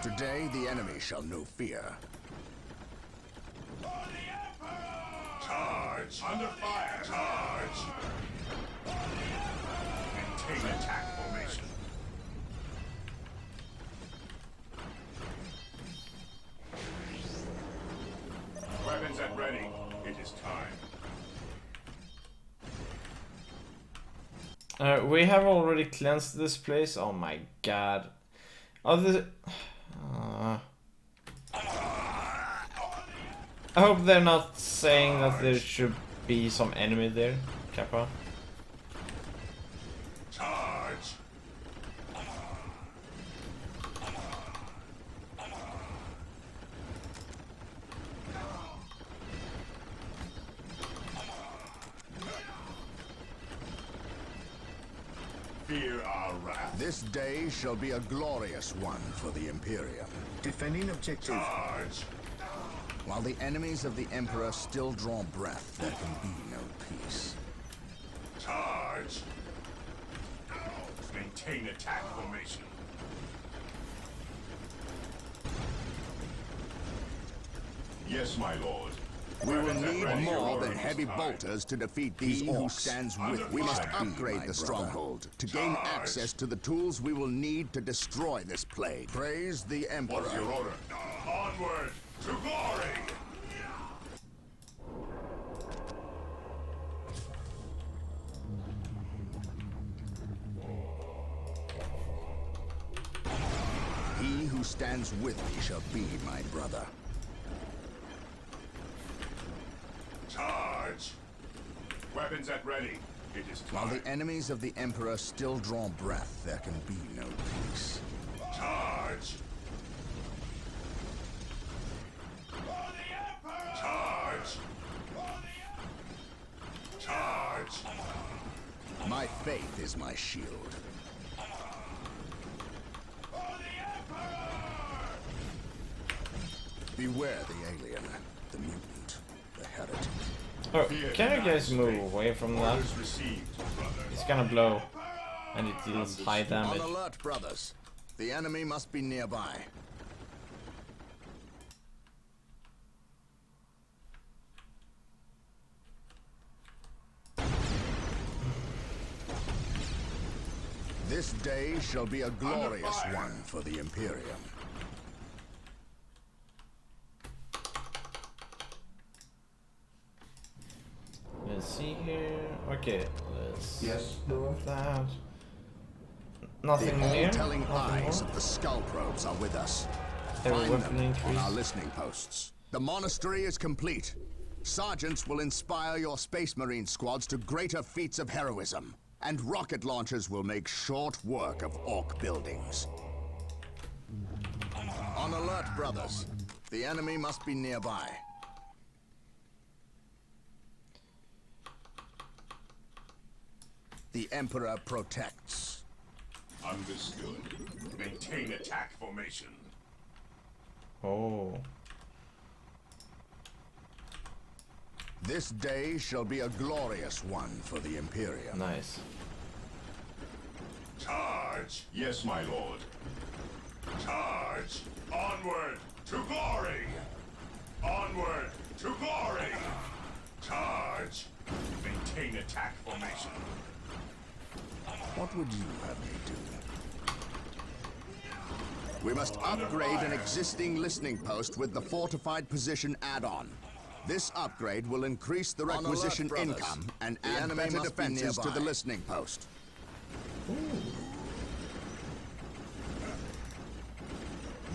Speaker 6: Today the enemy shall know fear.
Speaker 5: Charge! Under fire! Charge! Maintain attack formation. Weapons at ready. It is time.
Speaker 1: We have already cleansed this place. Oh my god. Other. I hope they're not saying that there should be some enemy there, Kappa.
Speaker 5: Charge! Fear our wrath.
Speaker 6: This day shall be a glorious one for the Imperium.
Speaker 4: Defending objective.
Speaker 5: Charge!
Speaker 6: While the enemies of the Emperor still draw breath, there can be no peace.
Speaker 5: Charge! Maintain attack formation. Yes, my lord.
Speaker 6: We will
Speaker 5: Weapons at
Speaker 6: need
Speaker 5: ready. Your
Speaker 6: more
Speaker 5: order
Speaker 6: than
Speaker 5: is
Speaker 6: heavy
Speaker 5: time.
Speaker 6: bolters to defeat these orcs. Who stands with we must upgrade the stronghold. To gain
Speaker 5: Charge.
Speaker 6: access to the tools we will need to destroy this plague. Praise the Emperor.
Speaker 5: What's your order? Onward to glory!
Speaker 6: He who stands with me shall be my brother.
Speaker 5: Charge! Weapons at ready. It is
Speaker 6: While
Speaker 5: time.
Speaker 6: the enemies of the Emperor still draw breath, there can be no peace.
Speaker 5: Charge! Charge! Charge!
Speaker 6: My faith is my shield. Beware the alien, the mutant, the heretic.
Speaker 1: Oh, can you guys move away from that?
Speaker 5: Orders received, brother.
Speaker 1: It's gonna blow, and it deals high
Speaker 6: On
Speaker 1: damage.
Speaker 6: alert, brothers. The enemy must be nearby. This day shall be a glorious one for the Imperium.
Speaker 1: Let's see here. Okay, let's
Speaker 3: Yes, Lord.
Speaker 1: that. Nothing
Speaker 6: The
Speaker 1: here.
Speaker 6: all-telling
Speaker 1: Nothing
Speaker 6: eyes
Speaker 1: more.
Speaker 6: of the skull probes are with us.
Speaker 1: Every
Speaker 6: Find
Speaker 1: weapon
Speaker 6: them on
Speaker 1: increase.
Speaker 6: our listening posts. The monastery is complete. Sergeants will inspire your Space Marine squads to greater feats of heroism, and rocket launchers will make short work of Orc buildings. On alert, brothers. The enemy must be nearby. The Emperor protects.
Speaker 5: Understood. Maintain attack formation.
Speaker 1: Oh.
Speaker 6: This day shall be a glorious one for the Imperium.
Speaker 1: Nice.
Speaker 5: Charge! Yes, my lord. Charge! Onward to glory! Onward to glory! Charge! Maintain attack formation.
Speaker 6: What would you have me do? We must upgrade an existing listening post with the fortified position add-on. This upgrade will increase the requisition income and add better defenses to the listening post.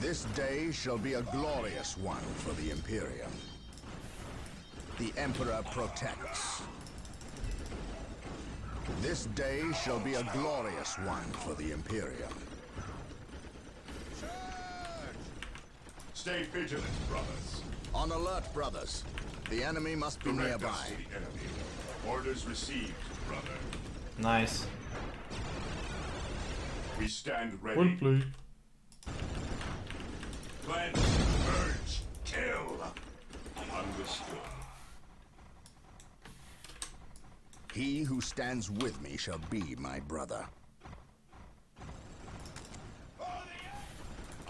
Speaker 6: This day shall be a glorious one for the Imperium. The Emperor protects. This day shall be a glorious one for the Imperium.
Speaker 5: Stay vigilant, brothers.
Speaker 6: On alert, brothers. The enemy must be
Speaker 5: Direct
Speaker 6: nearby.
Speaker 5: us to the enemy. Orders received, brother.
Speaker 1: Nice.
Speaker 5: We stand ready.
Speaker 1: Well played.
Speaker 5: Cleanse, purge, kill. Understood.
Speaker 6: He who stands with me shall be my brother.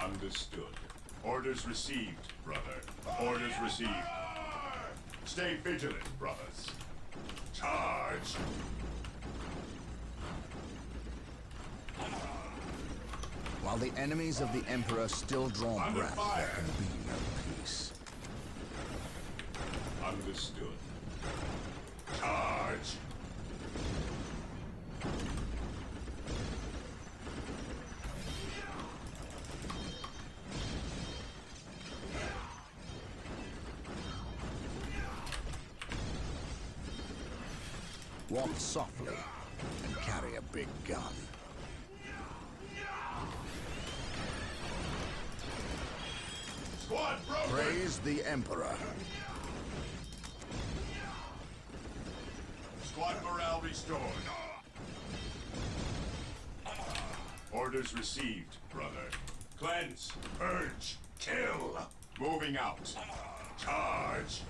Speaker 5: Understood. Orders received, brother. Orders received. Stay vigilant, brothers. Charge!
Speaker 6: While the enemies of the Emperor still draw
Speaker 5: Under
Speaker 6: breath,
Speaker 5: fire.
Speaker 6: there can be no peace.
Speaker 5: Understood. Charge!
Speaker 6: Walk softly and carry a big gun.
Speaker 5: Squad broken!
Speaker 6: Praise the Emperor.
Speaker 5: Squad morale restored. Orders received, brother. Cleanse, purge, kill. Moving out. Charge!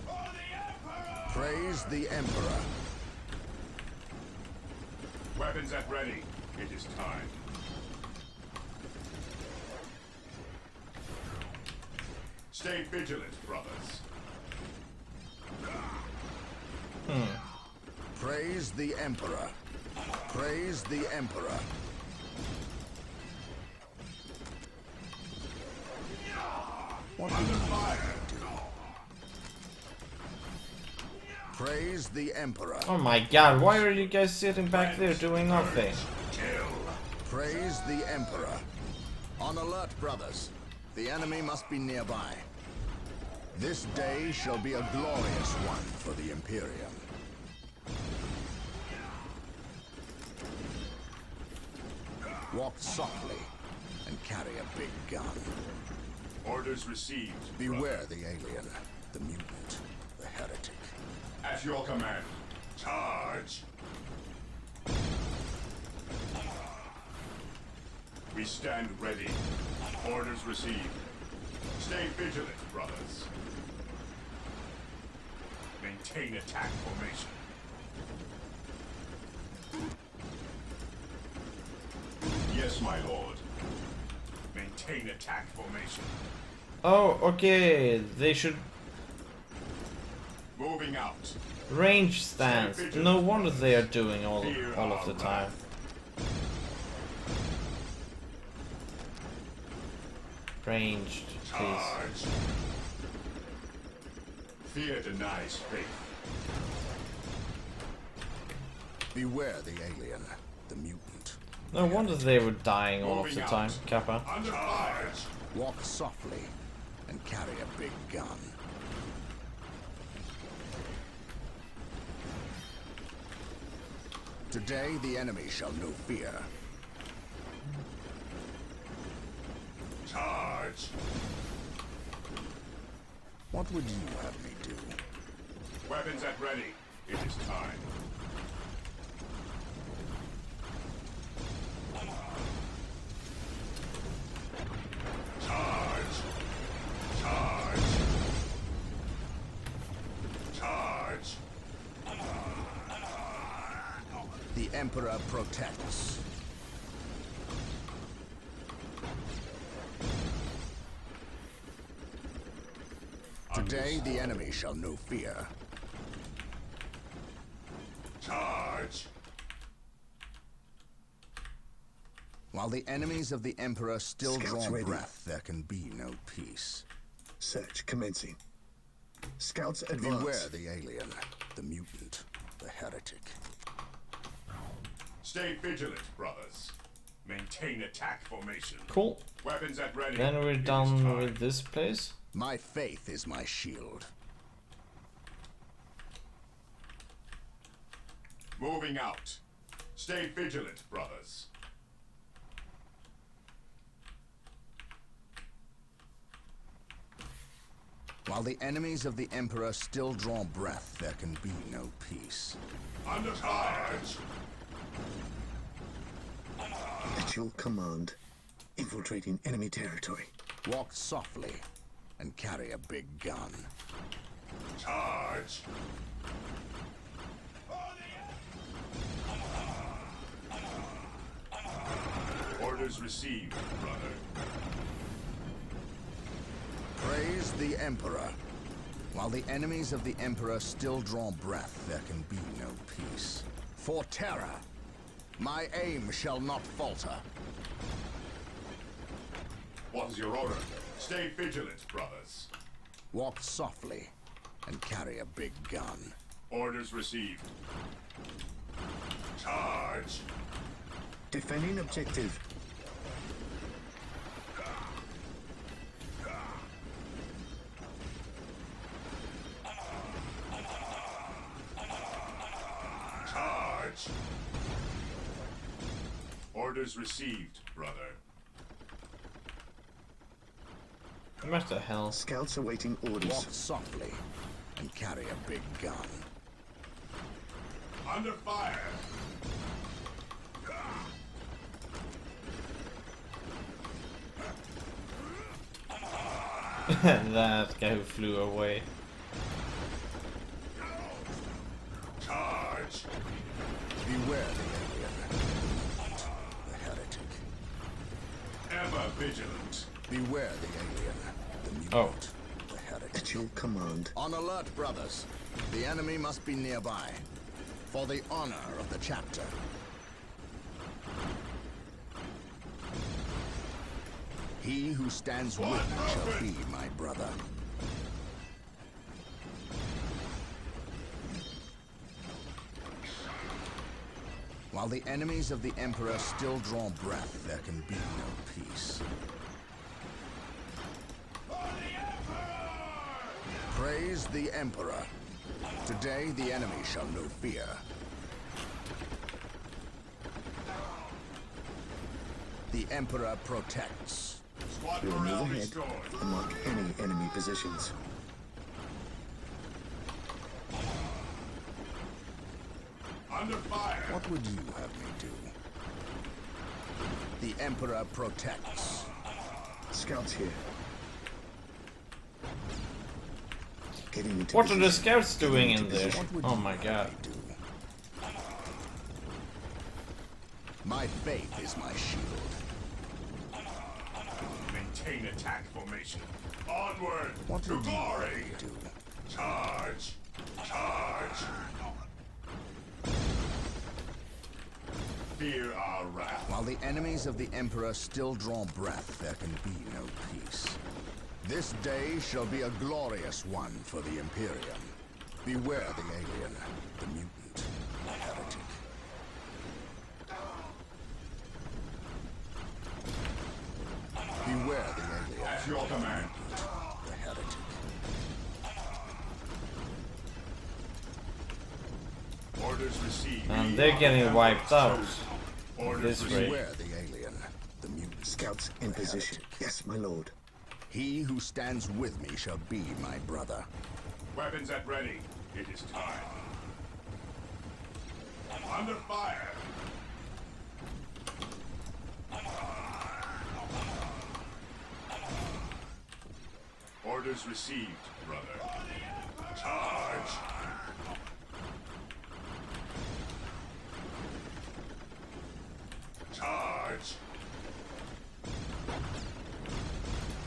Speaker 5: For the Emperor!
Speaker 6: Praise the Emperor.
Speaker 5: Weapons at ready. It is time. Stay vigilant, brothers.
Speaker 6: Praise the Emperor. Praise the Emperor. What
Speaker 5: Under fire!
Speaker 6: Praise the Emperor.
Speaker 1: Oh my god, why are you guys sitting back there doing nothing?
Speaker 5: Kill!
Speaker 6: Praise the Emperor. On alert, brothers. The enemy must be nearby. This day shall be a glorious one for the Imperium. Walk softly and carry a big gun.
Speaker 5: Orders received.
Speaker 6: Beware the alien, the mutant, the heretic.
Speaker 5: At your command. Charge! We stand ready. Orders received. Stay vigilant, brothers. Maintain attack formation. Yes, my lord. Maintain attack formation.
Speaker 1: Oh, okay, they should
Speaker 5: Moving out.
Speaker 1: range stance. No wonder they are doing all of the time. Ranged, please.
Speaker 5: Charge. Fear denies faith.
Speaker 6: Beware the alien, the mutant.
Speaker 1: No wonder they were dying all of
Speaker 5: Moving
Speaker 1: the
Speaker 5: out.
Speaker 1: time, Kappa.
Speaker 5: Under fire.
Speaker 6: Walk softly and carry a big gun. Today the enemy shall know fear.
Speaker 5: Charge.
Speaker 6: What would you have me do?
Speaker 5: Weapons at ready. It is time. Charge. Charge. Charge.
Speaker 6: The Emperor protects. Today the enemy shall know fear.
Speaker 5: Charge.
Speaker 6: While the enemies of the Emperor still
Speaker 4: Scouts
Speaker 6: draw
Speaker 4: ready.
Speaker 6: breath, there can be no peace.
Speaker 4: Search commencing. Scouts advance.
Speaker 6: Beware the alien, the mutant, the heretic.
Speaker 5: Stay vigilant, brothers. Maintain attack formation.
Speaker 1: Cool.
Speaker 5: Weapons at ready.
Speaker 1: Then we're
Speaker 5: It is
Speaker 1: done
Speaker 5: time.
Speaker 1: with this place.
Speaker 6: My faith is my shield.
Speaker 5: Moving out. Stay vigilant, brothers.
Speaker 6: While the enemies of the Emperor still draw breath, there can be no peace.
Speaker 5: Under charge.
Speaker 4: At your command. Infiltrating enemy territory.
Speaker 6: Walk softly and carry a big gun.
Speaker 5: Charge. Orders received, brother.
Speaker 6: Praise the Emperor. While the enemies of the Emperor still draw breath, there can be no peace. For Terra, my aim shall not falter.
Speaker 5: What is your order? Stay vigilant, brothers.
Speaker 6: Walk softly and carry a big gun.
Speaker 5: Orders received. Charge.
Speaker 4: Defending objective.
Speaker 5: Charge. Orders received, brother.
Speaker 1: What the hell?
Speaker 4: Scouts awaiting orders.
Speaker 6: Walk softly and carry a big gun.
Speaker 5: Under fire.
Speaker 1: That guy who flew away.
Speaker 5: Charge.
Speaker 6: Beware the alien, the heretic.
Speaker 5: Ever vigilant.
Speaker 6: Beware the alien, the mutant,
Speaker 1: Oh.
Speaker 6: the heretic.
Speaker 4: At your command.
Speaker 6: On alert, brothers. The enemy must be nearby. For the honor of the chapter. He who stands with me shall be my brother. While the enemies of the Emperor still draw breath, there can be no peace. Praise the Emperor. Today the enemy shall know fear. The Emperor protects.
Speaker 5: Squad
Speaker 4: We will
Speaker 5: morale
Speaker 4: move ahead
Speaker 5: restored.
Speaker 4: and mark any enemy positions.
Speaker 5: Under fire.
Speaker 6: What would you have me do? The Emperor protects.
Speaker 4: Scouts here. Getting into
Speaker 1: What are the
Speaker 4: position.
Speaker 1: scouts doing in
Speaker 4: Getting into
Speaker 1: there?
Speaker 4: position.
Speaker 6: What would
Speaker 1: Oh
Speaker 6: you
Speaker 1: my
Speaker 6: have
Speaker 1: god.
Speaker 6: me do? My faith is my shield.
Speaker 5: Maintain attack formation. Onward
Speaker 6: What
Speaker 5: to
Speaker 6: would you have
Speaker 5: glory.
Speaker 6: me do?
Speaker 5: Charge. Charge. Fear our wrath.
Speaker 6: While the enemies of the Emperor still draw breath, there can be no peace. This day shall be a glorious one for the Imperium. Beware the alien, the mutant, the heretic. Beware the alien.
Speaker 5: At your command.
Speaker 6: The heretic.
Speaker 5: Orders received.
Speaker 1: And they're getting wiped out. This rate.
Speaker 6: Beware the alien, the mutant.
Speaker 4: Scouts in position. Yes, my lord.
Speaker 6: He who stands with me shall be my brother.
Speaker 5: Weapons at ready. It is time. Under fire. Orders received, brother. Charge. Charge.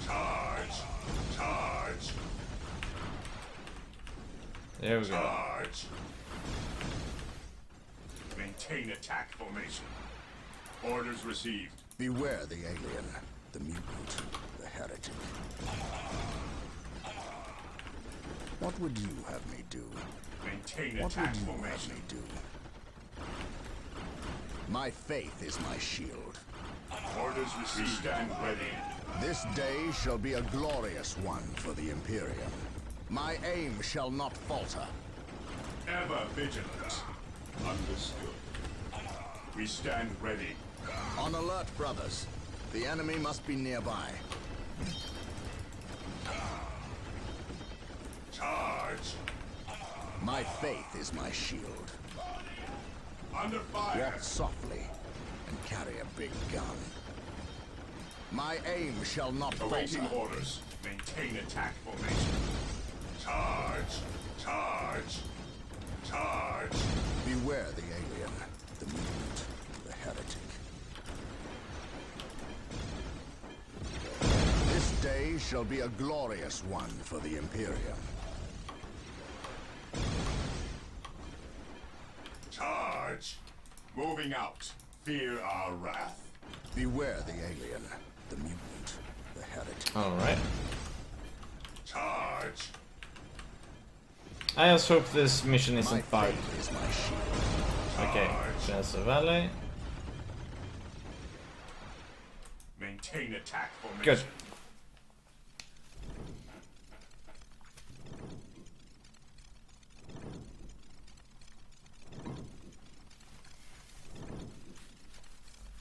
Speaker 5: Charge. Charge.
Speaker 1: There we go.
Speaker 5: Charge. Maintain attack formation. Orders received.
Speaker 6: Beware the alien, the mutant, the heretic. What would you have me do?
Speaker 5: Maintain
Speaker 6: What
Speaker 5: attack
Speaker 6: would you have
Speaker 5: formation.
Speaker 6: me do? My faith is my shield.
Speaker 5: Orders received. Stand ready.
Speaker 6: This day shall be a glorious one for the Imperium. My aim shall not falter.
Speaker 5: Ever vigilant. Understood. We stand ready.
Speaker 6: On alert, brothers. The enemy must be nearby.
Speaker 5: Charge.
Speaker 6: My faith is my shield.
Speaker 5: Under fire.
Speaker 6: Walk softly and carry a big gun. My aim shall not
Speaker 5: Awaiting
Speaker 6: falter.
Speaker 5: orders. Maintain attack formation. Charge. Charge. Charge.
Speaker 6: Beware the alien, the mutant, the heretic. This day shall be a glorious one for the Imperium.
Speaker 5: Charge. Moving out. Fear our wrath.
Speaker 6: Beware the alien, the mutant, the heretic.
Speaker 1: Alright.
Speaker 5: Charge.
Speaker 1: I just hope this mission
Speaker 6: My
Speaker 1: isn't bugged.
Speaker 6: faith is my shield.
Speaker 1: Okay, Spencer Valley.
Speaker 5: Maintain attack formation.
Speaker 1: Good.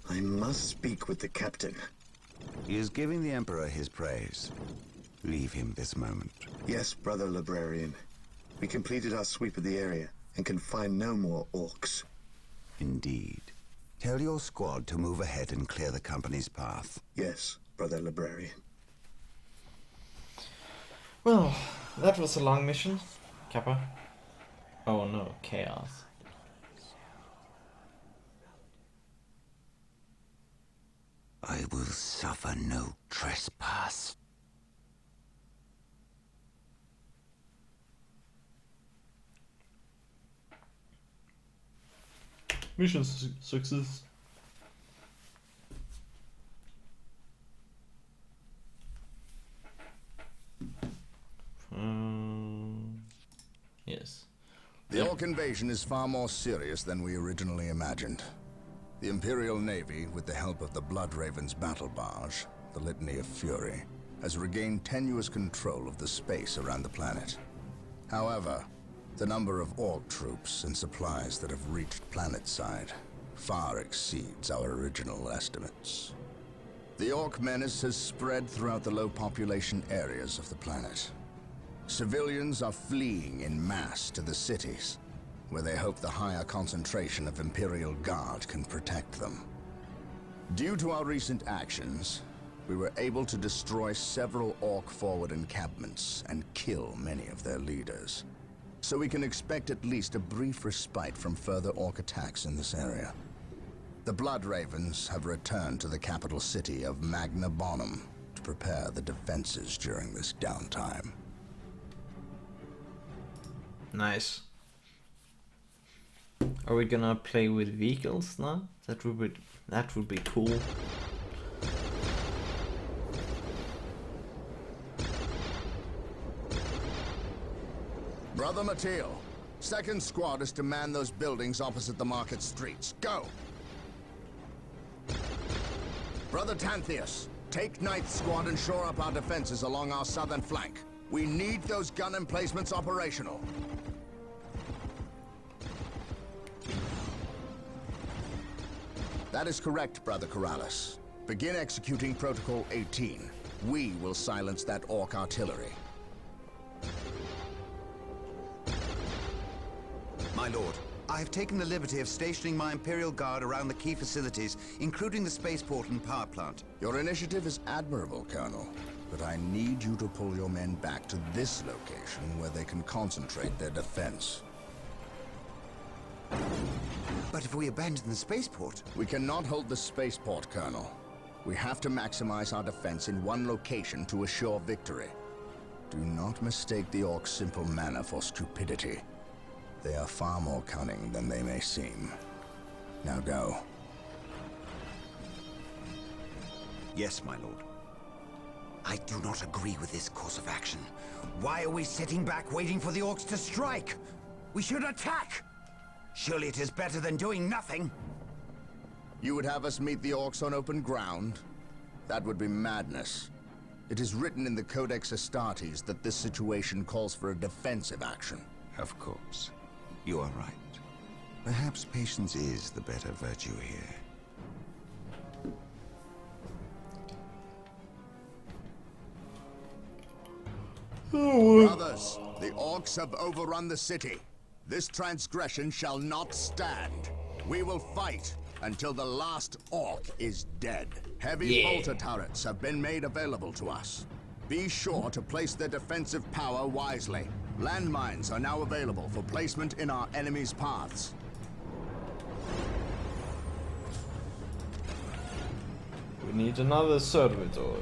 Speaker 4: I must speak with the captain.
Speaker 7: He is giving the Emperor his praise. Leave him this moment.
Speaker 4: Yes, brother librarian. We completed our sweep of the area and can find no more orcs.
Speaker 7: Indeed. Tell your squad to move ahead and clear the company's path.
Speaker 4: Yes, brother librarian.
Speaker 1: Well, that was a long mission. Kappa. Oh no, chaos.
Speaker 7: I will suffer no trespass.
Speaker 1: Mission success. Yes.
Speaker 6: The Orc invasion is far more serious than we originally imagined. The Imperial Navy, with the help of the Blood Raven's battle barge, the Litany of Fury, has regained tenuous control of the space around the planet. However, the number of Orc troops and supplies that have reached planetside far exceeds our original estimates. The Orc menace has spread throughout the low-population areas of the planet. Civilians are fleeing en masse to the cities, where they hope the higher concentration of Imperial Guard can protect them. Due to our recent actions, we were able to destroy several Orc forward encampments and kill many of their leaders. So we can expect at least a brief respite from further Orc attacks in this area. The Blood Ravens have returned to the capital city of Magna Bonum to prepare the defenses during this downtime.
Speaker 1: Nice. Are we gonna play with vehicles now? That would be cool.
Speaker 6: Brother Mateo, 2nd Squad is to man those buildings opposite the market streets. Go! Brother Tantheus, take 9th Squad and shore up our defenses along our southern flank. We need those gun emplacements operational. That is correct, Brother Corrales. Begin executing Protocol 18. We will silence that Orc artillery.
Speaker 7: My lord, I have taken the liberty of stationing my Imperial Guard around the key facilities, including the spaceport and power plant.
Speaker 6: Your initiative is admirable, Colonel. But I need you to pull your men back to this location where they can concentrate their defense.
Speaker 7: But if we abandon the spaceport...
Speaker 6: We cannot hold the spaceport, Colonel. We have to maximize our defense in one location to assure victory. Do not mistake the Orcs' simple manner for stupidity. They are far more cunning than they may seem. Now go.
Speaker 7: Yes, my lord. I do not agree with this course of action. Why are we sitting back waiting for the Orcs to strike? We should attack! Surely it is better than doing nothing.
Speaker 6: You would have us meet the Orcs on open ground? That would be madness. It is written in the Codex Astartes that this situation calls for a defensive action.
Speaker 9: Of course. You are right. Perhaps patience is the better virtue here.
Speaker 6: Brothers, the Orcs have overrun the city. This transgression shall not stand. We will fight until the last Orc is dead. Heavy bolter turrets have been made available to us. Be sure to place their defensive power wisely. Landmines are now available for placement in our enemy's paths.
Speaker 1: We need another servitor.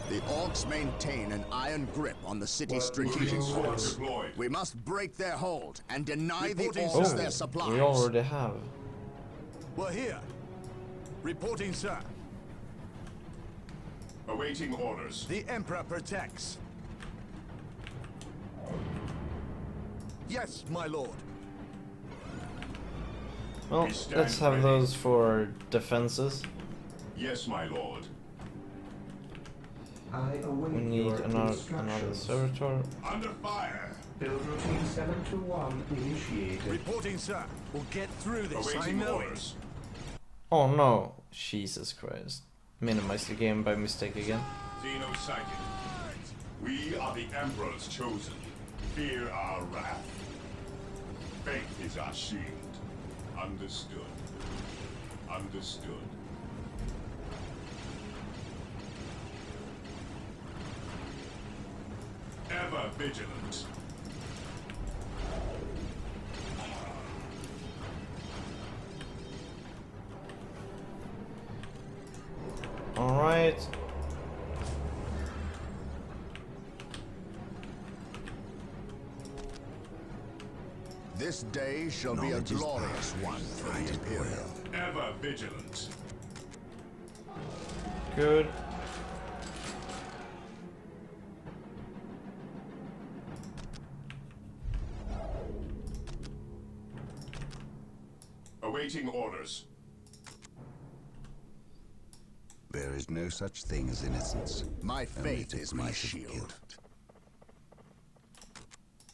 Speaker 6: The Orcs maintain an iron grip on the city's strategic force. We must break their hold and deny the Orcs their supplies.
Speaker 1: We already have.
Speaker 8: We're here. Reporting, sir.
Speaker 5: Awaiting orders.
Speaker 8: The Emperor protects. Yes, my lord.
Speaker 1: Well, let's have those for defenses.
Speaker 5: Yes, my lord.
Speaker 1: We need another servitor.
Speaker 5: Under fire.
Speaker 3: Build routine 721 initiated.
Speaker 8: Reporting, sir. We'll get through this.
Speaker 5: Awaiting
Speaker 8: I know
Speaker 5: orders.
Speaker 1: Oh no, Jesus Christ. Minimize the game by mistake again.
Speaker 5: Xeno sighted. We are the Emperor's chosen. Fear our wrath. Faith is our shield. Understood. Understood. Ever vigilant.
Speaker 1: All right.
Speaker 6: This day shall be a glorious one for the Imperial.
Speaker 5: Ever vigilant.
Speaker 1: Good.
Speaker 5: Awaiting orders.
Speaker 9: There is no such thing as innocence.
Speaker 6: My
Speaker 9: Only
Speaker 6: faith is
Speaker 9: degrees
Speaker 6: my
Speaker 9: of
Speaker 6: shield.
Speaker 9: guilt.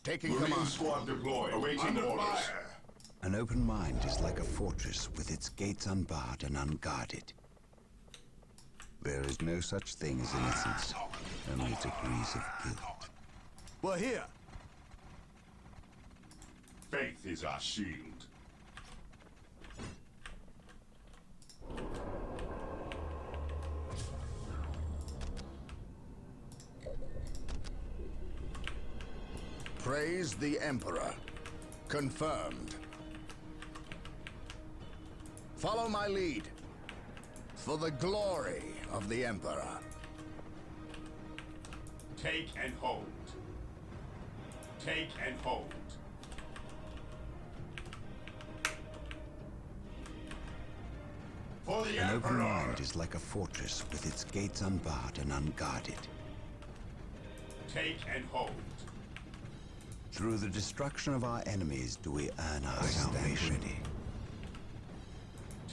Speaker 6: Taking
Speaker 5: Marine
Speaker 6: command.
Speaker 5: squad deployed. Awaiting orders. Fire.
Speaker 9: An open mind is like a fortress with its gates unbarred and unguarded. There is no such thing as innocence, only degrees of guilt.
Speaker 8: We're here.
Speaker 5: Faith is our shield.
Speaker 6: Praise the Emperor. Confirmed. Follow my lead. For the glory of the Emperor.
Speaker 5: Take and hold. Take and hold. For the
Speaker 9: An open
Speaker 5: Emperor!
Speaker 9: mind is like a fortress with its gates unbarred and unguarded.
Speaker 5: Take and hold.
Speaker 9: Through the destruction of our enemies do we earn our salvation.
Speaker 7: Ready.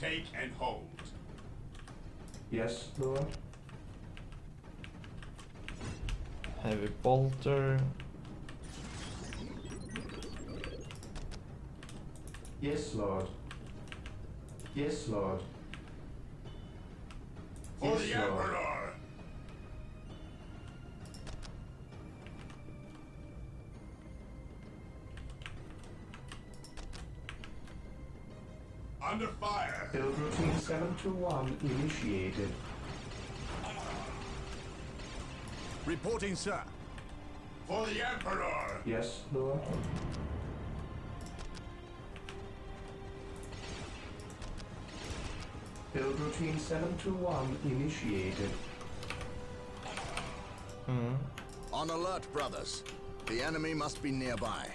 Speaker 5: Take and hold.
Speaker 3: Yes, Lord.
Speaker 1: Heavy bolter.
Speaker 3: Yes, Lord. Yes, Lord.
Speaker 5: For
Speaker 3: Yes,
Speaker 5: the
Speaker 3: Lord.
Speaker 5: Emperor! Under fire!
Speaker 3: Build routine 721 initiated.
Speaker 8: Reporting, sir.
Speaker 5: For the Emperor!
Speaker 3: Yes, Lord. Build routine 721 initiated.
Speaker 6: On alert, brothers. The enemy must be nearby.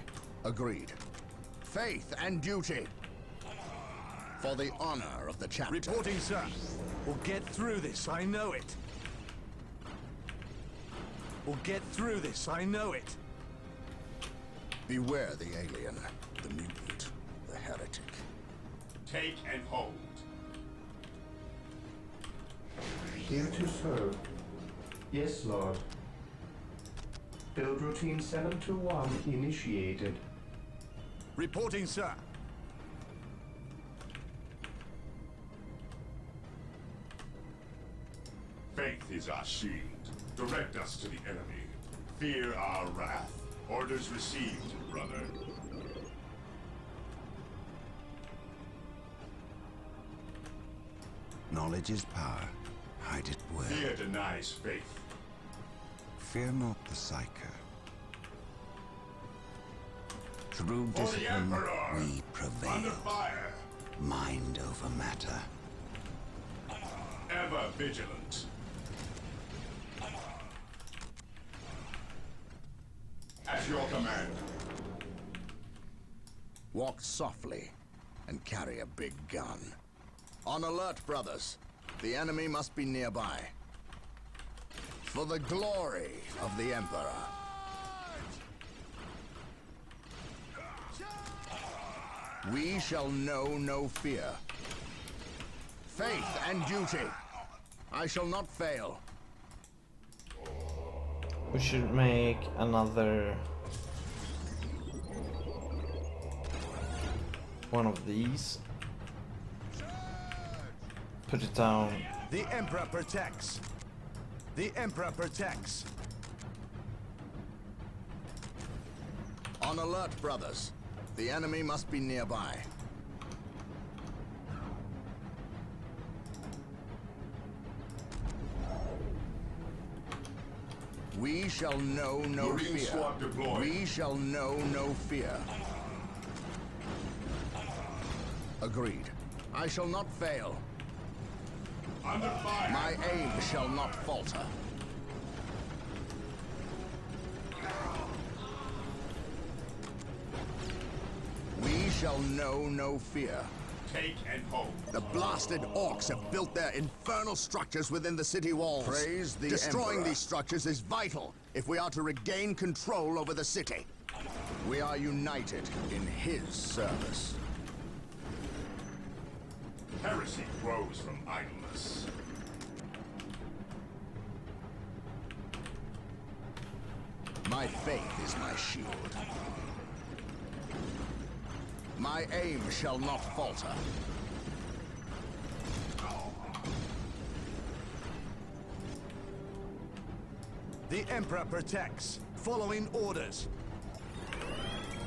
Speaker 6: Agreed. Faith and duty. For the honor of the chapter.
Speaker 8: Reporting, sir. We'll get through this, I know it. We'll get through this, I know it.
Speaker 6: Beware the alien, the mutant, the heretic.
Speaker 5: Take and hold.
Speaker 3: Here to serve. Yes, Lord. Build routine 721 initiated.
Speaker 8: Reporting, sir.
Speaker 5: Faith is our shield. Direct us to the enemy. Fear our wrath. Orders received, brother.
Speaker 9: Knowledge is power. Hide it well.
Speaker 5: Fear denies faith.
Speaker 9: Fear not the Psyker. Through
Speaker 5: For the
Speaker 9: discipline,
Speaker 5: Emperor!
Speaker 9: we
Speaker 5: Under
Speaker 9: prevail.
Speaker 5: fire!
Speaker 9: Mind over matter.
Speaker 5: Ever vigilant. At your command.
Speaker 6: Walk softly and carry a big gun. On alert, brothers. The enemy must be nearby. For the glory of the Emperor. We shall know no fear. Faith and duty. I shall not fail.
Speaker 1: We should make another one of these. Put it down.
Speaker 8: The Emperor protects. The Emperor protects.
Speaker 6: On alert, brothers. The enemy must be nearby. We shall know no
Speaker 5: Marine
Speaker 6: fear.
Speaker 5: squad deployed.
Speaker 6: We shall know no fear. Agreed. I shall not fail.
Speaker 5: Under fire!
Speaker 6: My aim shall not falter. We shall know no fear.
Speaker 5: Take and hold.
Speaker 6: The blasted orcs have built their infernal structures within the city walls.
Speaker 4: Praise the
Speaker 6: Destroying
Speaker 4: Emperor.
Speaker 6: these structures is vital if we are to regain control over the city. We are united in his service.
Speaker 5: Heresy grows from idleness.
Speaker 6: My faith is my shield. My aim shall not falter.
Speaker 8: The Emperor protects. Following orders.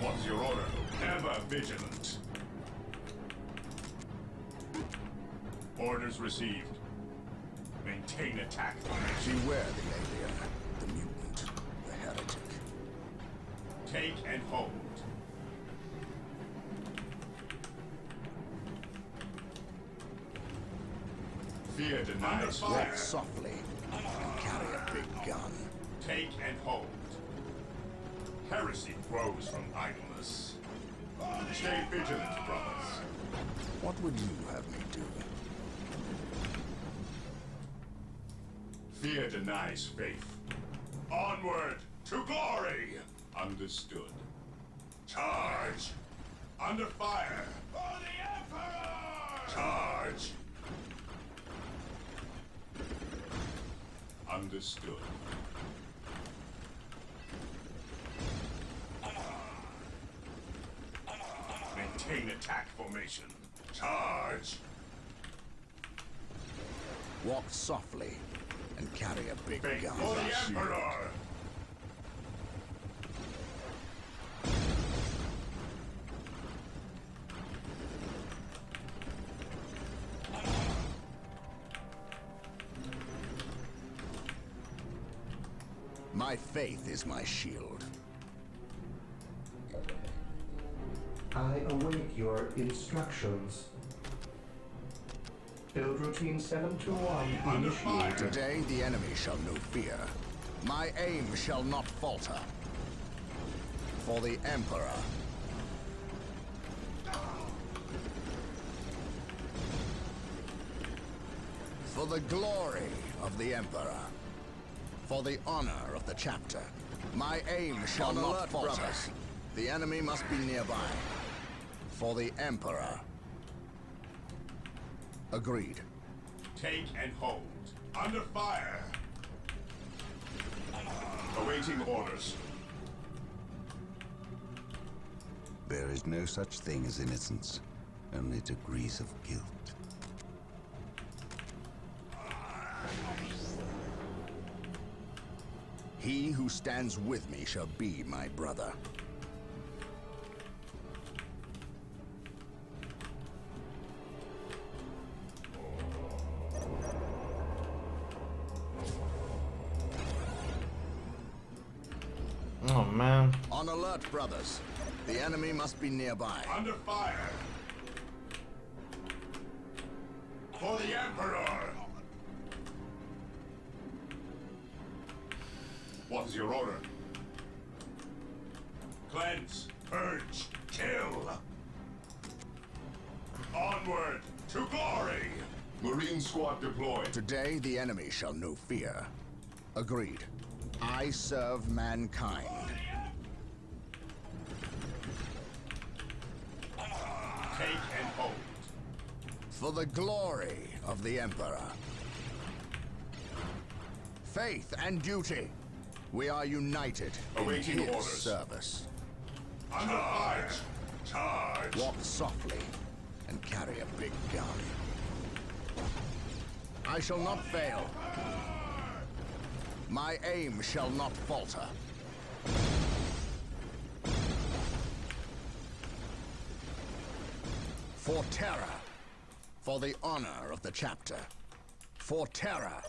Speaker 5: What's your order? Ever vigilant. Orders received. Maintain attack.
Speaker 6: Beware the alien, the mutant, the heretic.
Speaker 5: Take and hold. Fear denies fire.
Speaker 6: Walk softly and carry a big gun.
Speaker 5: Take and hold. Heresy grows from idleness. Stay vigilant, brothers.
Speaker 6: What would you have me do?
Speaker 5: Fear denies faith. Onward to glory! Understood. Charge! Under fire! For the Emperor! Charge! Understood. Maintain attack formation. Charge!
Speaker 6: Walk softly and carry a big
Speaker 5: Faith
Speaker 6: gun.
Speaker 5: for the Emperor!
Speaker 6: My faith is my shield.
Speaker 3: I await your instructions. Build routine 721 initiated.
Speaker 6: Today the enemy shall know fear. My aim shall not falter. For the Emperor. For the glory of the Emperor. For the honor of the chapter. My aim shall not falter. Brothers. The enemy must be nearby. For the Emperor. Agreed.
Speaker 5: Take and hold. Under fire. Awaiting orders.
Speaker 9: There is no such thing as innocence, only degrees of guilt.
Speaker 6: He who stands with me shall be my brother.
Speaker 1: Oh man.
Speaker 6: On alert, brothers. The enemy must be nearby.
Speaker 5: Under fire. For the Emperor. What is your order? Cleanse, purge, kill. Onward to glory. Marine squad deployed.
Speaker 6: Today the enemy shall know fear. Agreed. I serve mankind.
Speaker 5: Take and hold.
Speaker 6: For the glory of the Emperor. Faith and duty. We are united
Speaker 5: Awaiting
Speaker 6: in his
Speaker 5: orders.
Speaker 6: service.
Speaker 5: Under fire. Charge.
Speaker 6: Walk softly and carry a big gun. I shall not fail. My aim shall not falter. For terror. For the honor of the chapter. For terror.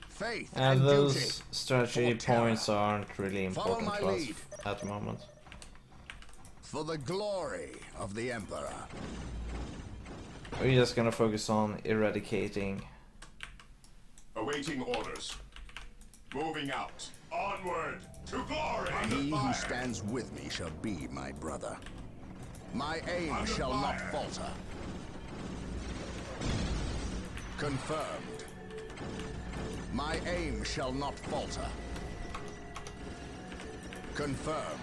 Speaker 6: Faith
Speaker 1: And
Speaker 6: and
Speaker 1: those
Speaker 6: duty.
Speaker 1: strategy
Speaker 6: For terror.
Speaker 1: points aren't really
Speaker 6: Follow
Speaker 1: important
Speaker 6: my
Speaker 1: to us
Speaker 6: lead.
Speaker 1: at the moment.
Speaker 6: For the glory of the Emperor.
Speaker 1: We're just gonna focus on eradicating.
Speaker 5: Awaiting orders. Moving out. Onward to glory. Under
Speaker 6: He
Speaker 5: fire.
Speaker 6: who stands with me shall be my brother. My aim
Speaker 5: Under
Speaker 6: shall not
Speaker 5: fire.
Speaker 6: falter. Confirmed. My aim shall not falter. Confirmed.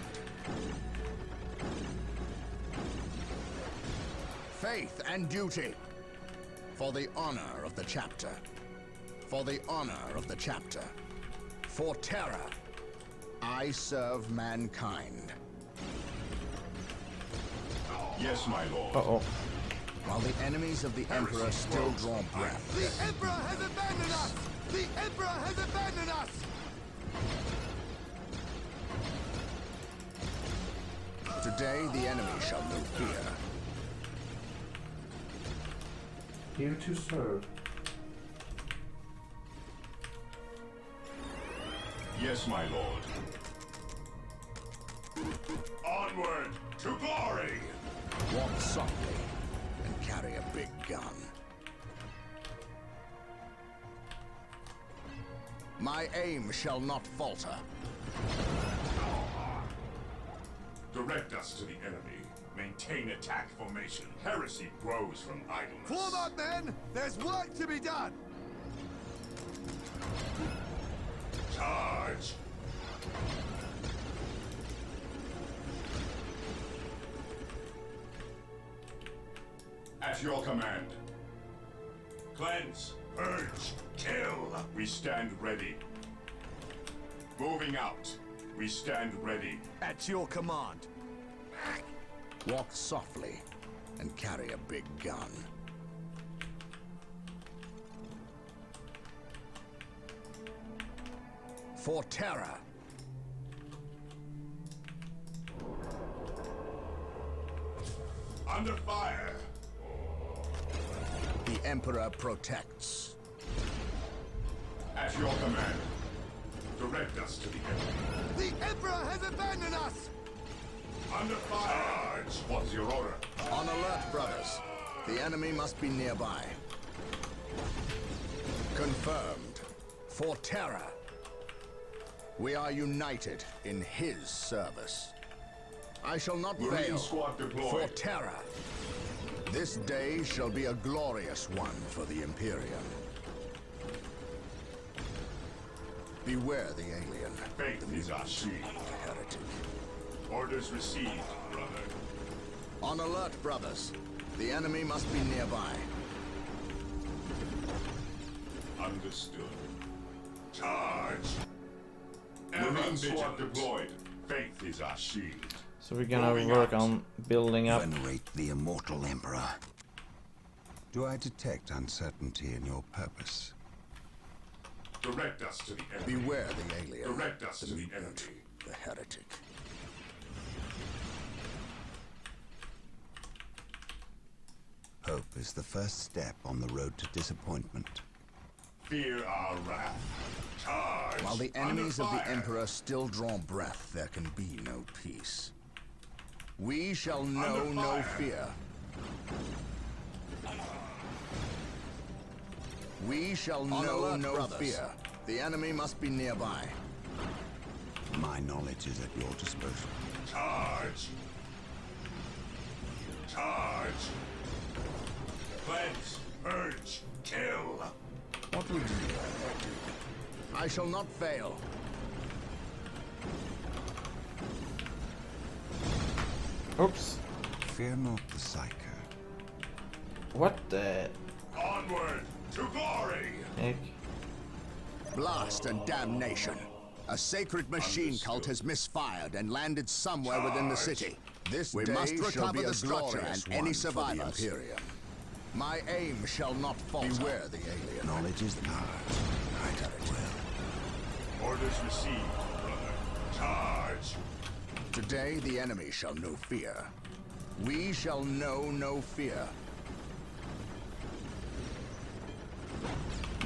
Speaker 6: Faith and duty. For the honor of the chapter. For the honor of the chapter. For terror. I serve mankind.
Speaker 5: Yes, my lord.
Speaker 1: Uh-oh.
Speaker 6: While the enemies of the Emperor still draw breath.
Speaker 8: The Emperor has abandoned us! The Emperor has abandoned us!
Speaker 6: Today the enemy shall know fear.
Speaker 3: Here to serve.
Speaker 5: Yes, my lord. Onward to glory.
Speaker 6: Walk softly and carry a big gun. My aim shall not falter.
Speaker 5: Direct us to the enemy. Maintain attack formation. Heresy grows from idleness.
Speaker 8: Form up, men! There's work to be done!
Speaker 5: Charge! At your command. Cleanse, purge, kill. We stand ready. Moving out. We stand ready.
Speaker 8: At your command.
Speaker 6: Walk softly and carry a big gun. For terror.
Speaker 5: Under fire.
Speaker 6: The Emperor protects.
Speaker 5: At your command. Direct us to the enemy.
Speaker 8: The Emperor has abandoned us!
Speaker 5: Under fire. Charge. What's your order?
Speaker 6: On alert, brothers. The enemy must be nearby. Confirmed. For terror. We are united in his service. I shall not
Speaker 5: Marine
Speaker 6: fail.
Speaker 5: squad deployed.
Speaker 6: For terror. This day shall be a glorious one for the Imperium. Beware the alien.
Speaker 5: Faith is our shield.
Speaker 6: The heretic.
Speaker 5: Orders received, brother.
Speaker 6: On alert, brothers. The enemy must be nearby.
Speaker 5: Understood. Charge. Marine squad deployed. Faith is our shield.
Speaker 1: So we're gonna work on building up.
Speaker 7: Venerate the immortal Emperor. Do I detect uncertainty in your purpose?
Speaker 5: Direct us to the enemy.
Speaker 6: Beware the alien.
Speaker 5: Direct us to the enemy.
Speaker 6: The heretic.
Speaker 9: Hope is the first step on the road to disappointment.
Speaker 5: Fear our wrath. Charge.
Speaker 6: While the enemies
Speaker 5: Under
Speaker 6: of the
Speaker 5: fire.
Speaker 6: Emperor still draw breath, there can be no peace. We shall know
Speaker 5: Under
Speaker 6: no
Speaker 5: fire.
Speaker 6: fear. We shall know no fear. The enemy must be nearby.
Speaker 9: My knowledge is at your disposal.
Speaker 5: Charge. Charge. Cleanse. Purge. Kill.
Speaker 6: What would you do? I shall not fail.
Speaker 1: Oops.
Speaker 9: Fear not the Psyker.
Speaker 1: What the
Speaker 5: Onward to glory.
Speaker 1: heck?
Speaker 6: Blast and damnation. A sacred machine cult has misfired and landed somewhere within the city. This
Speaker 8: We
Speaker 6: day
Speaker 8: must
Speaker 6: shall
Speaker 8: recover
Speaker 6: be
Speaker 8: the
Speaker 6: a
Speaker 8: structure
Speaker 6: glorious
Speaker 8: and
Speaker 6: one
Speaker 8: any
Speaker 6: for
Speaker 8: survivors.
Speaker 6: the Imperium. My aim shall not falter. Beware the alien.
Speaker 9: Knowledge is power. I do it well.
Speaker 5: Orders received, brother. Charge.
Speaker 6: Today the enemy shall know fear. We shall know no fear.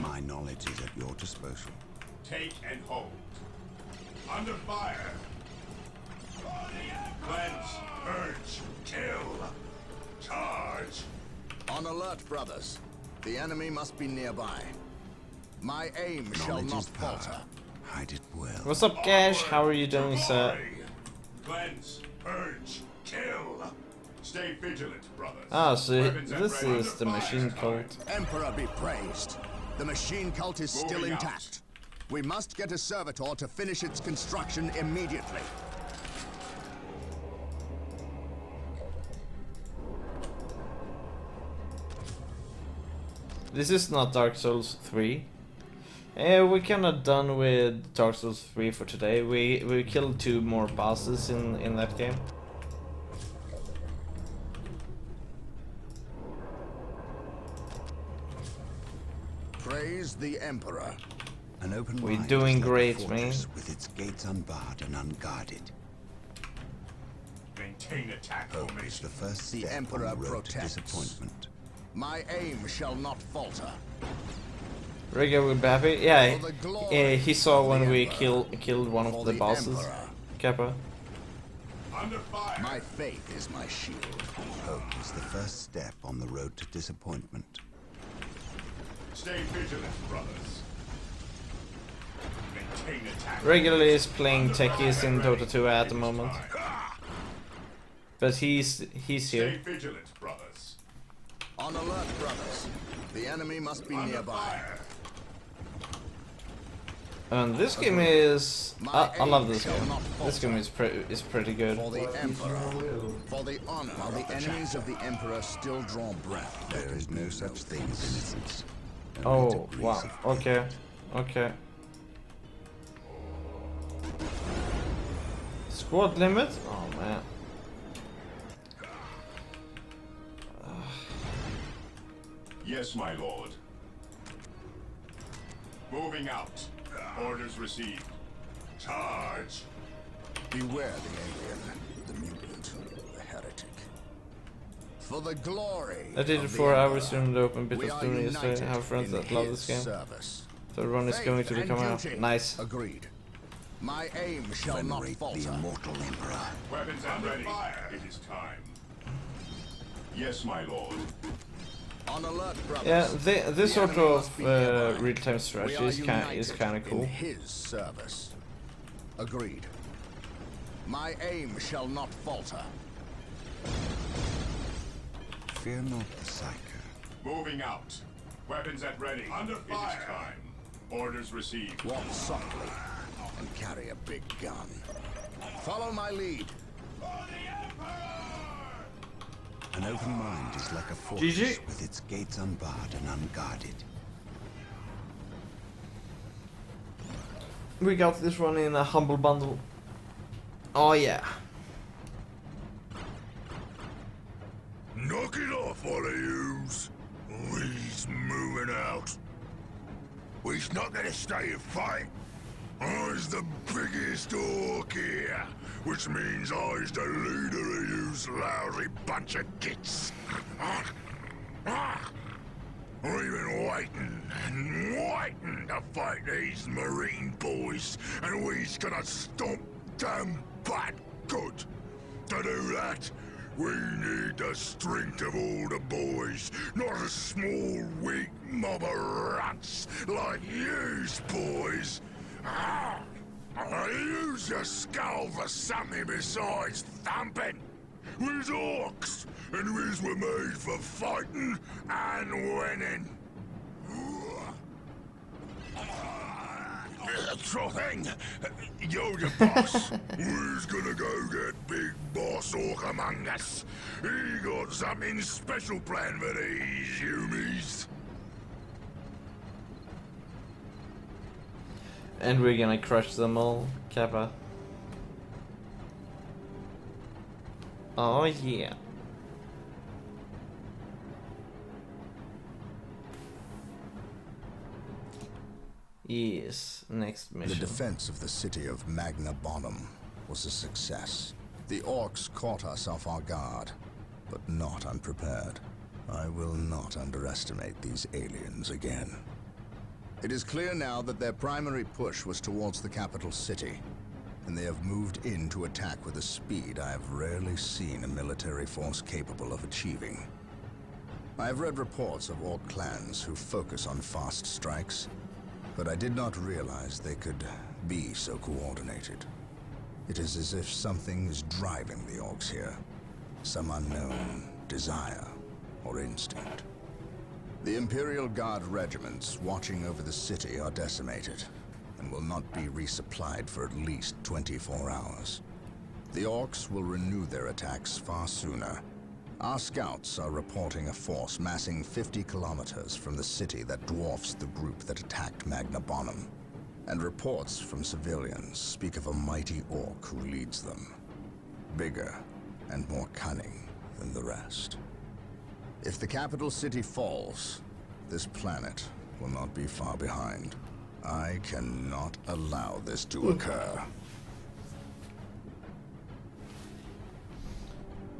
Speaker 9: My knowledge is at your disposal.
Speaker 5: Take and hold. Under fire. Cleanse. Purge. Kill. Charge.
Speaker 6: On alert, brothers. The enemy must be nearby. My aim shall
Speaker 9: Knowledge
Speaker 6: not
Speaker 9: is power.
Speaker 6: falter.
Speaker 9: Hide it well.
Speaker 1: What's up, Cash? How are you doing, sir?
Speaker 5: Glory. Cleanse. Purge. Kill. Stay vigilant, brothers.
Speaker 1: Ah, so
Speaker 5: Weapons at
Speaker 1: this
Speaker 5: ready.
Speaker 1: is the
Speaker 5: Under fire.
Speaker 1: machine cult.
Speaker 6: Emperor be praised. The machine cult is still
Speaker 5: Moving out.
Speaker 6: intact. We must get a servitor to finish its construction immediately.
Speaker 1: This is not Dark Souls 3. We're kinda done with Dark Souls 3 for today. We killed 2 more bosses in that game.
Speaker 6: Praise the Emperor.
Speaker 9: An open
Speaker 1: We're
Speaker 9: mind
Speaker 1: doing
Speaker 9: is like a
Speaker 1: great,
Speaker 9: fortress with its gates unbarred and unguarded.
Speaker 5: Maintain attack
Speaker 9: Hope is
Speaker 5: formation.
Speaker 9: the first
Speaker 6: The
Speaker 9: step
Speaker 6: Emperor
Speaker 9: on the road to
Speaker 6: protects.
Speaker 9: disappointment.
Speaker 6: My aim shall not falter.
Speaker 1: Rigger will be happy. Yeah,
Speaker 6: For the glory
Speaker 1: he saw
Speaker 6: of
Speaker 1: when
Speaker 6: the
Speaker 1: we
Speaker 6: Emperor.
Speaker 1: killed one
Speaker 6: For
Speaker 1: of the bosses.
Speaker 6: Emperor.
Speaker 1: Kappa.
Speaker 5: Under fire.
Speaker 6: My faith is my shield.
Speaker 9: Hope is the first step on the road to disappointment.
Speaker 5: Stay vigilant, brothers.
Speaker 1: regularly is playing techies in Dota 2 at the moment. But he's here.
Speaker 5: Stay vigilant, brothers.
Speaker 6: On alert, brothers. The enemy must be nearby.
Speaker 1: And this game is... I love this game. This game is pretty good.
Speaker 6: For the Emperor. For the honor. While the enemies of the Emperor still draw breath.
Speaker 9: There is no such thing as innocence.
Speaker 1: Oh, wow. Okay. Okay. Squad limit? Oh, man.
Speaker 5: Yes, my lord. Moving out. Orders received. Charge!
Speaker 6: Beware the alien, the mutant, the heretic. For the glory.
Speaker 1: I did it 4 hours during the open beta stream yesterday. I have friends that love this game.
Speaker 6: Service.
Speaker 1: The run is going to be coming out. Nice.
Speaker 6: Agreed. My aim shall not falter.
Speaker 7: The immortal Emperor.
Speaker 5: Weapons are ready. It is time. Yes, my lord.
Speaker 6: On alert, brothers.
Speaker 1: Yeah, this sort of real-time strategy is kind of cool.
Speaker 6: In his service. Agreed. My aim shall not falter.
Speaker 9: Fear not the Psyker.
Speaker 5: Moving out. Weapons at ready. Under fire. It is time. Orders received.
Speaker 6: Walk softly and carry a big gun. Follow my lead.
Speaker 9: An open mind is like a fortress
Speaker 1: GG.
Speaker 9: with its gates unbarred and unguarded.
Speaker 1: We got this one in a humble bundle. Oh yeah.
Speaker 5: Knock it off, all of yous. We's moving out. We's not gonna stay and fight. I's the biggest orc here, which means I's the leader of yous lousy bunch of gits. We've been waiting and waiting to fight these Marine boys, and we's gonna stomp them back good. To do that, we need the strength of all the boys, not a small, weak mob of rats like yous boys. Use your skull for something besides thumping. We's orcs, and we's were made for fighting and winning. Sure thing. You're the boss. We's gonna go get Big Boss Orc among us. He got something special planned for these humies.
Speaker 1: And we're gonna crush them all, Kappa. Oh yeah. Yes, next mission.
Speaker 6: The defense of the city of Magna Bonum was a success. The orcs caught us off our guard, but not unprepared. I will not underestimate these aliens again. It is clear now that their primary push was towards the capital city, and they have moved in to attack with a speed I have rarely seen a military force capable of achieving. I have read reports of orc clans who focus on fast strikes, but I did not realize they could be so coordinated. It is as if something is driving the orcs here, some unknown desire or instinct. The Imperial Guard regiments watching over the city are decimated and will not be resupplied for at least 24 hours. The orcs will renew their attacks far sooner. Our scouts are reporting a force massing 50 kilometers from the city that dwarfs the group that attacked Magna Bonum. And reports from civilians speak of a mighty orc who leads them. Bigger and more cunning than the rest. If the capital city falls, this planet will not be far behind. I cannot allow this to occur.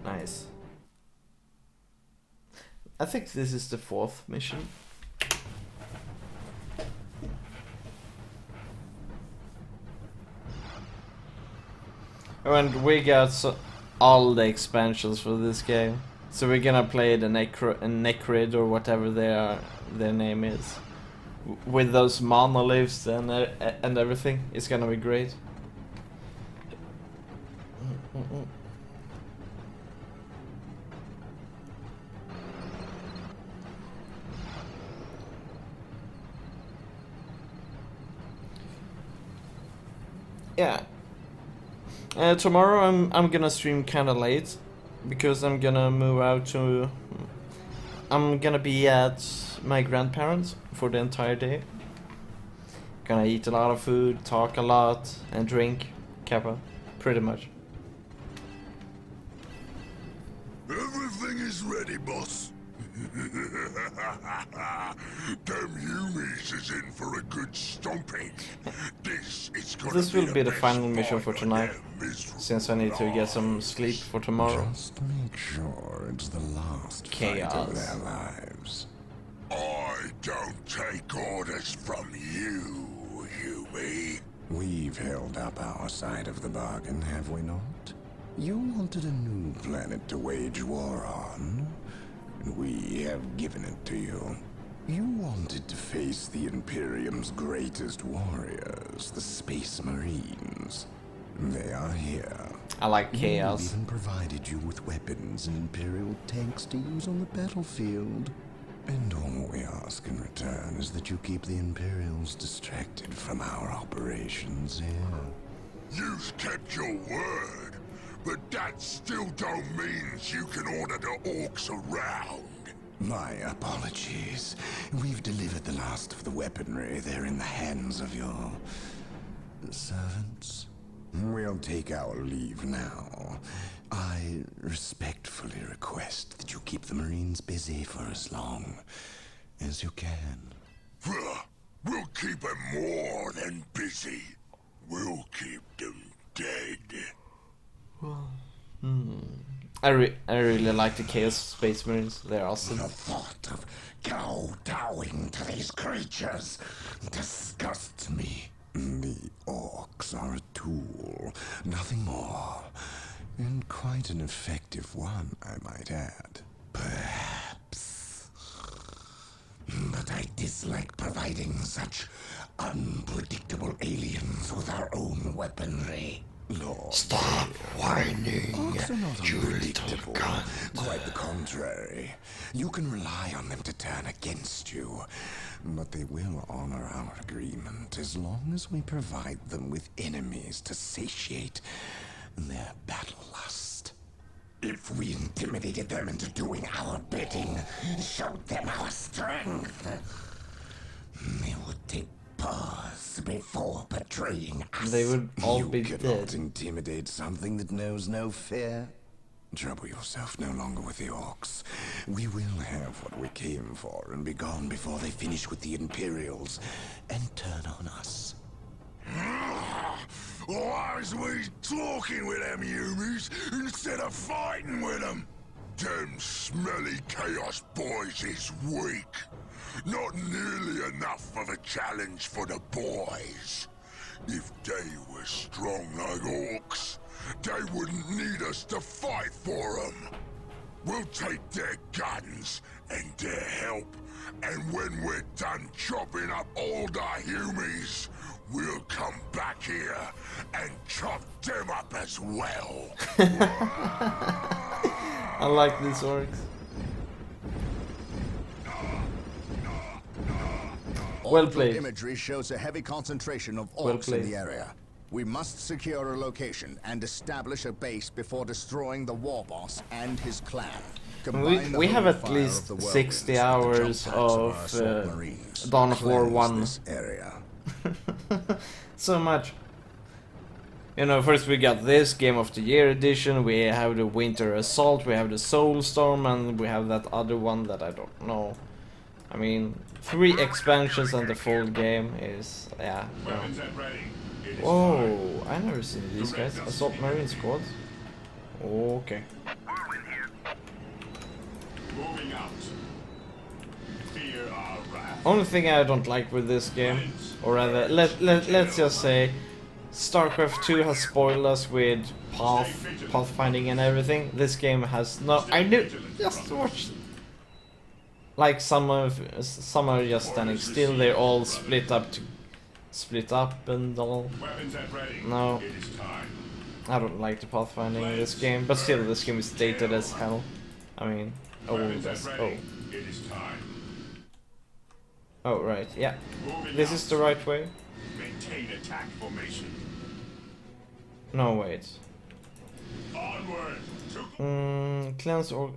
Speaker 1: Nice. I think this is the 4th mission. And we got all the expansions for this game. So we're gonna play the Necrid or whatever their name is. with those monoliths and everything. It's gonna be great. Yeah. Tomorrow I'm gonna stream kinda late because I'm gonna move out to. I'm gonna be at my grandparents for the entire day. Gonna eat a lot of food, talk a lot, and drink Kappa, pretty much.
Speaker 5: Everything is ready, boss. Damn Humies is in for a good stomping.
Speaker 1: This will be the final mission for tonight, since I need to get some sleep for tomorrow.
Speaker 9: Just make sure it's the last fight of their lives.
Speaker 5: I don't take orders from you, Humy.
Speaker 9: We've held up our side of the bargain, have we not? You wanted a new planet to wage war on, and we have given it to you. You wanted to face the Imperium's greatest warriors, the Space Marines. They are here.
Speaker 1: I like chaos.
Speaker 9: We've even provided you with weapons and Imperial tanks to use on the battlefield. And all we ask in return is that you keep the Imperials distracted from our operations here.
Speaker 5: You've kept your word, but that still don't mean you can order the orcs around.
Speaker 9: My apologies. We've delivered the last of the weaponry. They're in the hands of your servants. We'll take our leave now. I respectfully request that you keep the Marines busy for as long as you can.
Speaker 5: We'll keep them more than busy. We'll keep them dead.
Speaker 1: I really like the Chaos Space Marines. They're awesome.
Speaker 9: The thought of kowtowing to these creatures disgusts me. The orcs are a tool, nothing more. And quite an effective one, I might add. Perhaps. But I dislike providing such unpredictable aliens with our own weaponry. Lord,
Speaker 5: stop whining,
Speaker 9: orcs are not unpredictable. Quite the contrary. You can rely on them to turn against you. But they will honor our agreement as long as we provide them with enemies to satiate their battle lust. If we intimidated them into doing our bidding, showed them our strength, they would take pause before betraying us.
Speaker 1: They would all be
Speaker 9: dead. You cannot intimidate something that knows no fear. Trouble yourself no longer with the orcs. We will have what we came for and be gone before they finish with the Imperials and turn on us.
Speaker 5: Why is we talking with them Humies instead of fighting with them? Them smelly Chaos boys is weak. Not nearly enough of a challenge for the boys. If they were strong like orcs, they wouldn't need us to fight for them. We'll take their guns and their help, and when we're done chopping up all the Humies, we'll come back here and chop them up as well.
Speaker 1: I like these orcs. Well played.
Speaker 6: Imagery shows a heavy concentration of orcs in the area. We must secure a location and establish a base before destroying the war boss and his clan.
Speaker 1: We have at least 60 hours of Dawn of War 1. So much. You know, first we got this Game of the Year edition, we have the Winter Assault, we have the Soulstorm, and we have that other one that I don't know. I mean, 3 expansions and the full game is, yeah. No. Whoa, I never seen these guys. Assault Marine Squad. Okay.
Speaker 5: Moving out. Fear our wrath.
Speaker 1: Only thing I don't like with this game, or rather, let's just say, StarCraft 2 has spoiled us with pathfinding and everything. This game has no. I knew. Just watch. like some are just standing still. They're all split up and all. No, I don't like the pathfinding in this game, but still, this game is dated as hell. I mean, old as oh right, yeah. This is the right way.
Speaker 5: Maintain attack formation.
Speaker 1: No, wait.
Speaker 5: Onward to
Speaker 1: Cleanse or...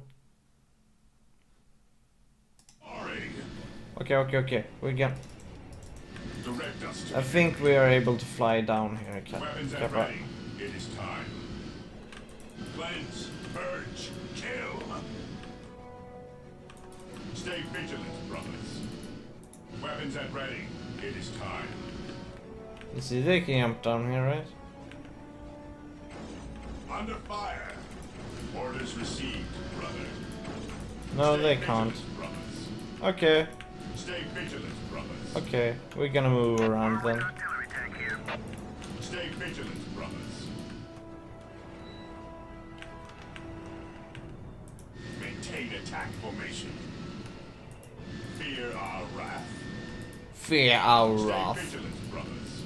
Speaker 1: Okay. We can... I think we are able to fly down here.
Speaker 5: Weapons at ready. It is time. Cleanse, purge, kill. Stay vigilant, brothers. Weapons at ready. It is time.
Speaker 1: You see, they can jump down here, right?
Speaker 5: Under fire. Orders received, brother.
Speaker 1: No,
Speaker 5: Stay
Speaker 1: they
Speaker 5: vigilant,
Speaker 1: can't.
Speaker 5: brothers.
Speaker 1: Okay.
Speaker 5: Stay vigilant, brothers.
Speaker 1: Okay, we're gonna move around then.
Speaker 5: Stay vigilant, brothers. Maintain attack formation. Fear our wrath.
Speaker 1: Fear our
Speaker 5: Stay
Speaker 1: wrath.
Speaker 5: vigilant, brothers.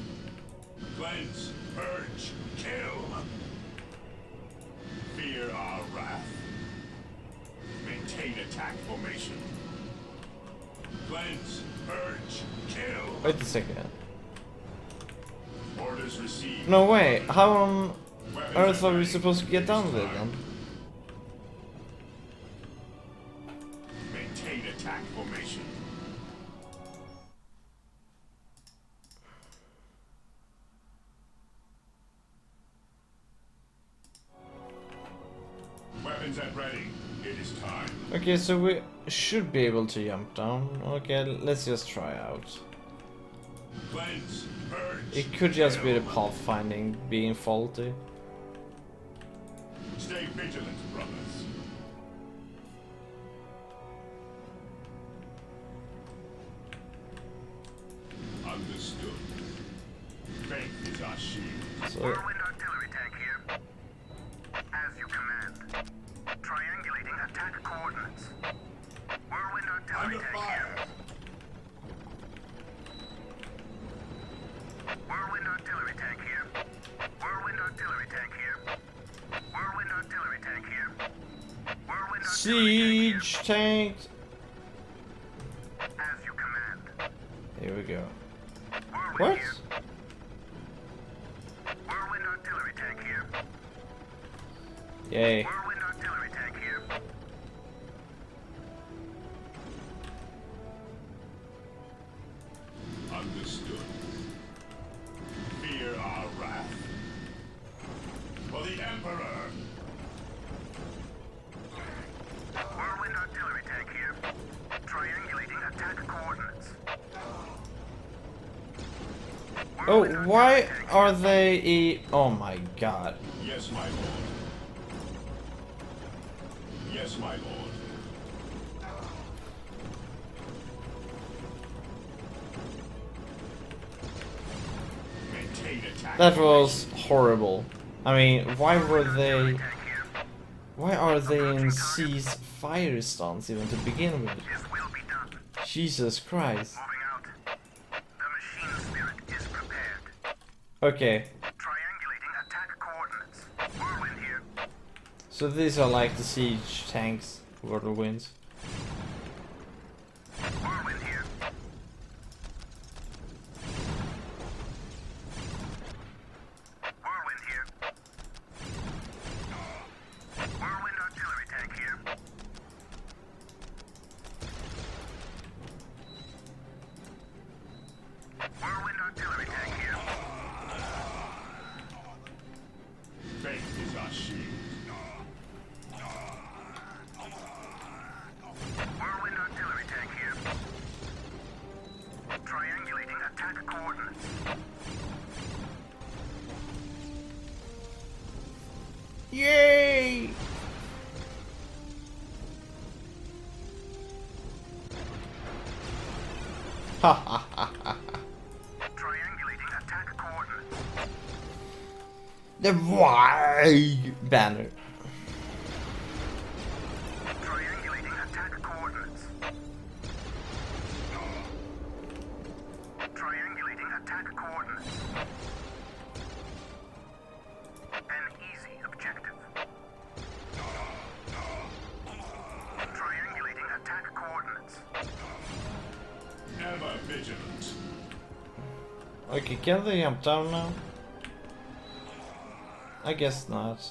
Speaker 5: Cleanse, purge, kill. Fear our wrath. Maintain attack formation. Cleanse, purge, kill.
Speaker 1: Wait a second.
Speaker 5: Orders received.
Speaker 1: No way. How on earth are we supposed to get down there then?
Speaker 5: Maintain attack formation. Weapons at ready. It is time.
Speaker 1: Okay, so we should be able to jump down. Okay, let's just try out.
Speaker 5: Cleanse, purge.
Speaker 1: It could just be the pathfinding being faulty.
Speaker 5: Stay vigilant, brothers. Understood. Faith is our shield.
Speaker 1: So
Speaker 10: Whirlwind artillery tank here. As you command. Triangulating attack coordinates. Whirlwind artillery
Speaker 5: Under
Speaker 10: tank
Speaker 5: fire.
Speaker 10: here. Whirlwind artillery tank here. Whirlwind artillery tank here. Whirlwind artillery tank here. Whirlwind artillery tank
Speaker 1: siege tank.
Speaker 10: here. As you command.
Speaker 1: Here we go.
Speaker 10: Whirlwind
Speaker 1: What?
Speaker 10: here. Whirlwind artillery tank here.
Speaker 1: Yay.
Speaker 10: Whirlwind artillery tank here.
Speaker 5: Understood. Fear our wrath. For the Emperor.
Speaker 10: Whirlwind artillery tank here. Triangulating attack coordinates.
Speaker 1: Oh, why are they oh my god.
Speaker 5: Yes, my lord. Yes, my lord. Maintain attack.
Speaker 1: That was horrible. I mean, why are they in C's fire stance even to begin with?
Speaker 10: This will be done.
Speaker 1: Jesus Christ.
Speaker 10: Moving out. The machine spirit is prepared.
Speaker 1: Okay,
Speaker 10: Triangulating attack coordinates. Whirlwind here.
Speaker 1: so these are like the siege tanks, whirlwinds.
Speaker 10: Whirlwind here. Whirlwind here. Whirlwind artillery tank here. Whirlwind artillery tank here.
Speaker 5: Faith is our shield.
Speaker 10: Whirlwind artillery tank here. Triangulating attack coordinates.
Speaker 1: Yay! Ha ha ha ha.
Speaker 10: Triangulating attack coordinates.
Speaker 1: The wide banner.
Speaker 10: Triangulating attack coordinates.
Speaker 1: Okay, can they jump down now? I guess not.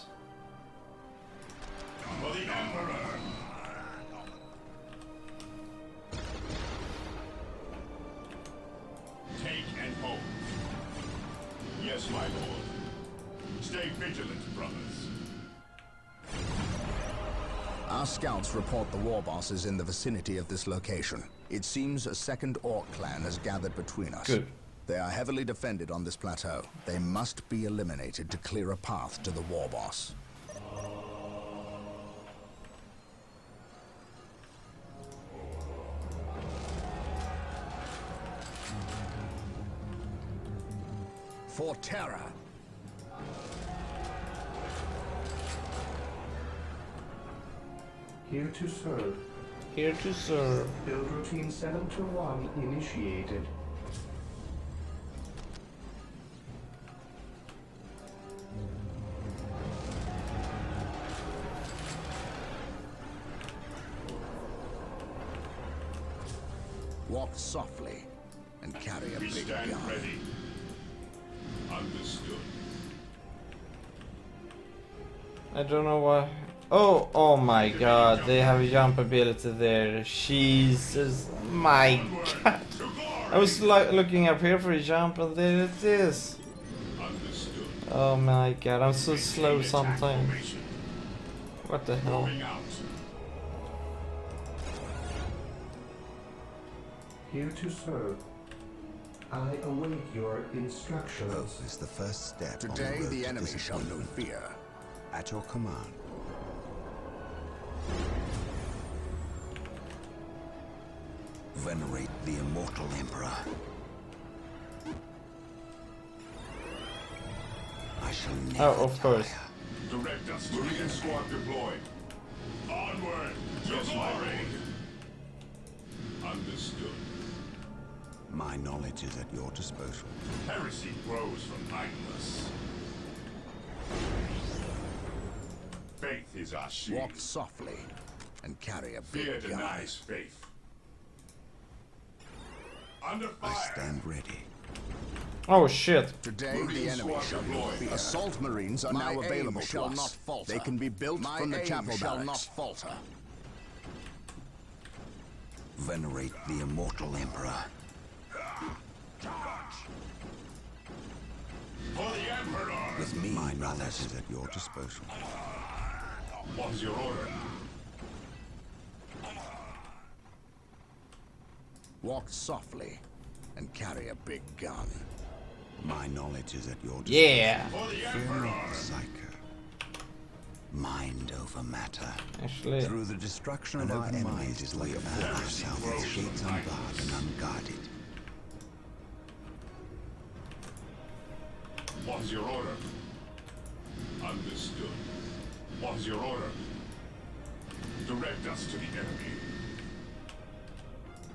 Speaker 5: For the Emperor! Take and hold. Yes, my lord. Stay vigilant, brothers.
Speaker 6: Our scouts report the war boss is in the vicinity of this location. It seems a second Orc clan has gathered between us.
Speaker 1: Good.
Speaker 6: They are heavily defended on this plateau. They must be eliminated to clear a path to the war boss. For Terra.
Speaker 3: Here to serve.
Speaker 1: Here to serve.
Speaker 3: Build routine 721 initiated.
Speaker 6: Walk softly and carry a
Speaker 5: We
Speaker 6: big
Speaker 5: stand
Speaker 6: gun.
Speaker 5: ready. Understood.
Speaker 1: I don't know why. Oh my god, they have a jump ability there. Jesus, my god. I was looking up here for a jump and there it is.
Speaker 5: Understood.
Speaker 1: Oh my god, I'm so slow sometimes. What the hell?
Speaker 5: Moving out.
Speaker 3: Here to serve. I await your instructions.
Speaker 9: Hope is the first step.
Speaker 6: Today
Speaker 9: on the road
Speaker 6: the
Speaker 9: to
Speaker 6: enemy shall know
Speaker 9: disappointment.
Speaker 6: fear.
Speaker 9: At your command. Venerate the immortal Emperor. I shall never
Speaker 1: Of course.
Speaker 9: tire.
Speaker 5: Direct us to the squad deployed. Onward to glory. Understood.
Speaker 9: My knowledge is at your disposal.
Speaker 5: Heresy grows from idleness. Faith is our shield.
Speaker 6: Walk softly and carry a
Speaker 5: Fear
Speaker 6: big gun.
Speaker 5: denies faith. Under
Speaker 9: I
Speaker 5: fire.
Speaker 9: stand ready.
Speaker 1: Oh shit.
Speaker 6: Today
Speaker 5: Marine
Speaker 6: the enemy
Speaker 5: squad
Speaker 6: shall know
Speaker 5: deployed.
Speaker 6: fear. Assault Marines are now available to us. Not falter. They can be built from the chapel shall not falter.
Speaker 9: Venerate the immortal Emperor.
Speaker 5: For the Emperor.
Speaker 9: With me, my brothers is at your disposal.
Speaker 5: What's your order?
Speaker 6: Walk softly and carry a big gun.
Speaker 9: My knowledge is at your disposal.
Speaker 1: Yeah.
Speaker 5: For the
Speaker 9: Fear
Speaker 5: Emperor.
Speaker 9: not, Psycho. Mind over matter.
Speaker 1: Actually,
Speaker 9: Through the destruction of our enemies is like a found ourselves with gates unbarred and unguarded.
Speaker 5: What's your order? Understood. What's your order? Direct us to the enemy.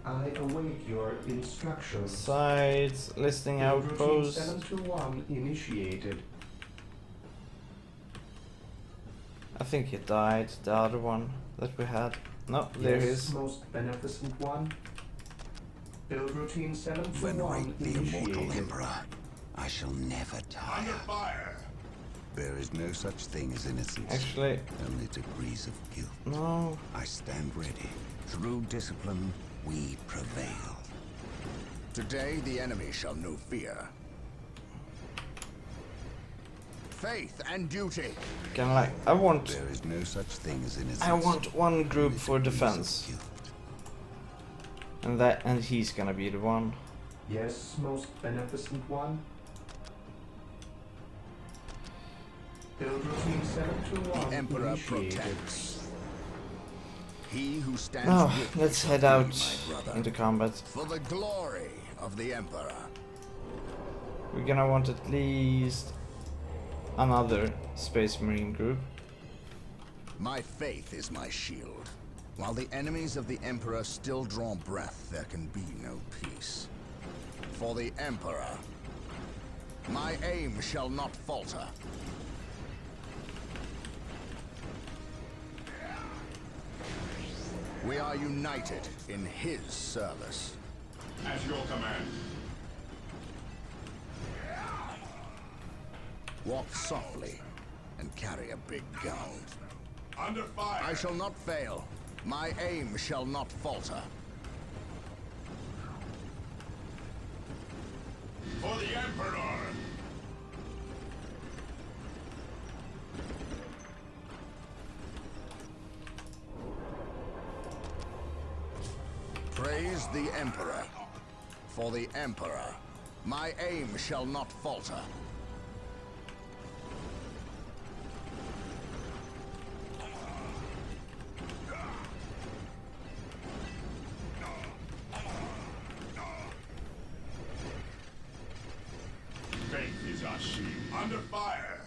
Speaker 3: I await your instructions.
Speaker 1: sides, listing
Speaker 3: Build routine
Speaker 1: outposts.
Speaker 3: 721 initiated.
Speaker 1: I think he died, the other one that we had. No, there he
Speaker 3: Yes,
Speaker 1: is.
Speaker 3: most beneficent one. Build routine 721
Speaker 9: Venerate the immortal
Speaker 3: initiated.
Speaker 9: Emperor. I shall never
Speaker 5: Under
Speaker 9: tire.
Speaker 5: fire.
Speaker 9: There is no such thing as innocence.
Speaker 1: Actually,
Speaker 9: Only degrees of guilt.
Speaker 1: no.
Speaker 9: I stand ready. Through discipline, we prevail.
Speaker 6: Today the enemy shall know fear. Faith and duty.
Speaker 1: Can like I want
Speaker 9: There is no such thing as innocence.
Speaker 1: I want one group
Speaker 9: Only
Speaker 1: for
Speaker 9: degrees of
Speaker 1: defense.
Speaker 9: guilt.
Speaker 1: And he's gonna be the one.
Speaker 3: Yes, most beneficent one. Build routine 721
Speaker 6: The Emperor
Speaker 3: initiated.
Speaker 6: protects. He who stands
Speaker 1: Oh,
Speaker 6: with you
Speaker 1: let's
Speaker 6: shall
Speaker 1: head
Speaker 6: be
Speaker 1: out
Speaker 6: my brother.
Speaker 1: into combat.
Speaker 6: For the glory of the Emperor.
Speaker 1: We're gonna want at least another Space Marine group.
Speaker 6: My faith is my shield. While the enemies of the Emperor still draw breath, there can be no peace. For the Emperor, my aim shall not falter. We are united in his service.
Speaker 5: At your command.
Speaker 6: Walk softly and carry a big gun.
Speaker 5: Under fire!
Speaker 6: I shall not fail. My aim shall not falter.
Speaker 5: For the Emperor!
Speaker 6: Praise the Emperor. For the Emperor. My aim shall not falter.
Speaker 5: Faith is our shield. Under fire!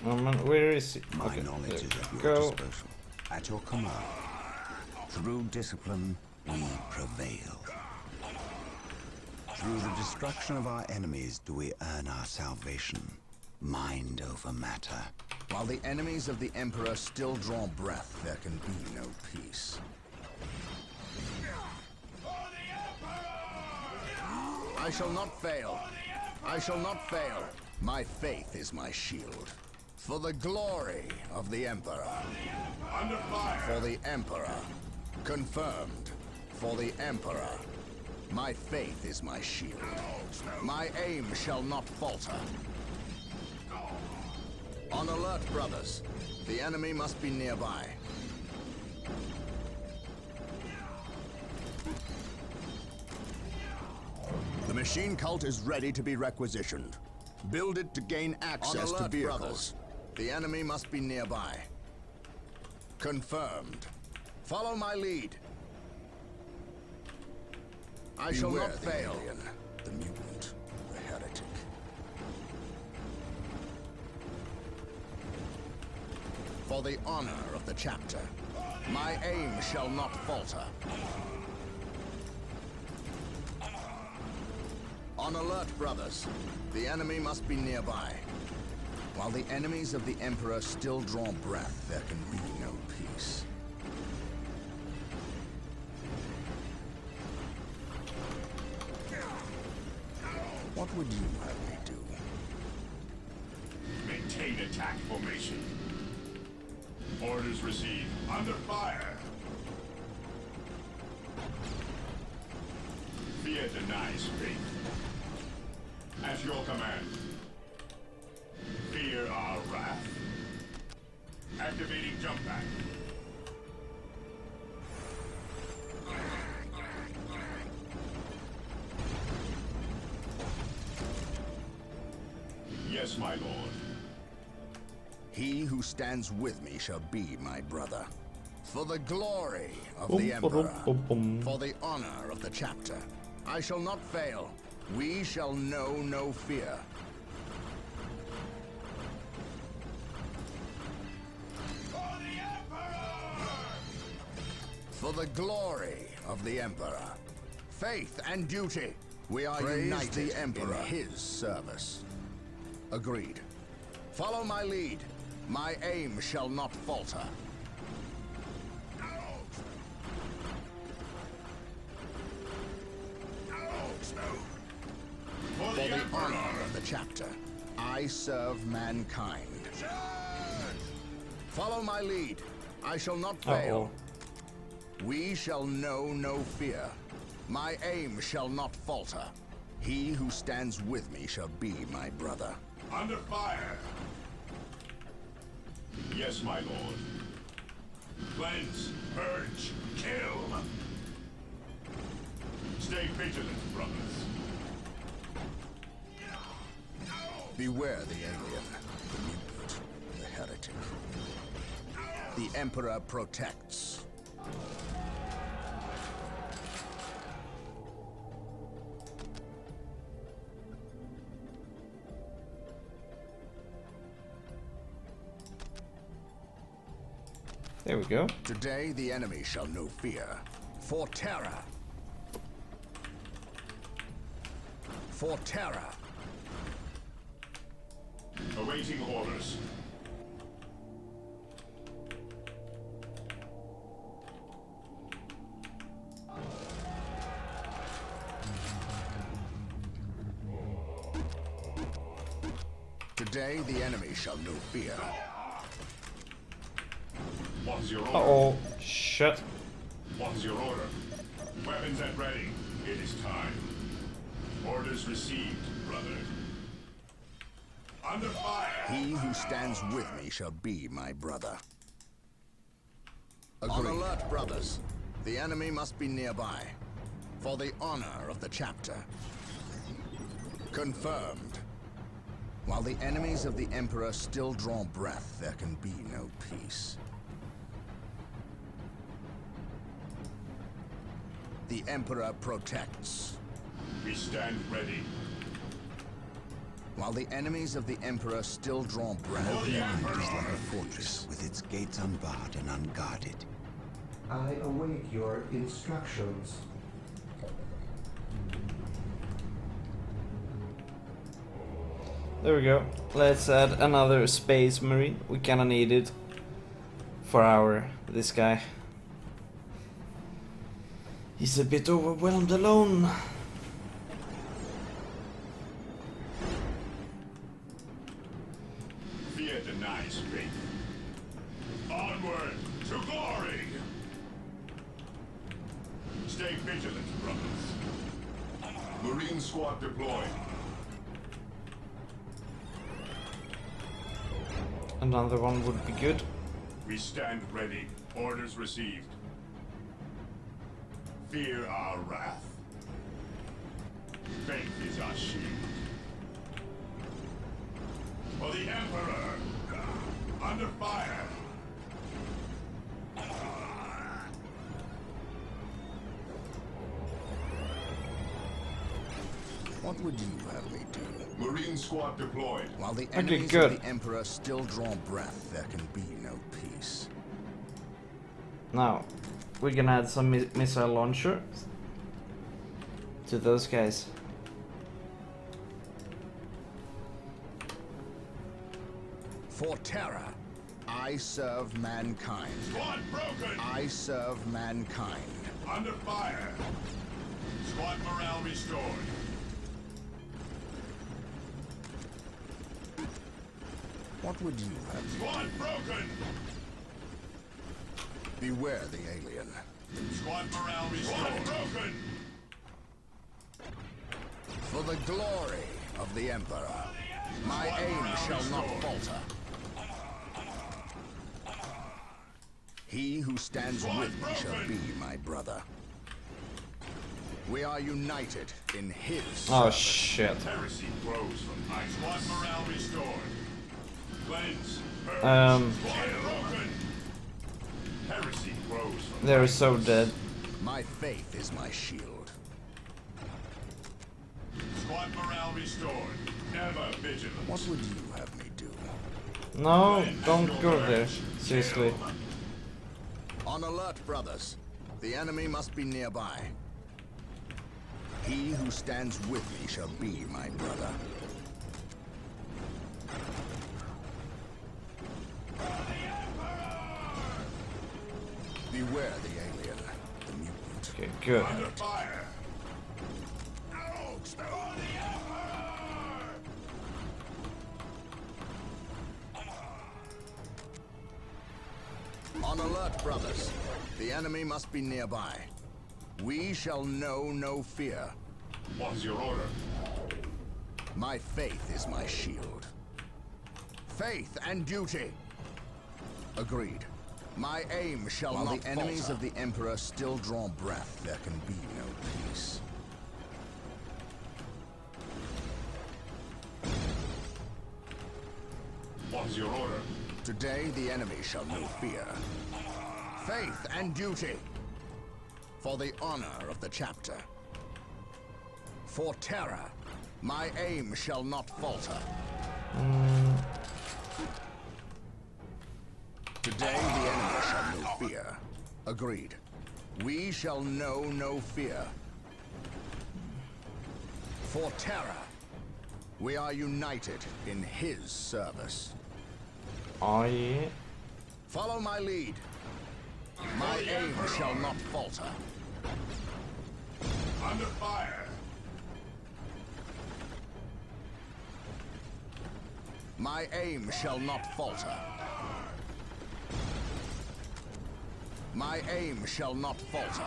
Speaker 1: Oh man, where is it?
Speaker 7: My
Speaker 1: Okay,
Speaker 7: knowledge
Speaker 1: there
Speaker 7: is
Speaker 1: we
Speaker 7: at your
Speaker 1: go.
Speaker 7: disposal. At your command. Through discipline, we prevail. Through the destruction of our enemies do we earn our salvation. Mind over matter.
Speaker 6: While the enemies of the Emperor still draw breath, there can be no peace. I shall not fail. I shall not fail. My faith is my shield. For the glory of the Emperor.
Speaker 5: Under fire!
Speaker 6: For the Emperor. Confirmed. For the Emperor. My faith is my shield. My aim shall not falter. On alert, brothers. The enemy must be nearby. The machine cult is ready to be requisitioned. Build it to gain access to vehicles. Brothers. The enemy must be nearby. Confirmed. Follow my lead. I shall not fail. Alien, the mutant, the heretic. For the honor of the chapter, my aim shall not falter. On alert, brothers. The enemy must be nearby. While the enemies of the Emperor still draw breath, there can be no peace. What would you have me do?
Speaker 5: Maintain attack formation. Orders received. Under fire! Fear denies faith. At your command. Fear our wrath. Activating jump pack. Yes, my lord.
Speaker 6: He who stands with me shall be my brother. For the glory of the Emperor. For the honor of the chapter. I shall not fail. We shall know no fear. For the glory of the Emperor. Faith and duty. We are united the Emperor in his service. Agreed. Follow my lead. My aim shall not falter. For the honor of the chapter, I serve mankind. Follow my lead. I shall not fail. We shall know no fear. My aim shall not falter. He who stands with me shall be my brother.
Speaker 5: Under fire! Yes, my lord. Cleanse, purge, kill! Stay vigilant, brothers.
Speaker 6: Beware the alien, the mutant, the heretic. The Emperor protects.
Speaker 1: There we go.
Speaker 6: Today the enemy shall know fear. For terror. For terror.
Speaker 5: Awaiting orders.
Speaker 6: Today, the enemy shall know fear.
Speaker 11: What's your order?
Speaker 1: Uh-oh. Shit.
Speaker 11: What's your order? Weapons at ready. It is time. Orders received, brother. Under fire!
Speaker 6: He who stands with me shall be my brother. Agreed. On alert, brothers. The enemy must be nearby. For the honor of the chapter. Confirmed. While the enemies of the Emperor still draw breath, there can be no peace. The Emperor protects.
Speaker 11: We stand ready.
Speaker 6: While the enemies of the Emperor still draw breath,
Speaker 9: The island is like a fortress with its gates unbarred and unguarded.
Speaker 3: I await your instructions.
Speaker 1: There we go. Let's add another Space Marine. We kinda need it for this guy. He's a bit overwhelmed alone.
Speaker 11: Fear denies faith. Onward to glory! Stay vigilant, brothers. Marine squad deployed.
Speaker 1: Another one would be good.
Speaker 11: We stand ready. Orders received. Fear our wrath. Faith is our shield. For the Emperor! Under fire!
Speaker 6: what would you have me do?
Speaker 11: Marine squad deployed.
Speaker 6: While the
Speaker 1: Okay,
Speaker 6: enemies
Speaker 1: good.
Speaker 6: of the Emperor still draw breath, there can be no peace.
Speaker 1: Now, we're gonna add some missile launcher to those guys.
Speaker 6: For terror, I serve mankind.
Speaker 11: Squad broken!
Speaker 6: I serve mankind.
Speaker 11: Under fire! Squad morale restored.
Speaker 6: What would you have me
Speaker 11: Squad broken!
Speaker 6: Beware the alien.
Speaker 11: Squad morale restored. Squad broken!
Speaker 6: For the glory of the Emperor, my aim shall not falter. He who stands with me shall be my brother. We are united in his
Speaker 1: Oh
Speaker 6: service.
Speaker 1: shit.
Speaker 11: Heresy grows from ice. Squad morale restored. Cleanse. Purge. Squad broken! Heresy grows from
Speaker 1: They're
Speaker 11: ice.
Speaker 1: so dead.
Speaker 6: My faith is my shield.
Speaker 11: Squad morale restored. Ever vigilant.
Speaker 6: What would you have me do?
Speaker 1: No, don't go there. Seriously.
Speaker 6: On alert, brothers. The enemy must be nearby. He who stands with me shall be my brother. Beware the alien, the mutant.
Speaker 1: Okay, good.
Speaker 11: Under fire!
Speaker 6: On alert, brothers. The enemy must be nearby. We shall know no fear.
Speaker 11: What's your order?
Speaker 6: My faith is my shield. Faith and duty. Agreed. My aim shall not falter. While the enemies of the Emperor still draw breath, there can be no peace.
Speaker 11: What's your order?
Speaker 6: Today the enemy shall know fear. Faith and duty. For the honor of the chapter. For terror, my aim shall not falter. Today the enemy shall know fear. Agreed. We shall know no fear. For terror, we are united in his service.
Speaker 1: Oh yeah.
Speaker 6: Follow my lead. My aim shall not falter.
Speaker 11: Under fire!
Speaker 6: My aim shall not falter. My aim shall not falter.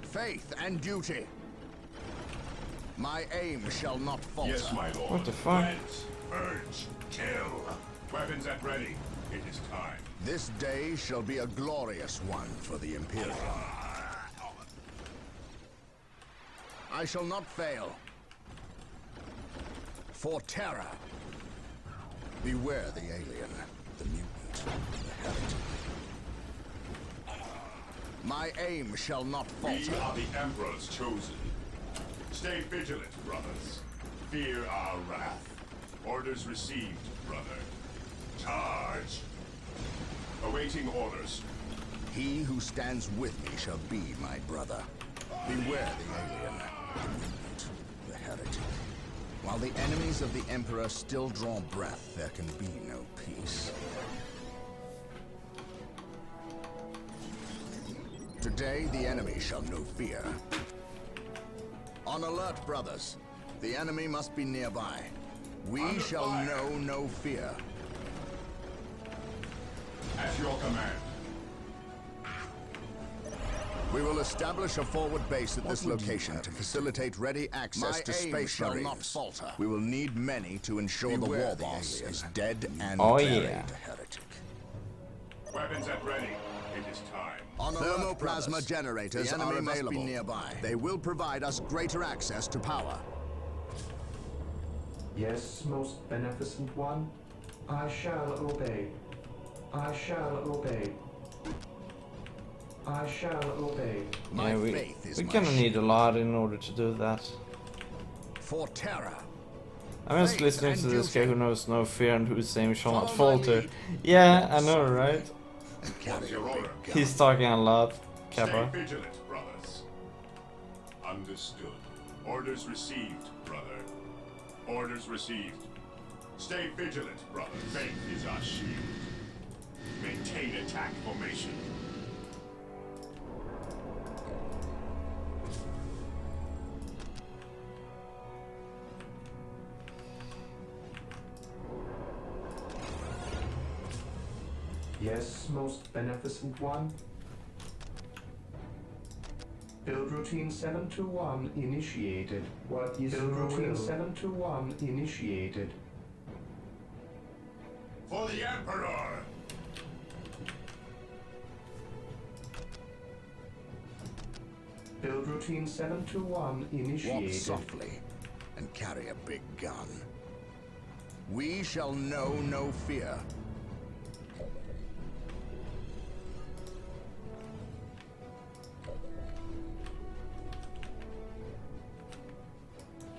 Speaker 6: Faith and duty. My aim shall not falter.
Speaker 11: Yes, my lord.
Speaker 1: What the fuck?
Speaker 11: Cleanse, purge, kill. Weapons at ready. It is time.
Speaker 6: This day shall be a glorious one for the Imperium. I shall not fail. For terror. Beware the alien, the mutant, the heretic. My aim shall not
Speaker 11: We
Speaker 6: falter.
Speaker 11: are the Emperor's chosen. Stay vigilant, brothers. Fear our wrath. Orders received, brother. Charge. Awaiting orders.
Speaker 6: He who stands with me shall be my brother. Beware the alien, the mutant, the heretic. While the enemies of the Emperor still draw breath, there can be no peace. Today, the enemy shall know fear. On alert, brothers. The enemy must be nearby. We
Speaker 11: Under
Speaker 6: shall
Speaker 11: fire.
Speaker 6: know no fear.
Speaker 11: At your command.
Speaker 6: We will establish a forward base at this location to facilitate ready access to space shall not falter. We will need many to ensure the war boss is dead and buried.
Speaker 1: Yeah.
Speaker 6: Heretic.
Speaker 11: Weapons at ready. It is time.
Speaker 6: On thermoplasma generators are available nearby. They will provide us greater access to power.
Speaker 3: Yes, most beneficent one. I shall obey. I shall obey. I shall obey.
Speaker 6: My
Speaker 1: Yeah,
Speaker 6: faith is
Speaker 1: we
Speaker 6: my
Speaker 1: gonna need a
Speaker 6: shield.
Speaker 1: lot in order to do that.
Speaker 6: For terror.
Speaker 1: I'm just
Speaker 6: Faith
Speaker 1: listening
Speaker 6: and
Speaker 1: to this
Speaker 6: duty.
Speaker 1: guy who knows no fear and whose aim shall not
Speaker 6: Follow my
Speaker 1: falter.
Speaker 6: lead.
Speaker 1: Yeah, I know, right?
Speaker 6: And carry
Speaker 11: What's your
Speaker 6: a big
Speaker 11: order?
Speaker 6: gun.
Speaker 1: He's talking a lot,
Speaker 11: Stay
Speaker 1: Kappa.
Speaker 11: vigilant, brothers. Understood. Orders received, brother. Orders received. Stay vigilant, brother. Faith is our shield. Maintain attack formation.
Speaker 3: Yes, most beneficent one. Build routine 721 initiated. What is build routine 721 initiated?
Speaker 11: For the Emperor!
Speaker 3: Build routine 721
Speaker 6: Walk
Speaker 3: initiated.
Speaker 6: softly and carry a big gun. We shall know no fear.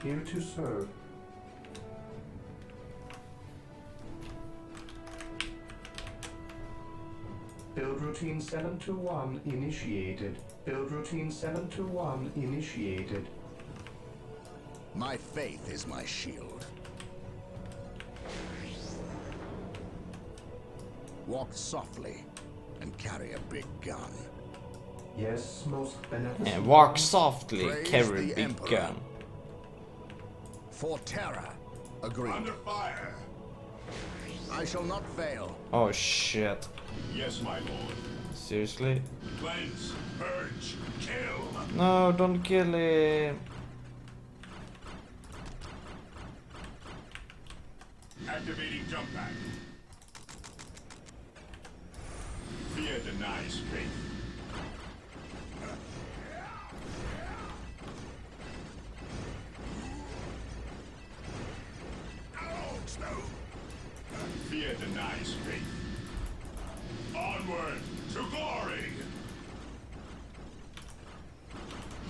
Speaker 3: Here to serve. Build routine 721 initiated. Build routine 721 initiated.
Speaker 6: My faith is my shield. Walk softly and carry a big gun.
Speaker 3: Yes, most beneficent.
Speaker 1: And walk softly,
Speaker 6: Praise
Speaker 1: carry
Speaker 6: the
Speaker 1: big
Speaker 6: Emperor.
Speaker 1: gun.
Speaker 6: For terror. Agreed.
Speaker 11: Under fire!
Speaker 6: I shall not fail.
Speaker 1: Oh shit.
Speaker 11: Yes, my lord.
Speaker 1: Seriously?
Speaker 11: Cleanse, purge, kill!
Speaker 1: No, don't kill him.
Speaker 11: Activating jump pack. Fear denies faith. Fear denies faith. Onward to glory!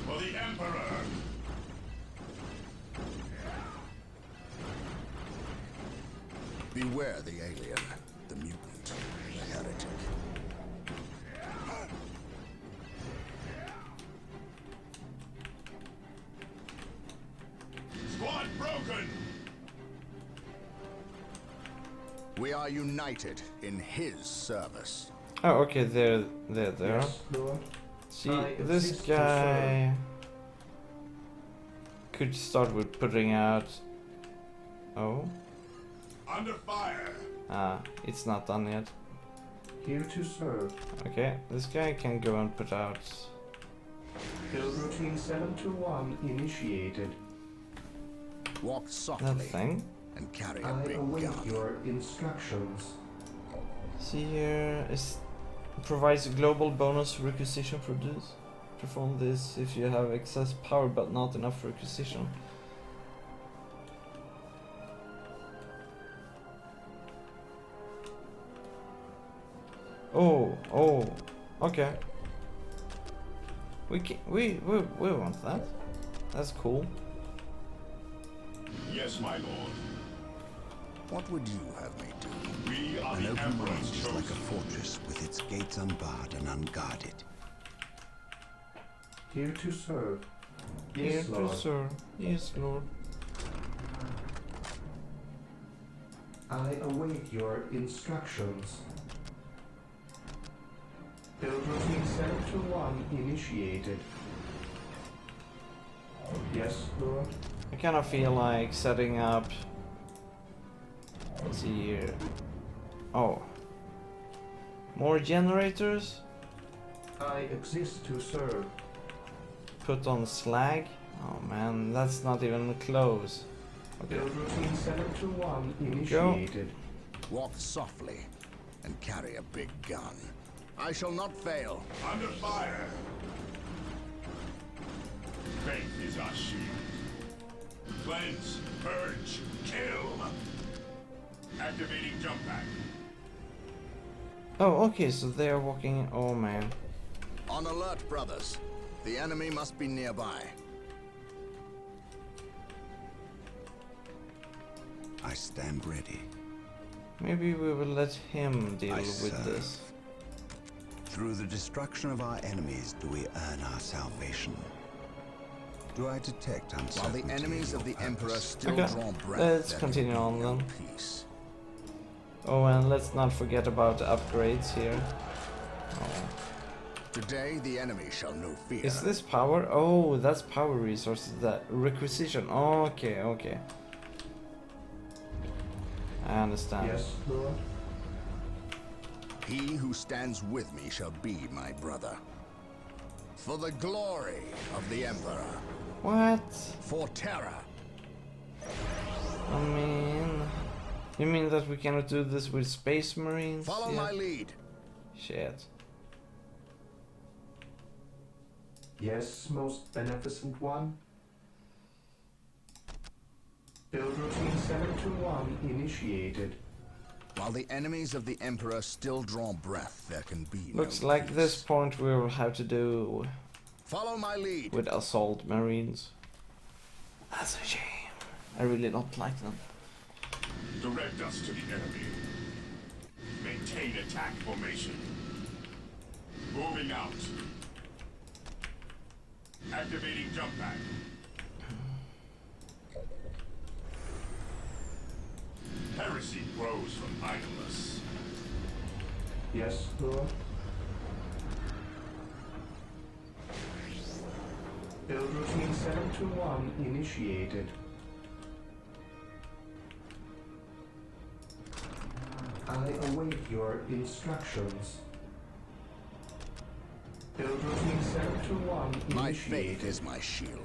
Speaker 11: For the Emperor!
Speaker 6: Beware the alien, the mutant, the heretic.
Speaker 11: Squad broken!
Speaker 6: We are united in his service.
Speaker 1: Oh, okay, they're there.
Speaker 3: Yes, Lord.
Speaker 1: See,
Speaker 3: I
Speaker 1: this
Speaker 3: exist to
Speaker 1: guy could start with putting out. Oh,
Speaker 11: Under fire.
Speaker 1: it's not done yet.
Speaker 3: Here to serve.
Speaker 1: Okay, this guy can go and put out.
Speaker 3: Build routine 721 initiated.
Speaker 6: Walk
Speaker 1: That
Speaker 6: softly
Speaker 1: thing.
Speaker 6: and carry a
Speaker 3: I
Speaker 6: big
Speaker 3: await
Speaker 6: gun.
Speaker 3: your instructions.
Speaker 1: See here, is provides a global bonus requisition for this. Perform this if you have excess power but not enough requisition. Oh, okay. We want that. That's cool.
Speaker 11: Yes, my lord.
Speaker 6: What would you have me do?
Speaker 11: We are
Speaker 9: An
Speaker 11: the
Speaker 9: open
Speaker 11: Emperor's
Speaker 9: range is like a
Speaker 11: chosen.
Speaker 9: fortress with its gates unbarred and unguarded.
Speaker 3: Here to serve.
Speaker 1: Here
Speaker 3: Yes,
Speaker 1: to
Speaker 3: Lord.
Speaker 1: serve. Yes, Lord.
Speaker 3: I await your instructions. Build routine 721 initiated. Yes, Lord.
Speaker 1: I kind of feel like setting up. Let's see here. Oh. More generators?
Speaker 3: I exist to serve.
Speaker 1: Put on slag? Oh man, that's not even close. Okay.
Speaker 3: Build routine 721
Speaker 1: Go.
Speaker 3: initiated.
Speaker 6: Walk softly and carry a big gun. I shall not fail.
Speaker 11: Under fire. Faith is our shield. Cleanse, purge, kill. Activating jump pack.
Speaker 1: Oh, okay, so they are walking. Oh man.
Speaker 6: On alert, brothers. The enemy must be nearby.
Speaker 9: I stand ready.
Speaker 1: Maybe we will let him deal
Speaker 9: I
Speaker 1: with
Speaker 9: serve.
Speaker 1: this.
Speaker 9: Through the destruction of our enemies do we earn our salvation. Do I detect
Speaker 6: While
Speaker 9: uncertainty
Speaker 6: the enemies
Speaker 9: in
Speaker 6: of
Speaker 9: your
Speaker 6: the Emperor
Speaker 9: purpose?
Speaker 6: still
Speaker 1: Okay,
Speaker 6: draw breath,
Speaker 1: let's
Speaker 6: there
Speaker 1: continue
Speaker 6: can be
Speaker 1: on
Speaker 6: no
Speaker 1: then.
Speaker 6: peace.
Speaker 1: Oh, and let's not forget about the upgrades here. Oh.
Speaker 6: Today, the enemy shall know fear.
Speaker 1: Is this power? Oh, that's power resources. That requisition. Okay, okay. I understand.
Speaker 3: Yes, Lord.
Speaker 6: He who stands with me shall be my brother. For the glory of the Emperor.
Speaker 1: What?
Speaker 6: For terror.
Speaker 1: I mean, you mean that we cannot do this with Space Marines?
Speaker 6: Follow
Speaker 1: yet?
Speaker 6: my lead.
Speaker 1: Shit.
Speaker 3: Yes, most beneficent one. Build routine 721 initiated.
Speaker 6: While the enemies of the Emperor still draw breath, there can be
Speaker 1: Looks
Speaker 6: no
Speaker 1: like
Speaker 6: peace.
Speaker 1: this point we will have to do
Speaker 6: Follow my lead.
Speaker 1: with Assault Marines. That's a shame. I really don't like them.
Speaker 11: Direct us to the enemy. Maintain attack formation. Moving out. Activating jump pack. Heresy grows from idleness.
Speaker 3: Yes, Lord. Build routine 721 initiated. I await your instructions. Build routine 721
Speaker 6: My
Speaker 3: initiated.
Speaker 6: faith is my shield.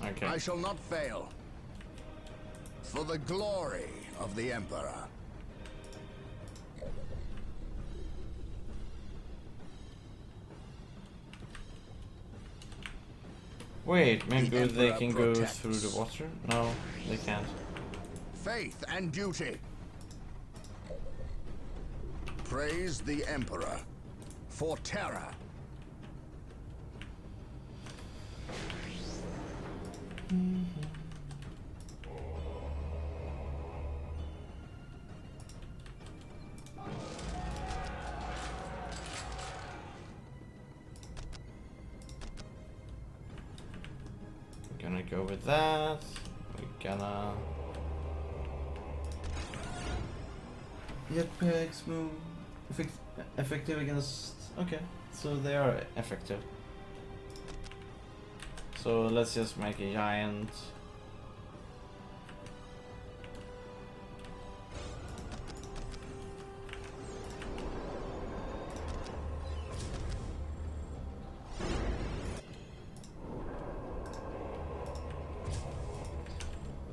Speaker 1: Okay.
Speaker 6: I shall not fail. For the glory of the Emperor.
Speaker 1: Wait, maybe
Speaker 6: The
Speaker 1: they
Speaker 6: Emperor
Speaker 1: can go
Speaker 6: protects.
Speaker 1: through the water? No, they can't.
Speaker 6: Faith and duty. Praise the Emperor. For terror.
Speaker 1: Gonna go with that. We're gonna jetpacks move. Effective against... Okay, so they are effective. So let's just make a giant.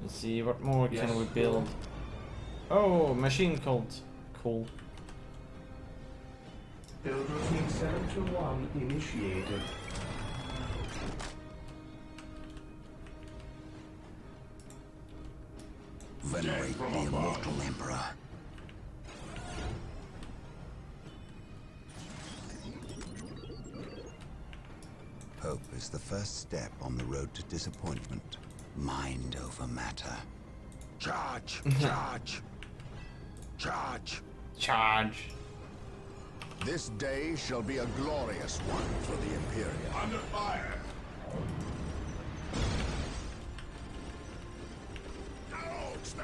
Speaker 1: Let's see, what more can we build? Oh, machine cult. Cool.
Speaker 3: Build routine 721 initiated.
Speaker 7: Venerate the immortal Emperor. Hope is the first step on the road to disappointment. Mind over matter. Charge! Charge! Charge!
Speaker 1: Charge!
Speaker 6: This day shall be a glorious one for the Imperium.
Speaker 11: Under fire!
Speaker 5: Dogs, no!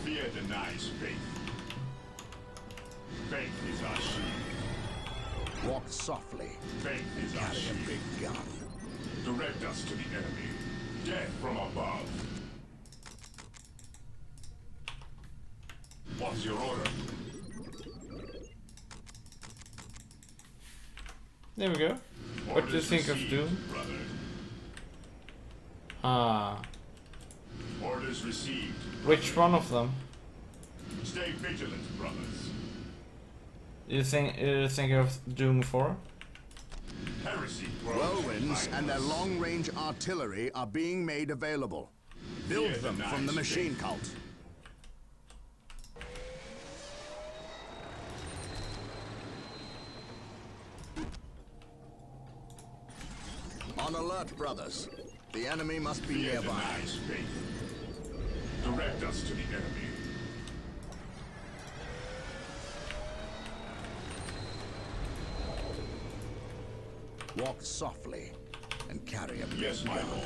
Speaker 11: Fear denies faith. Faith is our shield.
Speaker 6: Walk softly.
Speaker 11: Faith is our
Speaker 6: Carry a
Speaker 11: shield.
Speaker 6: big gun.
Speaker 11: Direct us to the enemy. Death from above. What's your order?
Speaker 1: There we go. What do you think of Doom?
Speaker 11: Brother.
Speaker 1: Ah.
Speaker 11: Orders received.
Speaker 1: Which one of them?
Speaker 11: Stay vigilant, brothers.
Speaker 1: You think of Doom 4?
Speaker 11: Heresy grows.
Speaker 6: Whirlwinds and their long-range artillery are being made available. Build
Speaker 11: Fear
Speaker 6: them from
Speaker 11: denies
Speaker 6: the machine
Speaker 11: faith.
Speaker 6: cult. On alert, brothers. The enemy must be
Speaker 11: Fear
Speaker 6: nearby.
Speaker 11: denies faith. Direct us to the enemy.
Speaker 6: Walk softly and carry a big
Speaker 11: Yes, my
Speaker 6: gun.
Speaker 11: lord.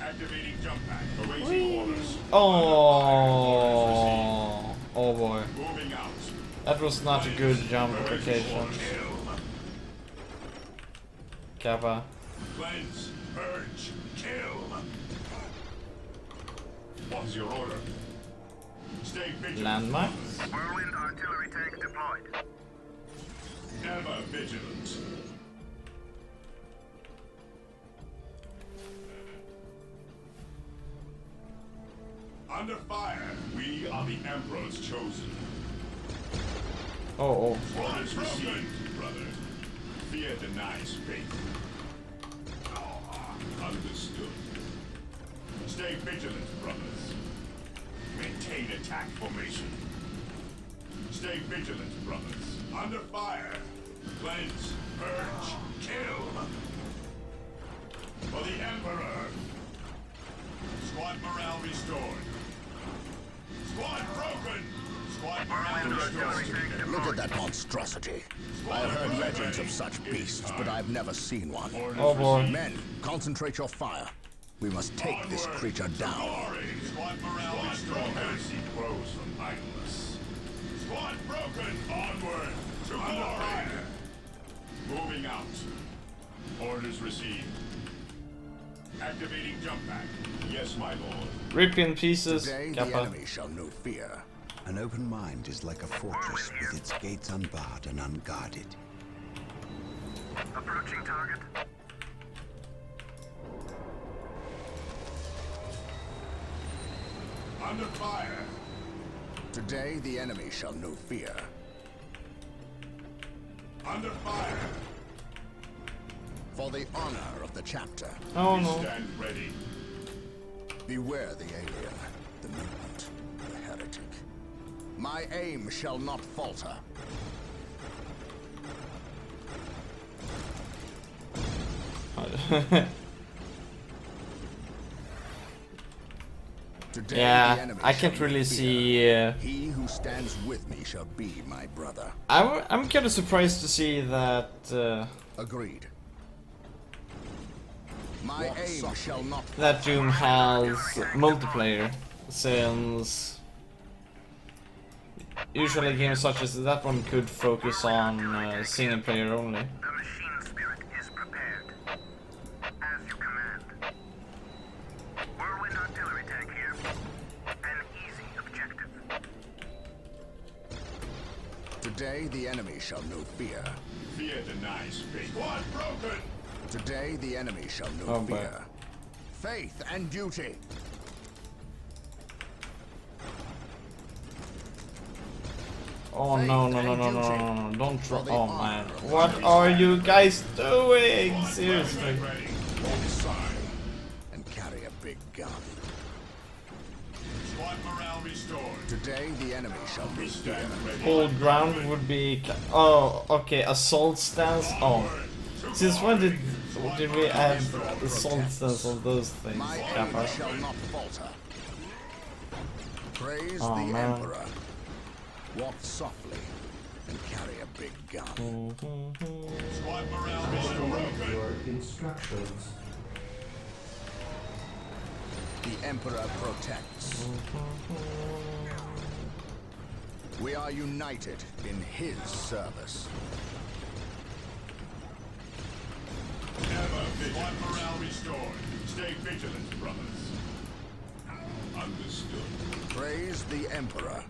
Speaker 11: Activating jump pack. Awaiting orders.
Speaker 1: Oh. Oh boy.
Speaker 11: Moving out.
Speaker 1: That was not a good jump application. Kappa.
Speaker 11: Cleanse. Purge. Kill. What's your order? Stay vigilant.
Speaker 1: Landmines.
Speaker 10: Whirlwind artillery tank deployed.
Speaker 11: Ever vigilant. Under fire, we are the Emperor's chosen.
Speaker 1: Oh,
Speaker 11: Orders received, brother. Fear denies faith. Understood. Stay vigilant, brothers. Maintain attack formation. Stay vigilant, brothers. Under fire. Cleanse, purge, kill. For the Emperor. Squad morale restored. Squad broken. Squad morale restored.
Speaker 6: Look at that monstrosity. I've heard legends of such beasts, but I've never seen one.
Speaker 1: Oh boy.
Speaker 6: Men, concentrate your fire. We must take this creature down.
Speaker 11: Squad morale restored. Heresy grows from idleness. Squad broken. Onward. To glory. Moving out. Orders received. Activating jump pack. Yes, my lord.
Speaker 1: Rip in pieces,
Speaker 6: Today the
Speaker 1: Kappa.
Speaker 6: enemy shall know fear.
Speaker 7: An open mind is like a fortress with its gates unbarred and unguarded.
Speaker 10: Approaching target.
Speaker 11: Under fire.
Speaker 6: Today the enemy shall know fear.
Speaker 11: Under fire.
Speaker 6: For the honor of the chapter.
Speaker 1: Oh no.
Speaker 11: Stand ready.
Speaker 6: Beware the alien, the mutant, the heretic. My aim shall not falter. Today the
Speaker 1: Yeah,
Speaker 6: enemy
Speaker 1: I
Speaker 6: shall
Speaker 1: can't
Speaker 6: know
Speaker 1: really
Speaker 6: fear.
Speaker 1: see.
Speaker 6: He who stands with me shall be my brother.
Speaker 1: I'm kind of surprised to see that.
Speaker 6: Agreed. My aim shall not
Speaker 1: That Doom has multiplayer, since usually games such as that one could focus on single player only.
Speaker 10: The machine spirit is prepared. As you command. Whirlwind artillery tank here. An easy objective.
Speaker 6: Today, the enemy shall know fear.
Speaker 11: Fear denies faith. Squad broken!
Speaker 6: Today, the enemy shall know fear. Faith and duty.
Speaker 1: Oh no, don't try. Oh man. What are you guys doing? Seriously.
Speaker 6: And carry a big gun.
Speaker 11: Squad morale restored.
Speaker 6: Today, the enemy shall know fear.
Speaker 1: Hold ground would be. Oh, okay. Assault stance. Oh. Since when did we add assault stance on those things?
Speaker 6: My
Speaker 1: Kappa?
Speaker 6: aim shall not falter. Praise
Speaker 1: Oh,
Speaker 6: the
Speaker 1: man.
Speaker 6: Emperor. Walk softly and carry a big gun.
Speaker 11: Squad morale restored.
Speaker 3: Your instructions.
Speaker 6: The Emperor protects. We are united in his service.
Speaker 11: Never vigilant. Squad morale restored. Stay vigilant, brothers. Understood.
Speaker 6: Praise the Emperor.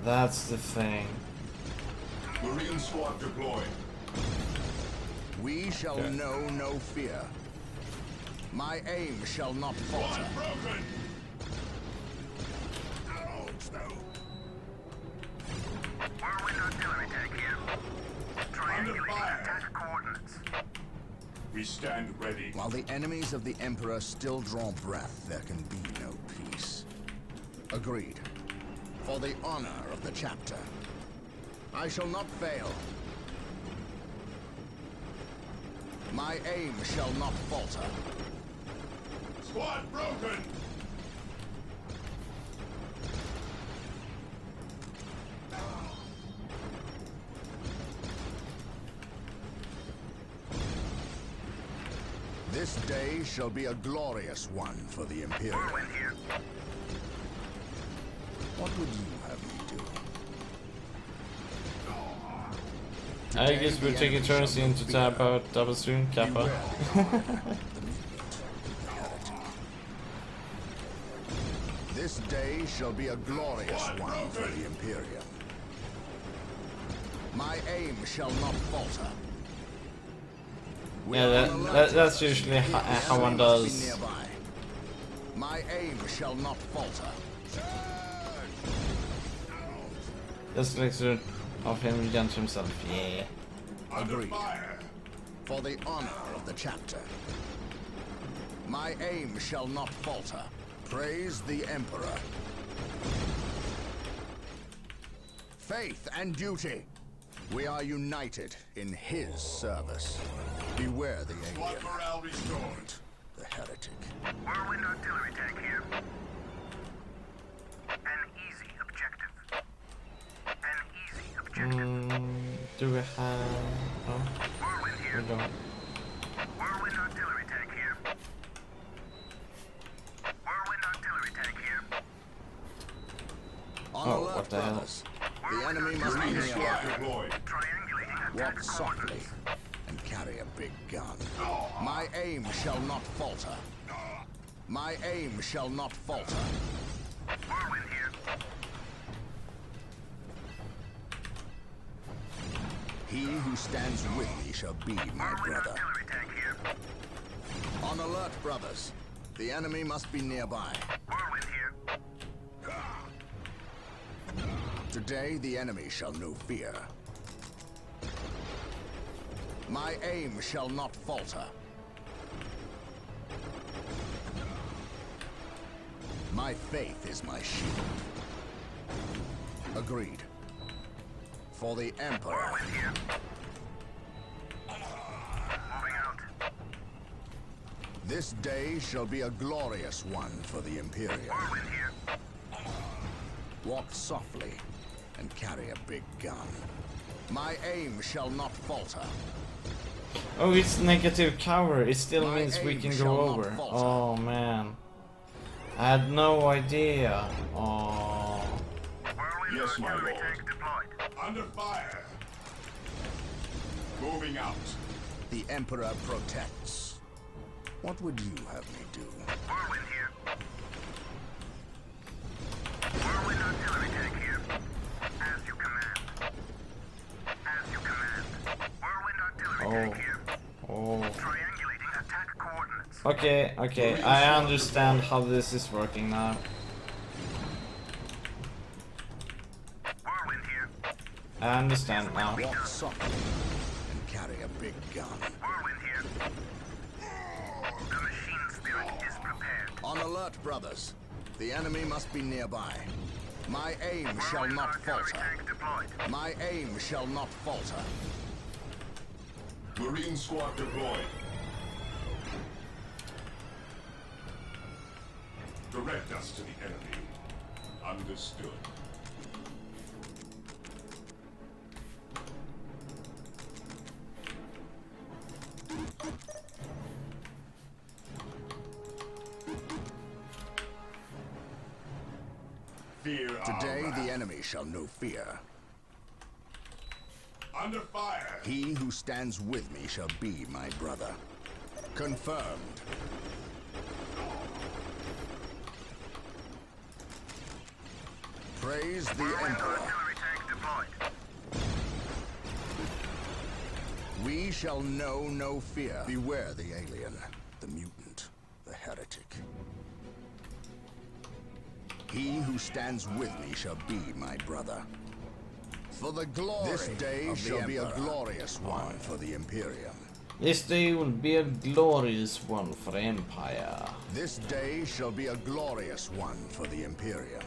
Speaker 1: That's the thing.
Speaker 11: Marine squad deployed.
Speaker 6: We shall know no fear. My aim shall not falter.
Speaker 11: Broken!
Speaker 10: Whirlwind artillery tank here. Triangulating attack coordinates.
Speaker 11: We stand ready.
Speaker 6: While the enemies of the Emperor still draw breath, there can be no peace. Agreed. For the honor of the chapter. I shall not fail. My aim shall not falter.
Speaker 11: Squad broken!
Speaker 6: This day shall be a glorious one for the Imperium.
Speaker 10: Whirlwind here.
Speaker 6: What would you have me do?
Speaker 1: I guess we're taking turns into tab out double soon, Kappa.
Speaker 6: This day shall be a glorious one for the Imperium. My aim shall not falter.
Speaker 1: Yeah, that's usually how one does.
Speaker 6: My aim shall not falter.
Speaker 1: Just like sort of him against himself. Yeah.
Speaker 6: Agreed. For the honor of the chapter. My aim shall not falter. Praise the Emperor. Faith and duty. We are united in his service. Beware the
Speaker 11: Squad
Speaker 6: alien,
Speaker 11: morale restored.
Speaker 6: the heretic.
Speaker 10: Whirlwind artillery tank here. An easy objective. An easy objective.
Speaker 1: Do we have? Oh,
Speaker 10: Whirlwind here.
Speaker 1: we don't.
Speaker 10: Whirlwind artillery tank here. Whirlwind artillery tank here.
Speaker 6: On
Speaker 1: Oh,
Speaker 6: alert,
Speaker 1: what the hell?
Speaker 6: brothers. The enemy must be
Speaker 11: Marine squad
Speaker 6: nearby.
Speaker 11: deployed.
Speaker 10: Triangulating attack
Speaker 6: Walk softly
Speaker 10: coordinates.
Speaker 6: and carry a big gun. My aim shall not falter. My aim shall not falter.
Speaker 10: Whirlwind here.
Speaker 6: He who stands with me shall be my
Speaker 10: Whirlwind
Speaker 6: brother.
Speaker 10: artillery tank here.
Speaker 6: On alert, brothers. The enemy must be nearby.
Speaker 10: Whirlwind here.
Speaker 6: Today, the enemy shall know fear. My aim shall not falter. My faith is my shield. Agreed. For the Emperor.
Speaker 10: Whirlwind here. Moving out.
Speaker 6: This day shall be a glorious one for the Imperium.
Speaker 10: Whirlwind here.
Speaker 6: Walk softly and carry a big gun. My aim shall not falter.
Speaker 1: Oh, it's negative cover. It still
Speaker 6: My
Speaker 1: means we
Speaker 6: aim
Speaker 1: can
Speaker 6: shall
Speaker 1: go
Speaker 6: not
Speaker 1: over.
Speaker 6: falter.
Speaker 1: Oh man, I had no idea. Oh,
Speaker 10: Whirlwind
Speaker 11: Yes, my
Speaker 10: artillery
Speaker 11: lord.
Speaker 10: tanks deployed.
Speaker 11: Under fire. Moving out.
Speaker 6: The Emperor protects. What would you have me do?
Speaker 10: Whirlwind here. Whirlwind artillery tank here. As you command. As you command. Whirlwind artillery tank here.
Speaker 1: Oh.
Speaker 10: Triangulating attack coordinates.
Speaker 1: Okay, I understand how this is working now.
Speaker 10: Whirlwind here.
Speaker 1: I understand now.
Speaker 6: Walk softly and carry a big gun.
Speaker 10: Whirlwind here. The machine spirit is prepared.
Speaker 6: On alert, brothers. The enemy must be nearby. My aim shall
Speaker 10: Whirlwind
Speaker 6: not
Speaker 10: artillery
Speaker 6: falter.
Speaker 10: tank deployed.
Speaker 6: My aim shall not falter.
Speaker 11: Marine squad deployed. Direct us to the enemy. Understood. Fear
Speaker 6: Today
Speaker 11: our
Speaker 6: the
Speaker 11: wrath.
Speaker 6: enemy shall know fear.
Speaker 11: Under fire.
Speaker 6: He who stands with me shall be my brother. Confirmed. Praise the
Speaker 10: Whirlwind
Speaker 6: Emperor.
Speaker 10: artillery tank deployed.
Speaker 6: We shall know no fear. Beware the alien, the mutant, the heretic. He who stands with me shall be my brother. For the glory this day shall be a glorious one for the Imperium.
Speaker 1: This day will be a glorious one for Empire.
Speaker 6: This day shall be a glorious one for the Imperium.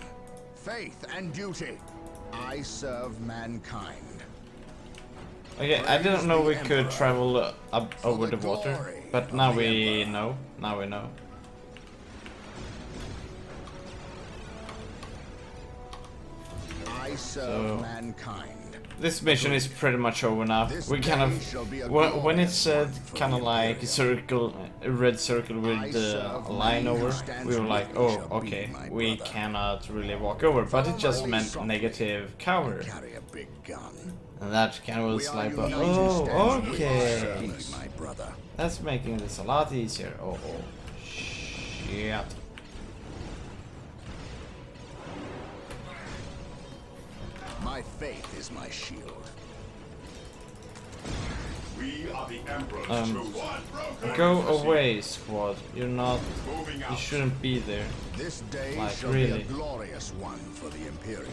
Speaker 6: Faith and duty. I serve mankind.
Speaker 1: Okay, I didn't know we could travel up over the water, but now we know. Now we know.
Speaker 6: I serve mankind.
Speaker 1: This mission is pretty much over now. We kind of, when it said kind of like a circle, a red circle with the line over, we were like, oh, okay, we cannot really walk over, but it just meant negative cover.
Speaker 6: Carry a big gun.
Speaker 1: And that kind of was like, oh, okay. That's making this a lot easier. Oh, shit.
Speaker 6: My faith is my shield.
Speaker 11: We are the Emperor's chosen.
Speaker 1: Go away, squad. You're not. You shouldn't be there.
Speaker 6: This day
Speaker 1: Like,
Speaker 6: shall
Speaker 1: really.
Speaker 6: be a glorious one for the Imperium.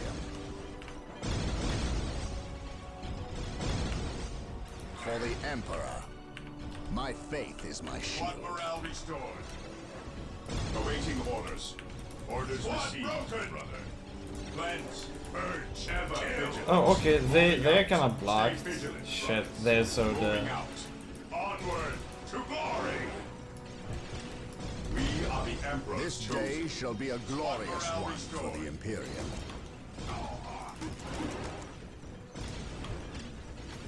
Speaker 6: For the Emperor, my faith is my shield.
Speaker 11: Squad morale restored. Awaiting orders. Orders received, brother. Cleanse, purge, ever vigilant.
Speaker 1: Oh, okay. They're kind of blocked.
Speaker 11: Stay vigilant,
Speaker 1: Shit. They're so the.
Speaker 11: Moving out. Onward to glory. We are the Emperor's
Speaker 6: This
Speaker 11: chosen.
Speaker 6: day shall be a glorious one for the Imperium.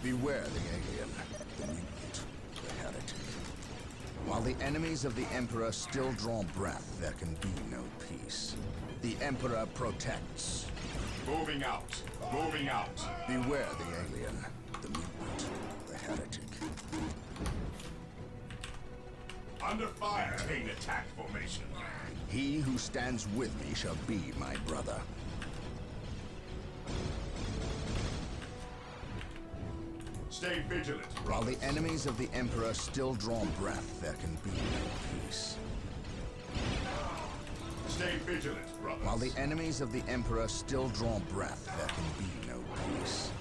Speaker 6: Beware the alien, the mutant, the heretic. While the enemies of the Emperor still draw breath, there can be no peace. The Emperor protects.
Speaker 11: Moving out. Moving out.
Speaker 6: Beware the alien, the mutant, the heretic.
Speaker 11: Under fire. Maintain attack formation.
Speaker 6: He who stands with me shall be my brother.
Speaker 11: Stay vigilant,
Speaker 6: While
Speaker 11: brothers.
Speaker 6: the enemies of the Emperor still draw breath, there can be no peace.
Speaker 11: Stay vigilant, brothers.
Speaker 6: While the enemies of the Emperor still draw breath, there can be no peace.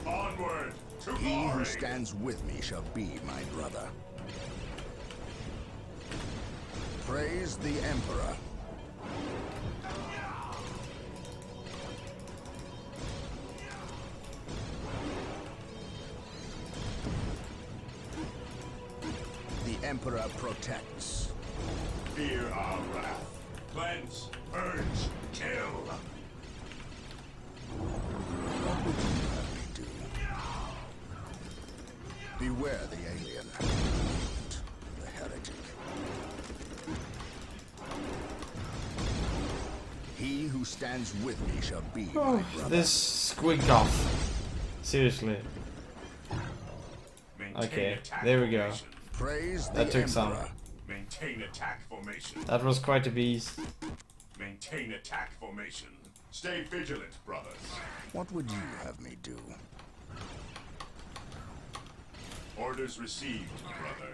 Speaker 11: Onward to
Speaker 6: He
Speaker 11: glory.
Speaker 6: who stands with me shall be my brother. Praise the Emperor. The Emperor protects.
Speaker 11: Fear our wrath. Cleanse, purge, kill.
Speaker 6: What would you have me do? Beware the alien, the heretic. who stands with me shall be my brother.
Speaker 1: This squig off. Seriously. Okay, there we go.
Speaker 6: Praise
Speaker 1: That
Speaker 6: the
Speaker 1: took some.
Speaker 6: Emperor.
Speaker 11: Maintain attack formation.
Speaker 1: That was quite a beast.
Speaker 11: Maintain attack formation. Stay vigilant, brothers.
Speaker 6: What would you have me do?
Speaker 11: Orders received, brother.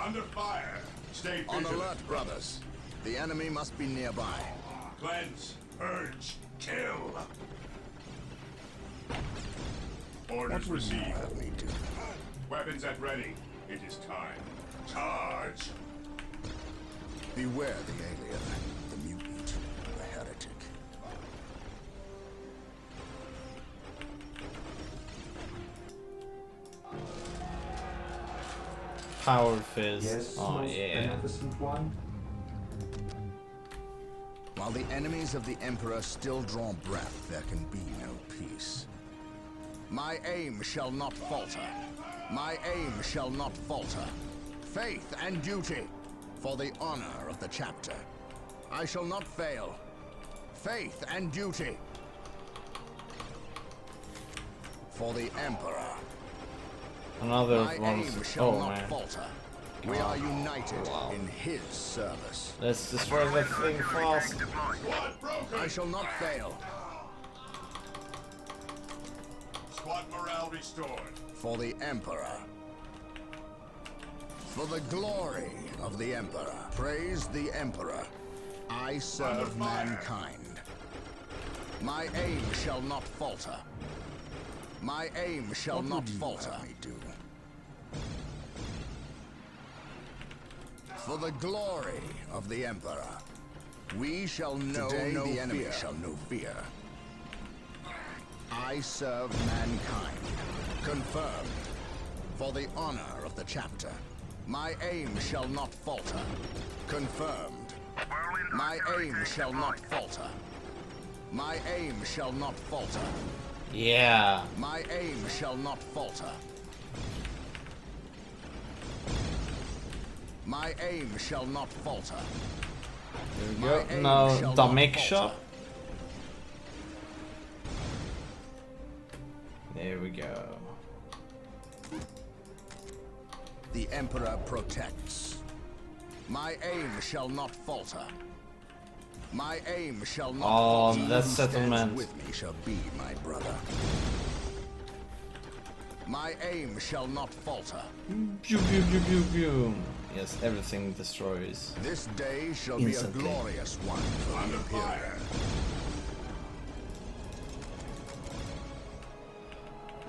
Speaker 11: Under fire. Stay
Speaker 6: On
Speaker 11: vigilant.
Speaker 6: alert, brothers. The enemy must be nearby.
Speaker 11: Cleanse, purge, kill. Orders
Speaker 6: What would you
Speaker 11: received.
Speaker 6: have me do?
Speaker 11: Weapons at ready. It is time. Charge.
Speaker 6: Beware the alien, the mutant, the heretic.
Speaker 1: Power fizz.
Speaker 3: Yes,
Speaker 1: Oh
Speaker 3: most
Speaker 1: yeah.
Speaker 3: beneficent one.
Speaker 6: While the enemies of the Emperor still draw breath, there can be no peace. My aim shall not falter. My aim shall not falter. Faith and duty, for the honor of the chapter. I shall not fail. Faith and duty, for the Emperor.
Speaker 1: Another
Speaker 6: My
Speaker 1: one.
Speaker 6: aim shall
Speaker 1: Oh
Speaker 6: not
Speaker 1: man.
Speaker 6: falter. We are united in his service.
Speaker 1: Let's destroy that thing fast.
Speaker 11: Squad broken.
Speaker 6: I shall not fail.
Speaker 11: Squad morale restored.
Speaker 6: For the Emperor. For the glory of the Emperor. Praise the Emperor. I serve mankind. My aim shall not falter. My aim shall not falter. For the glory of the Emperor. We shall know no the enemy shall know fear. I serve mankind. Confirmed. For the honor of the chapter. My aim shall not falter. Confirmed. My aim shall not falter. My aim shall not falter.
Speaker 1: Yeah.
Speaker 6: My aim shall not falter. My aim shall not falter.
Speaker 1: There we
Speaker 6: My
Speaker 1: go.
Speaker 6: aim
Speaker 1: Now
Speaker 6: shall
Speaker 1: the
Speaker 6: not
Speaker 1: mix
Speaker 6: falter.
Speaker 1: shop. There we go.
Speaker 6: The Emperor protects. My aim shall not falter. My aim shall not falter.
Speaker 1: Oh, that
Speaker 6: He who stands
Speaker 1: settlement.
Speaker 6: with me shall be my brother. My aim shall not falter.
Speaker 1: Pew pew pew pew pew. Yes, everything destroys.
Speaker 6: This day shall
Speaker 1: Instantly.
Speaker 6: be a glorious one for the Imperium.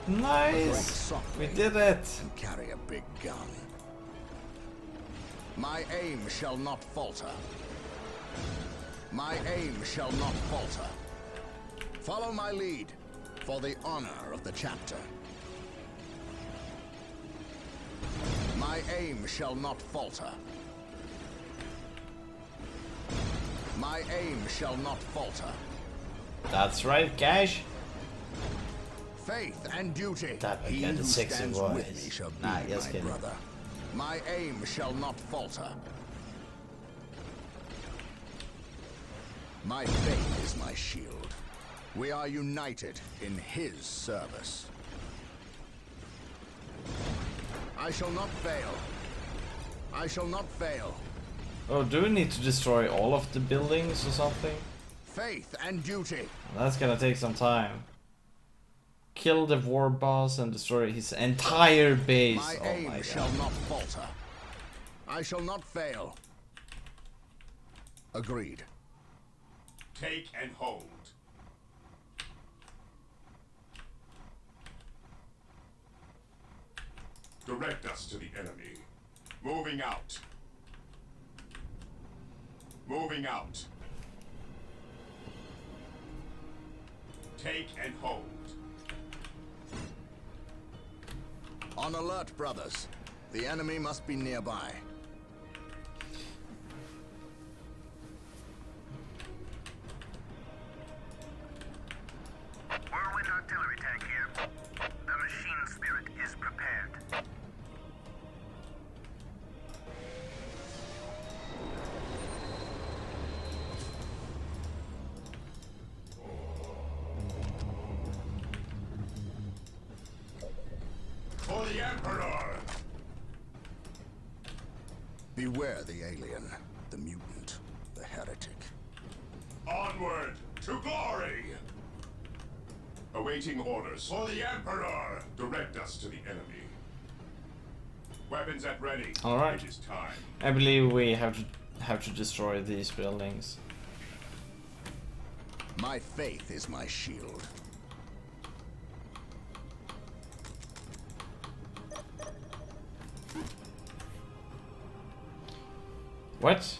Speaker 1: Nice! We did it!
Speaker 6: And carry a big gun. My aim shall not falter. My aim shall not falter. Follow my lead for the honor of the chapter. My aim shall not falter. My aim shall not falter.
Speaker 1: That's right, Cash.
Speaker 6: Faith and duty.
Speaker 1: That
Speaker 6: He
Speaker 1: again,
Speaker 6: who
Speaker 1: the sexy
Speaker 6: stands
Speaker 1: voice.
Speaker 6: with me shall be
Speaker 1: Nah, just
Speaker 6: my
Speaker 1: kidding.
Speaker 6: brother. My aim shall not falter. My faith is my shield. We are united in his service. I shall not fail. I shall not fail.
Speaker 1: Oh, do we need to destroy all of the buildings or something?
Speaker 6: Faith and duty.
Speaker 1: That's gonna take some time. Kill the war boss and destroy his entire base.
Speaker 6: My
Speaker 1: Oh
Speaker 6: aim
Speaker 1: my
Speaker 6: shall
Speaker 1: god.
Speaker 6: not falter. I shall not fail. Agreed.
Speaker 11: Take and hold. Direct us to the enemy. Moving out. Moving out. Take and hold.
Speaker 6: On alert, brothers. The enemy must be nearby.
Speaker 10: Whirlwind artillery tank here. The machine spirit is prepared.
Speaker 11: Emperor!
Speaker 6: Beware the alien, the mutant, the heretic.
Speaker 11: Onward to glory! Awaiting orders for the Emperor! Direct us to the enemy. Weapons at ready.
Speaker 1: All right.
Speaker 11: It is time.
Speaker 1: I believe we have to destroy these buildings.
Speaker 6: My faith is my shield.
Speaker 1: What?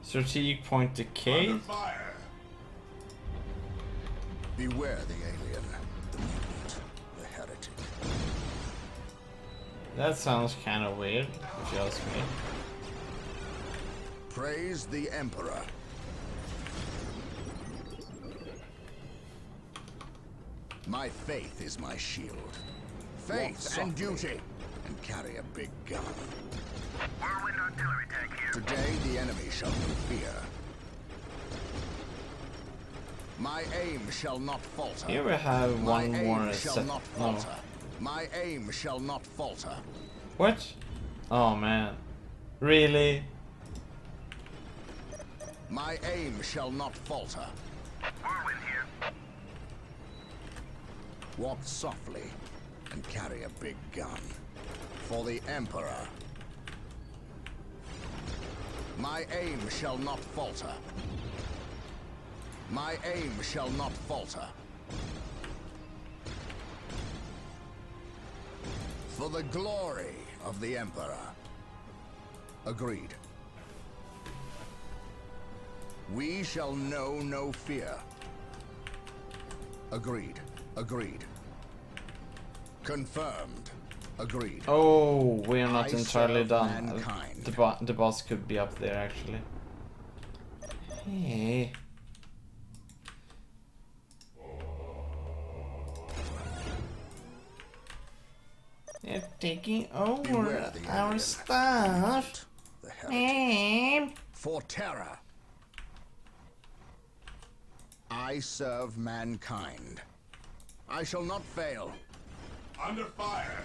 Speaker 1: Strategic point decay?
Speaker 11: Under fire!
Speaker 6: Beware the alien, the mutant, the heretic.
Speaker 1: That sounds kind of weird, if you ask me.
Speaker 6: Praise the Emperor. My faith is my shield. Faith and duty. And carry a big gun.
Speaker 10: Whirlwind artillery tank here.
Speaker 6: Today the enemy shall know fear. My aim shall not falter.
Speaker 1: Here we have
Speaker 6: My
Speaker 1: one
Speaker 6: aim
Speaker 1: more
Speaker 6: shall
Speaker 1: set.
Speaker 6: not
Speaker 1: No.
Speaker 6: falter. My aim shall not falter.
Speaker 1: What? Oh man. Really?
Speaker 6: My aim shall not falter.
Speaker 10: Whirlwind here.
Speaker 6: Walk softly and carry a big gun. For the Emperor. My aim shall not falter. My aim shall not falter. For the glory of the Emperor. Agreed. We shall know no fear. Agreed. Agreed. Confirmed. Agreed.
Speaker 1: Oh, we are not
Speaker 6: I
Speaker 1: entirely
Speaker 6: serve
Speaker 1: done.
Speaker 6: mankind.
Speaker 1: The boss could be up there actually. Hey. They're taking over
Speaker 6: Beware the
Speaker 1: our
Speaker 6: alien,
Speaker 1: stuff.
Speaker 6: the heretic.
Speaker 1: Hey.
Speaker 6: For terror. I serve mankind. I shall not fail.
Speaker 11: Under fire!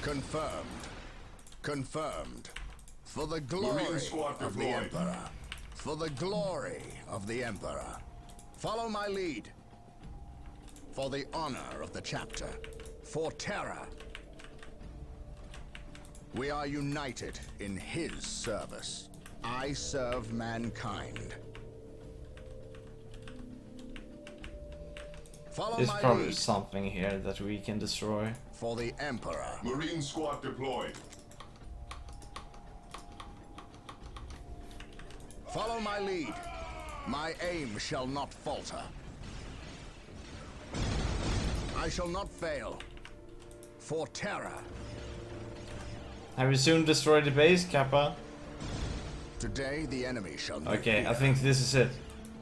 Speaker 6: Confirmed. Confirmed. For the glory
Speaker 11: Marine squad
Speaker 6: of the
Speaker 11: deployed.
Speaker 6: Emperor. For the glory of the Emperor. Follow my lead. For the honor of the chapter. For terror. We are united in his service. I serve mankind. Follow
Speaker 1: There's
Speaker 6: my
Speaker 1: probably
Speaker 6: lead.
Speaker 1: something here that we can destroy.
Speaker 6: For the Emperor.
Speaker 11: Marine squad deployed.
Speaker 6: Follow my lead. My aim shall not falter. I shall not fail. For terror.
Speaker 1: Have you soon destroyed the base, Kappa?
Speaker 6: Today the enemy shall know
Speaker 1: Okay, I
Speaker 6: fear.
Speaker 1: think this is it.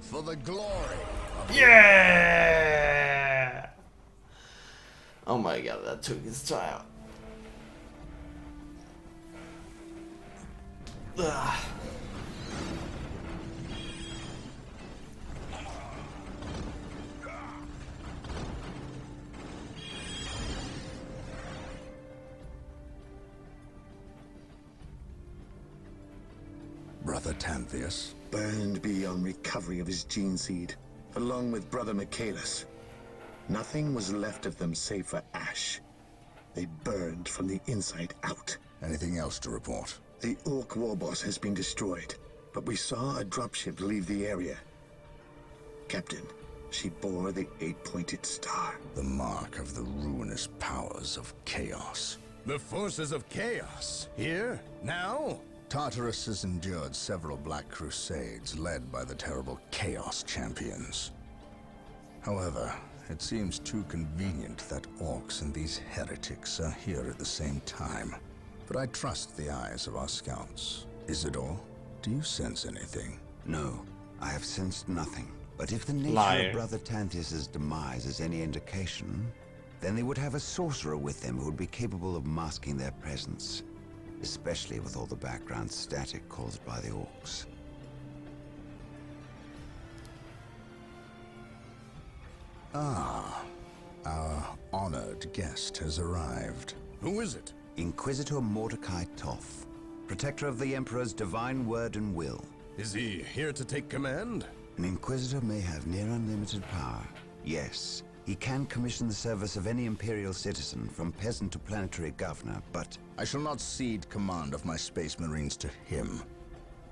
Speaker 6: For the glory of
Speaker 1: Yeah! Oh my god, that took its time. Ugh.
Speaker 6: Brother Tantheus.
Speaker 4: Burned beyond recovery of his gene seed, along with Brother Michaelis. Nothing was left of them save for ash. They burned from the inside out.
Speaker 6: Anything else to report?
Speaker 4: The Orc warboss has been destroyed, but we saw a dropship leave the area. Captain, she bore the 8-pointed star.
Speaker 6: The mark of the ruinous powers of chaos.
Speaker 8: The forces of chaos? Here? Now?
Speaker 6: Tartarus has endured several Black Crusades led by the terrible Chaos Champions. However, it seems too convenient that orcs and these heretics are here at the same time. But I trust the eyes of our scouts. Is it all? Do you sense anything?
Speaker 7: No, I have sensed nothing. But if the nature
Speaker 1: Liar.
Speaker 7: of Brother Tantheus' demise is any indication, then they would have a sorcerer with them who would be capable of masking their presence. Especially with all the background static caused by the orcs.
Speaker 6: Ah, our honored guest has arrived.
Speaker 8: Who is it?
Speaker 7: Inquisitor Mordecai Toth, protector of the Emperor's divine word and will.
Speaker 8: Is he here to take command?
Speaker 7: An Inquisitor may have near unlimited power. Yes, he can commission the service of any Imperial citizen, from peasant to planetary governor, but...
Speaker 6: I shall not cede command of my Space Marines to him,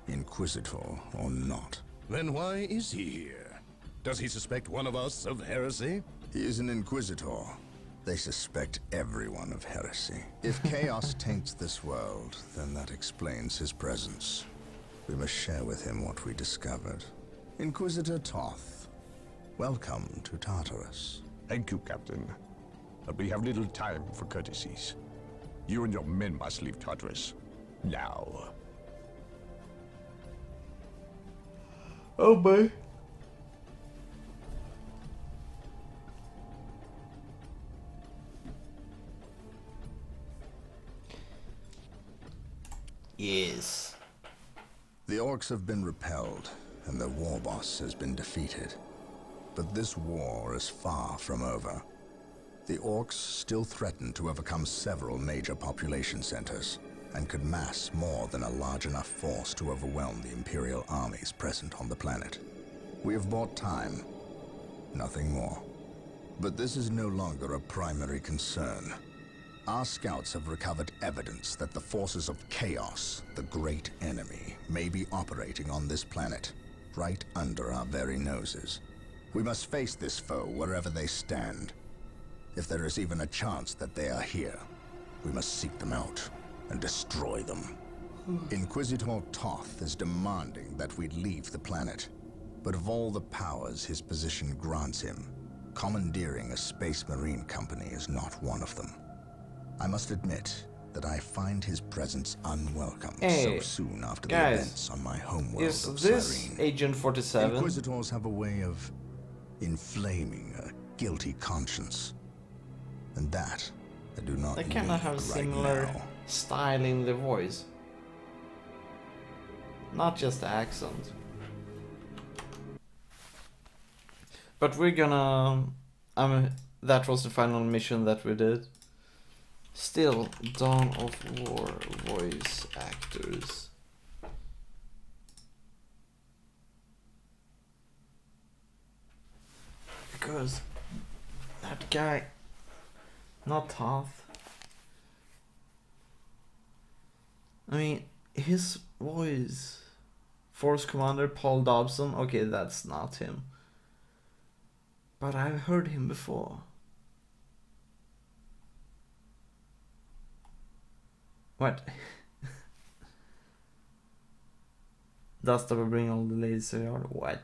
Speaker 6: Inquisitor or not.
Speaker 8: Then why is he here? Does he suspect one of us of heresy?
Speaker 6: He is an Inquisitor. They suspect everyone of heresy. If chaos taints this world, then that explains his presence. We must share with him what we discovered. Inquisitor Toth, welcome to Tartarus.
Speaker 12: Thank you, Captain. But we have little time for courtesies. You and your men must leave Tartarus. Now.
Speaker 1: Oh boy. Yes.
Speaker 6: The orcs have been repelled, and their war boss has been defeated. But this war is far from over. The orcs still threaten to overcome several major population centers, and could mass more than a large enough force to overwhelm the Imperial armies present on the planet. We have bought time, nothing more. But this is no longer a primary concern. Our scouts have recovered evidence that the forces of Chaos, the great enemy, may be operating on this planet, right under our very noses. We must face this foe wherever they stand. If there is even a chance that they are here, we must seek them out and destroy them. Inquisitor Toth is demanding that we leave the planet, but of all the powers his position grants him, commandeering a Space Marine company is not one of them. I must admit that I find his presence unwelcome so soon after the events on my homeworld
Speaker 1: is
Speaker 6: of
Speaker 1: this
Speaker 6: Cyrene.
Speaker 1: Agent 47?
Speaker 6: Inquisitors have a way of inflaming a guilty conscience, and that I do not
Speaker 1: They kind of have
Speaker 6: right
Speaker 1: similar
Speaker 6: now.
Speaker 1: style in the voice, not just the accent. But we're gonna. That was the final mission that we did. Still, Dawn of War voice actors. Because that guy, not Toth. I mean, his voice. Force Commander Paul Dobson. Okay, that's not him. But I've heard him before. What? Dust will bring all the ladies to the yard? What?